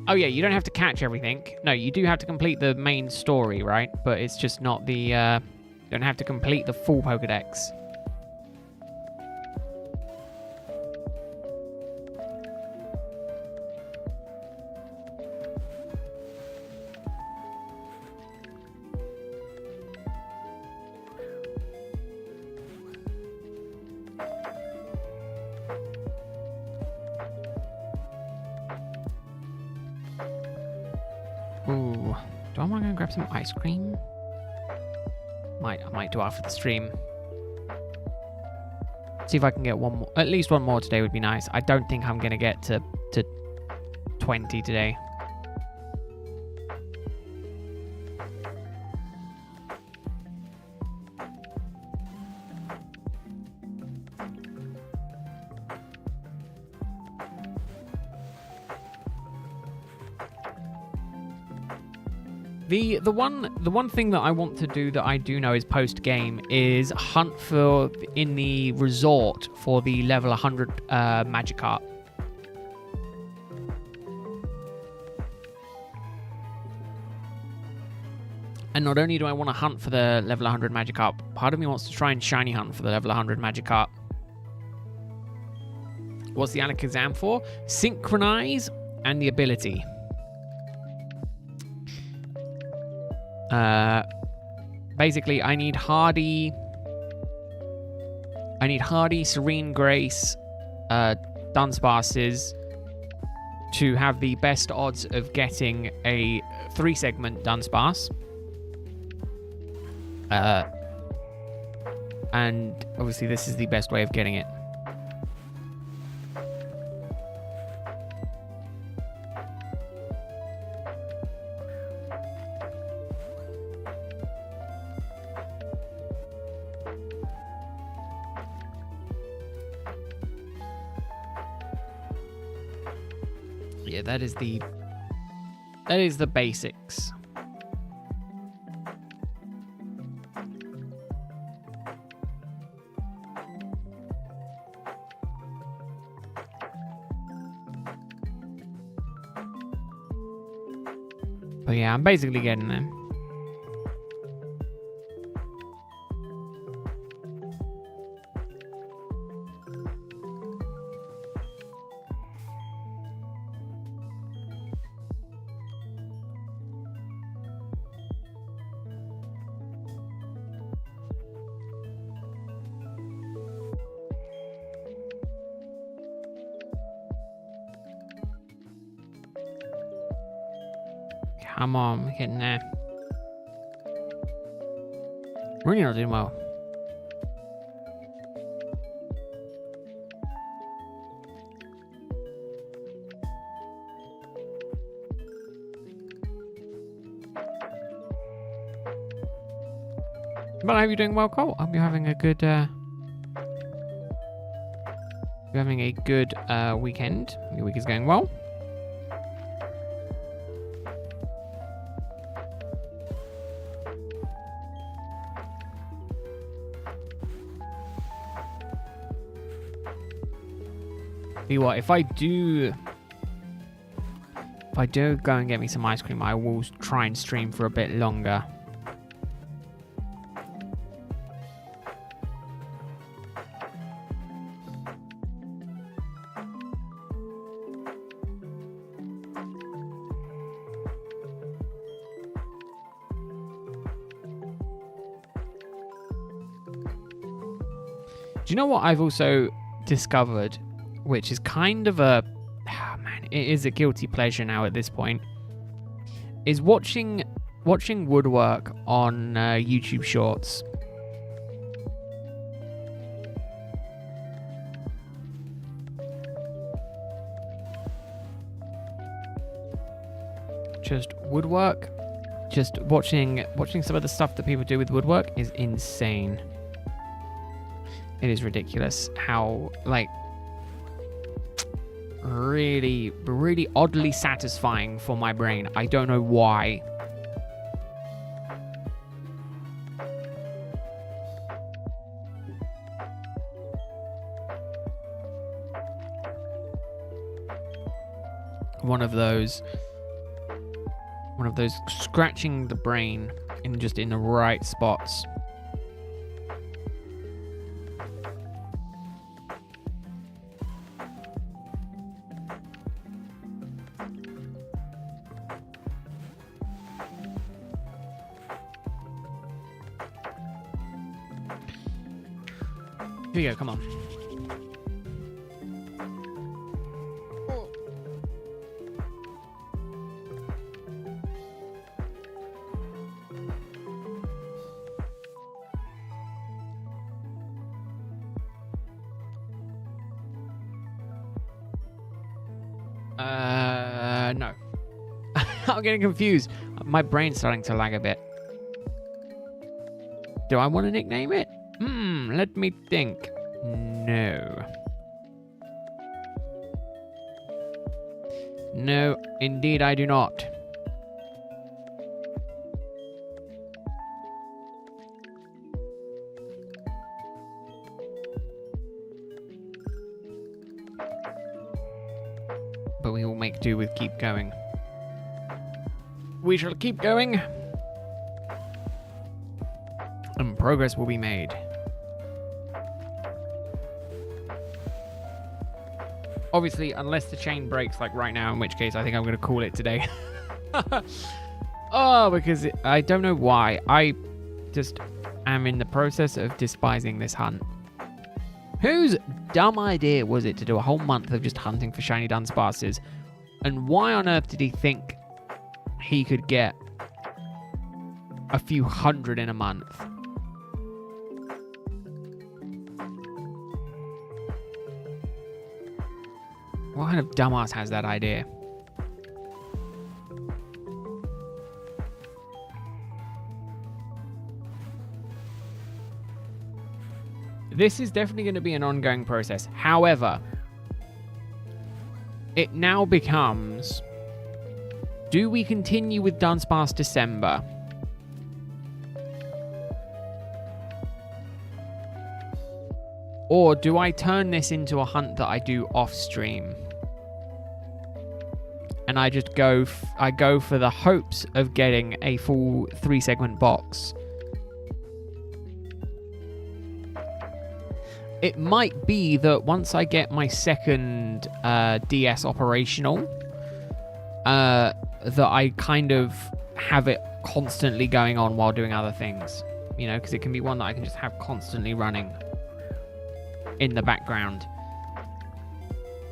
Oh yeah, you don't have to catch everything. No, you do have to complete the main story, right? But it's just not the... you don't have to complete the full Pokedex. Do I want to go grab some ice cream? I might do after the stream. See if I can get one more. At least one more today would be nice. I don't think I'm going to get to 20 today. The one thing that I want to do that I do know is post game is hunt for in the resort for the level 100 Magikarp. And not only do I want to hunt for the level 100 Magikarp, part of me wants to try and shiny hunt for the level 100 Magikarp. What's the Alakazam for? Synchronize and the ability. Basically, I need Hardy, Serene Grace, Dunsparces to have the best odds of getting a 3-segment Dunsparce. And obviously this is the best way of getting it. Yeah, that is the basics. But yeah, I'm basically getting there. Come on, we're getting there. Really not doing well. But I hope you're doing well, Cole. I hope you're having a good weekend. Your week is going well. What if I do go and get me some ice cream, I will try and stream for a bit longer. Do you know what I've also discovered, which is kind of it is a guilty pleasure now at this point, is watching woodwork on YouTube Shorts. Just woodwork, just watching some of the stuff that people do with woodwork is insane. It is ridiculous how, like, really, really oddly satisfying for my brain. I don't know why. One of those scratching the brain in the right spots. Here you go, come on. No. I'm getting confused. My brain's starting to lag a bit. Do I want to nickname it? Let me think. No. No, indeed I do not. But we will make do with keep going. We shall keep going. And progress will be made. Obviously, unless the chain breaks like right now, in which case I think I'm going to call it today. Oh, because I don't know why. I just am in the process of despising this hunt. Whose dumb idea was it to do a whole month of just hunting for shiny Dunsparces? And why on earth did he think he could get a few hundred in a month? What kind of dumbass has that idea? This is definitely going to be an ongoing process. However, it now becomes, do we continue with Dunsparce December? Or do I turn this into a hunt that I do off stream? And I just go for the hopes of getting a full 3-segment box. It might be that once I get my second DS operational, that I kind of have it constantly going on while doing other things. You know, because it can be one that I can just have constantly running in the background.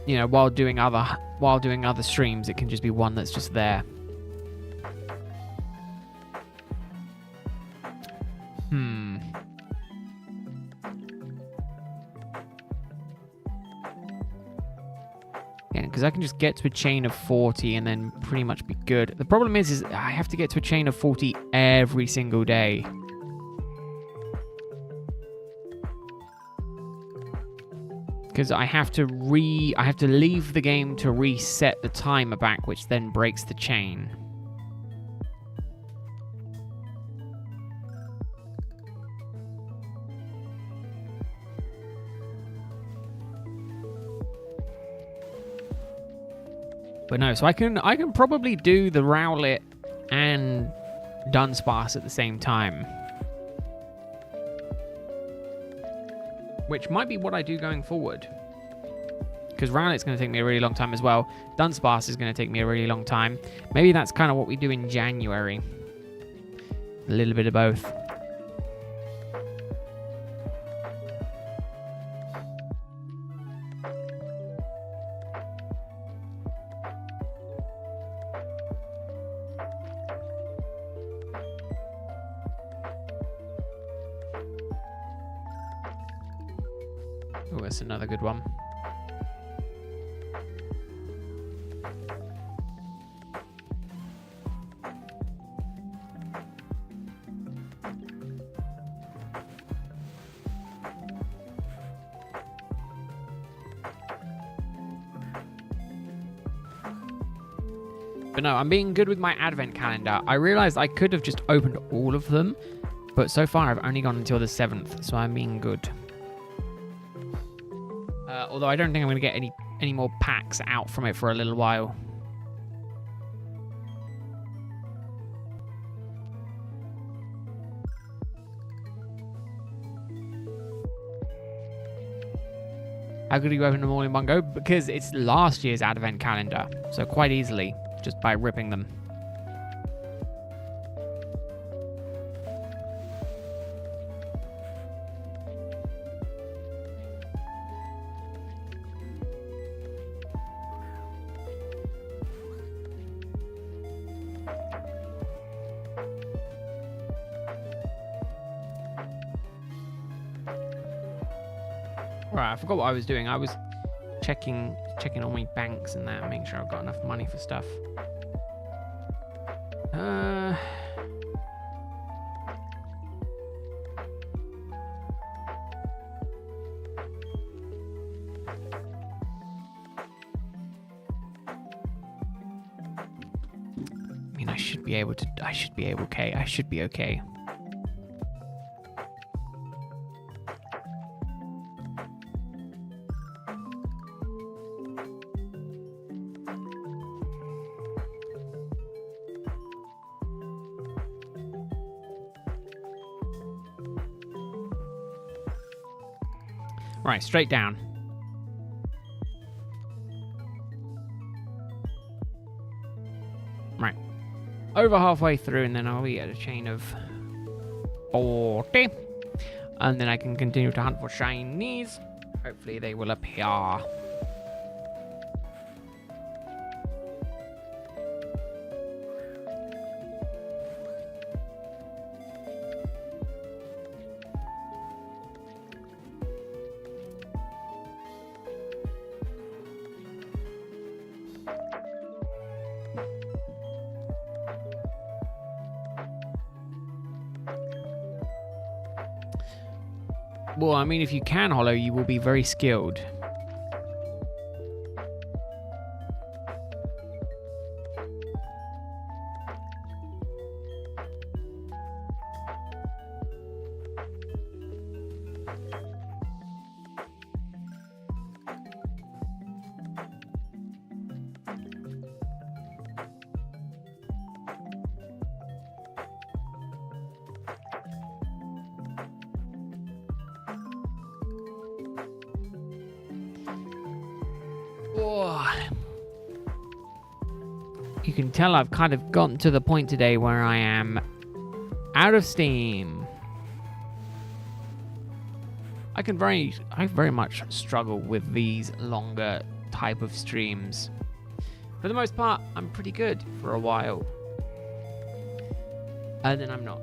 You know, while doing other streams, it can just be one that's just there. Yeah, because I can just get to a chain of 40 and then pretty much be good. The problem is I have to get to a chain of 40 every single day. Because I have to leave the game to reset the timer back, which then breaks the chain. But no, so I can probably do the Rowlet and Dunsparce at the same time. Which might be what I do going forward. Because Rowlet's going to take me a really long time as well. Dunsparce is going to take me a really long time. Maybe that's kind of what we do in January. A little bit of both. Oh, that's another good one. But no, I'm being good with my advent calendar. I realized I could have just opened all of them, but so far I've only gone until the 7th, so I'm being good. Although I don't think I'm going to get any more packs out from it for a little while. How could you open them all in one go? Because it's last year's advent calendar, so quite easily, just by ripping them. Right, I forgot what I was doing. I was checking all my banks and that, making sure I've got enough money for stuff. I mean, I should be okay. Right, straight down. Right. Over halfway through, and then I'll be at a chain of 40. And then I can continue to hunt for shinies. Hopefully they will appear. Well, I mean, if you can hollow, you will be very skilled. You can tell I've kind of gotten to the point today where I am out of steam. I very much struggle with these longer type of streams. For the most part, I'm pretty good for a while. And then I'm not.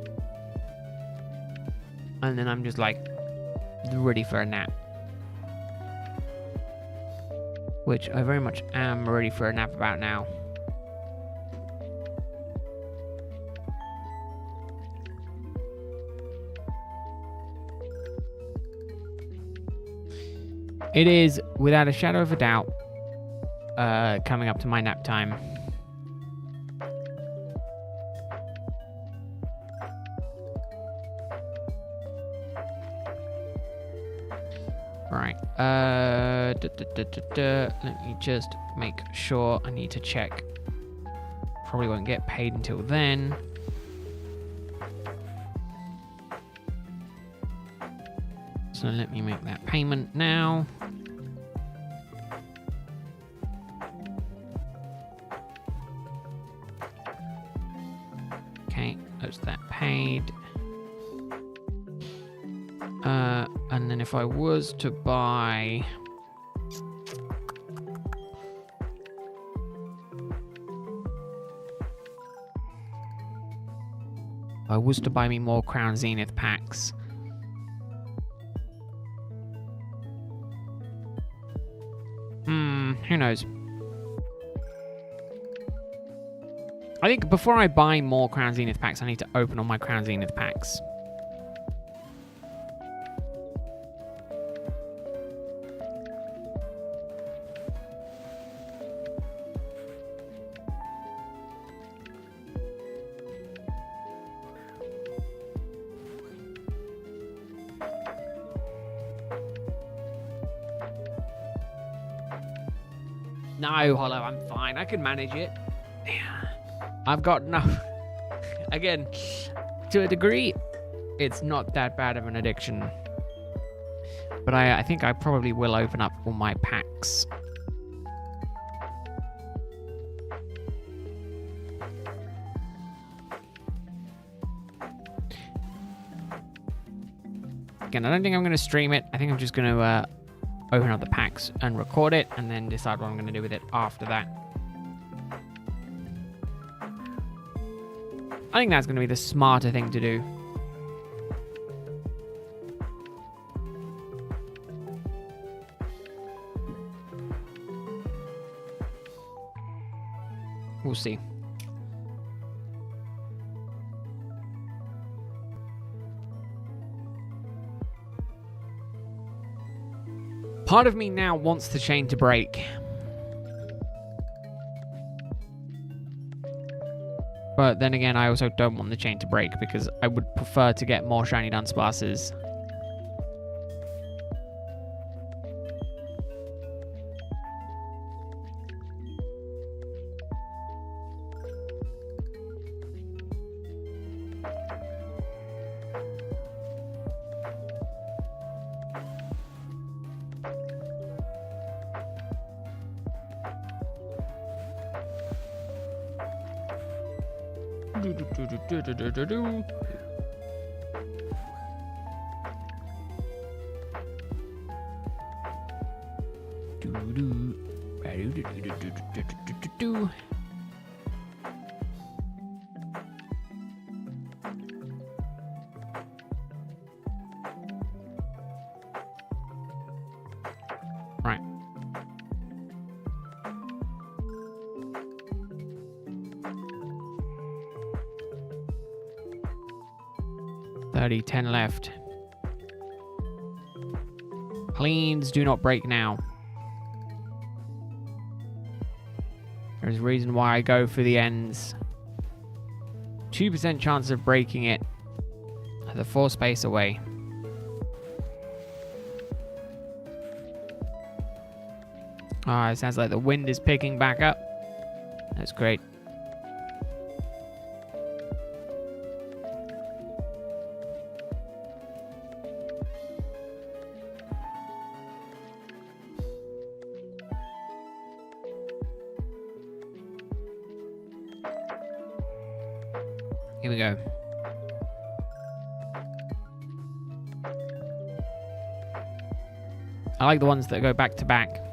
And then I'm just like ready for a nap. Which I very much am ready for a nap about now. It is, without a shadow of a doubt, coming up to my nap time. Right. Let me just make sure. I need to check. Probably won't get paid until then. So let me make that payment now. Okay, that's that paid. And then if I was to buy... me more Crown Zenith packs. Who knows? I think before I buy more Crown Zenith packs, I need to open all my Crown Zenith packs. No, Hollow, I'm fine. I can manage it. I've got no... Again, to a degree, it's not that bad of an addiction. But I think I probably will open up all my packs. Again, I don't think I'm going to stream it. I think I'm just going to open up the packs and record it, and then decide what I'm going to do with it after that. I think that's going to be the smarter thing to do. We'll see. Part of me now wants the chain to break. But then again, I also don't want the chain to break because I would prefer to get more shiny Dunsparces. Right. $10 left. Please do not break now. There's a reason why I go for the ends. 2% chance of breaking it. The 4 space away. Ah, it sounds like the wind is picking back up. That's great. Here we go. I like the ones that go back to back.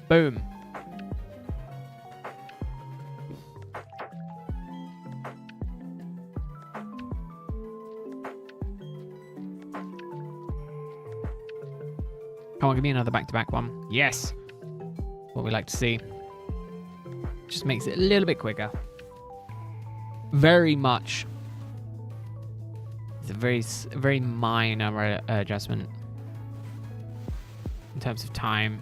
Boom. Come on, give me another back-to-back one. Yes! What we like to see. Just makes it a little bit quicker. Very much. It's a very minor adjustment in terms of time.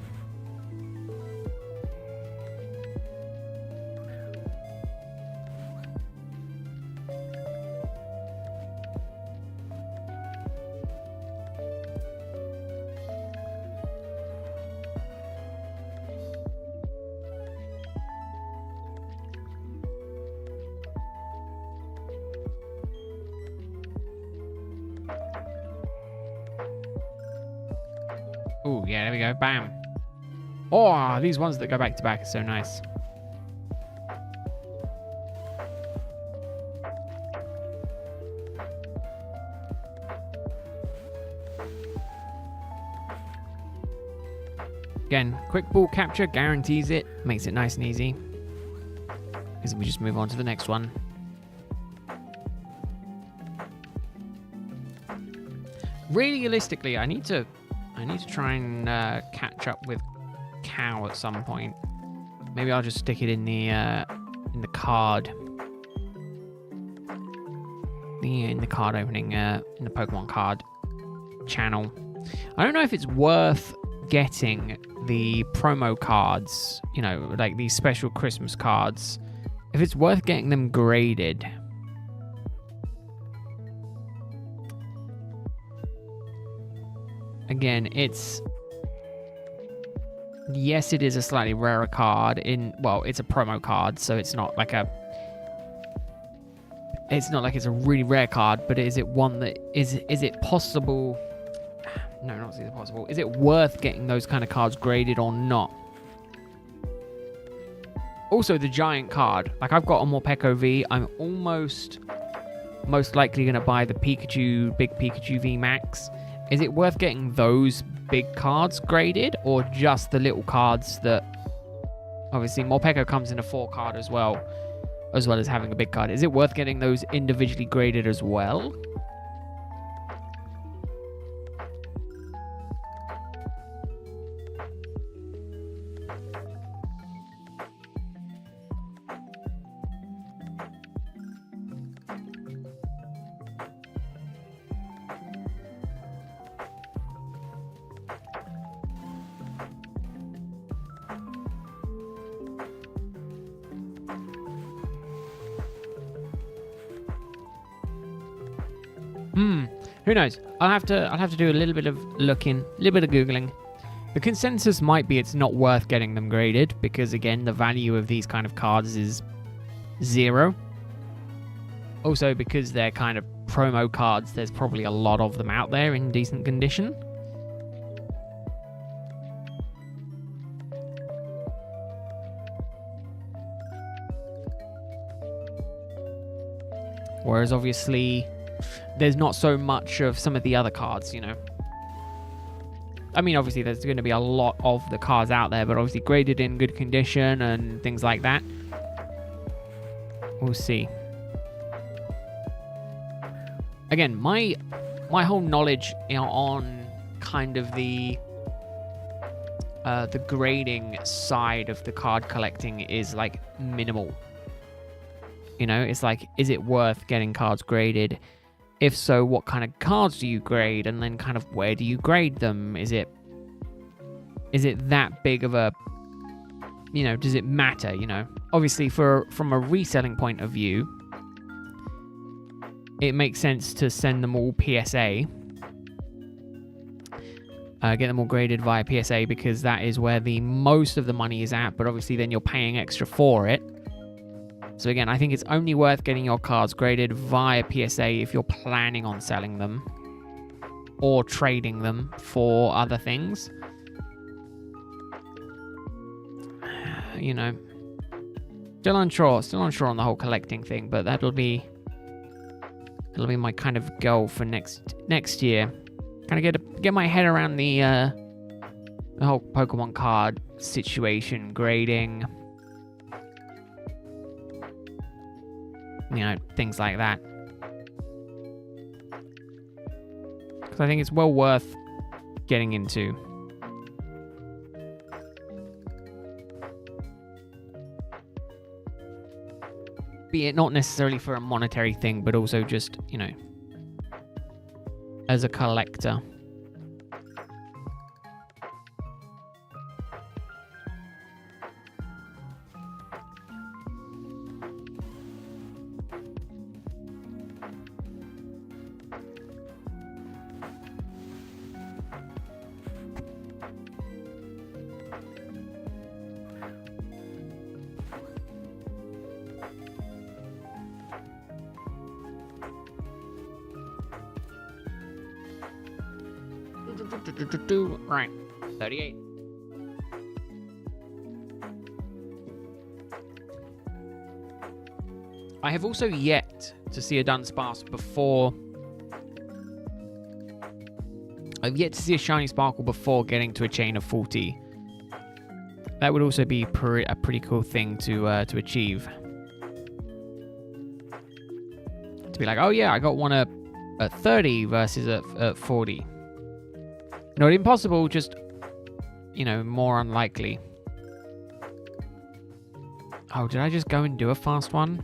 Oh, yeah, there we go. Bam. Oh, these ones that go back to back are so nice. Again, quick ball capture guarantees it, makes it nice and easy. Because we just move on to the next one. Realistically, I need to try and catch up with Cow at some point. Maybe I'll just stick it in the card. In the card opening, in the Pokemon card channel. I don't know if it's worth getting the promo cards, you know, like these special Christmas cards. If it's worth getting them graded. Again, yes, it is a slightly rarer card well, it's a promo card, so it's not like it's a really rare card, but is it one that is it possible? No, not is it possible. Is it worth getting those kind of cards graded or not? Also, the giant card. Like, I've got a Morpeko V. I'm most likely going to buy the big Pikachu V Max. Is it worth getting those big cards graded, or just the little cards that... Obviously, Morpeko comes in a 4 card as well as having a big card. Is it worth getting those individually graded as well? Who knows? I'll have to do a little bit of looking, a little bit of googling. The consensus might be it's not worth getting them graded because, again, the value of these kind of cards is 0. Also, because they're kind of promo cards, there's probably a lot of them out there in decent condition. Whereas, obviously, there's not so much of some of the other cards, you know. I mean, obviously, there's going to be a lot of the cards out there, but obviously graded in good condition and things like that. We'll see. Again, my whole knowledge, you know, on kind of the grading side of the card collecting is like minimal. You know, it's like, is it worth getting cards graded? If so, what kind of cards do you grade? And then kind of where do you grade them? Is it that big of a, you know, does it matter, you know? Obviously, from a reselling point of view, it makes sense to send them all PSA. Get them all graded via PSA because that is where the most of the money is at, but obviously then you're paying extra for it. So again, I think it's only worth getting your cards graded via PSA if you're planning on selling them or trading them for other things. You know, still unsure on the whole collecting thing, but it'll be my kind of goal for next year. Kind of get my head around the whole Pokemon card situation, grading. You know, things like that. Because I think it's well worth getting into. Be it not necessarily for a monetary thing, but also just, you know, as a collector. Right, 38. I have also yet to see a Dunsparce before. I've yet to see a shiny sparkle before getting to a chain of 40. That would also be a pretty cool thing to achieve. To be like, oh yeah, I got one at 30 versus at 40. Not impossible, just, you know, more unlikely. Oh, did I just go and do a fast one?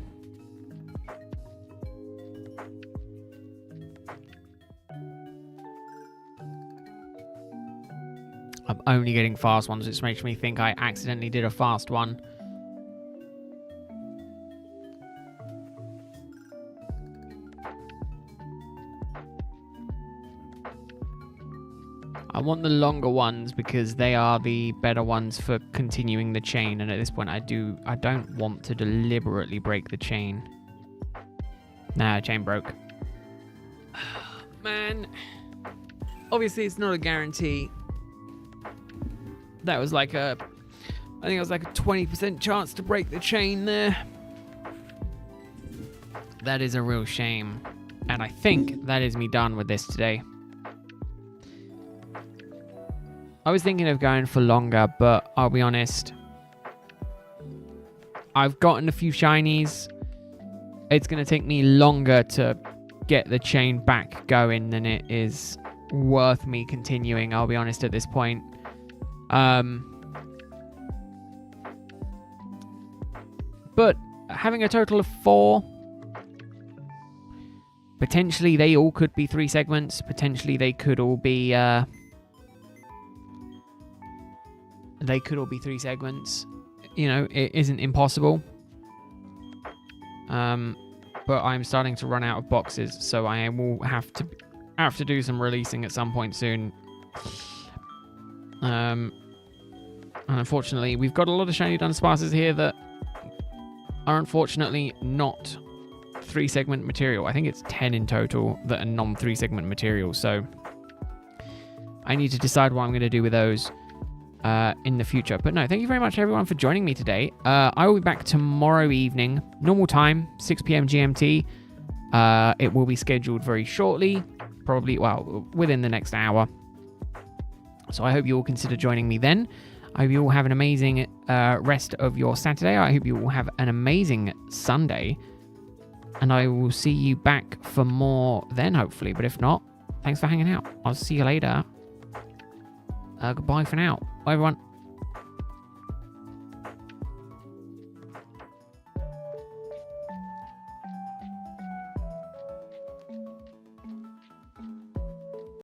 I'm only getting fast ones, which makes me think I accidentally did a fast one. I want the longer ones because they are the better ones for continuing the chain, and at this point I don't want to deliberately break the chain. Nah, chain broke. Man. Obviously it's not a guarantee. That was like I think it was like a 20% chance to break the chain there. That is a real shame. And I think that is me done with this today. I was thinking of going for longer, but I'll be honest. I've gotten a few shinies. It's going to take me longer to get the chain back going than it is worth me continuing, I'll be honest, at this point. But having a total of 4, potentially they all could be 3 segments. Potentially they could all be 3 segments. You know, it isn't impossible. But I'm starting to run out of boxes, so I will have to do some releasing at some point soon. And unfortunately, we've got a lot of shiny Dunsparces here that are unfortunately not 3-segment material. I think it's 10 in total that are non-3-segment material, so I need to decide what I'm going to do with those in the future. But no, thank you very much everyone for joining me today. I will be back tomorrow evening, normal time, 6 p.m. GMT. It will be scheduled very shortly, probably, well, within the next hour. So I hope you all consider joining me then. I hope you all have an amazing rest of your Saturday. I hope you all have an amazing Sunday. And I will see you back for more then, hopefully. But if not, thanks for hanging out. I'll see you later. Goodbye for now. Bye, everyone.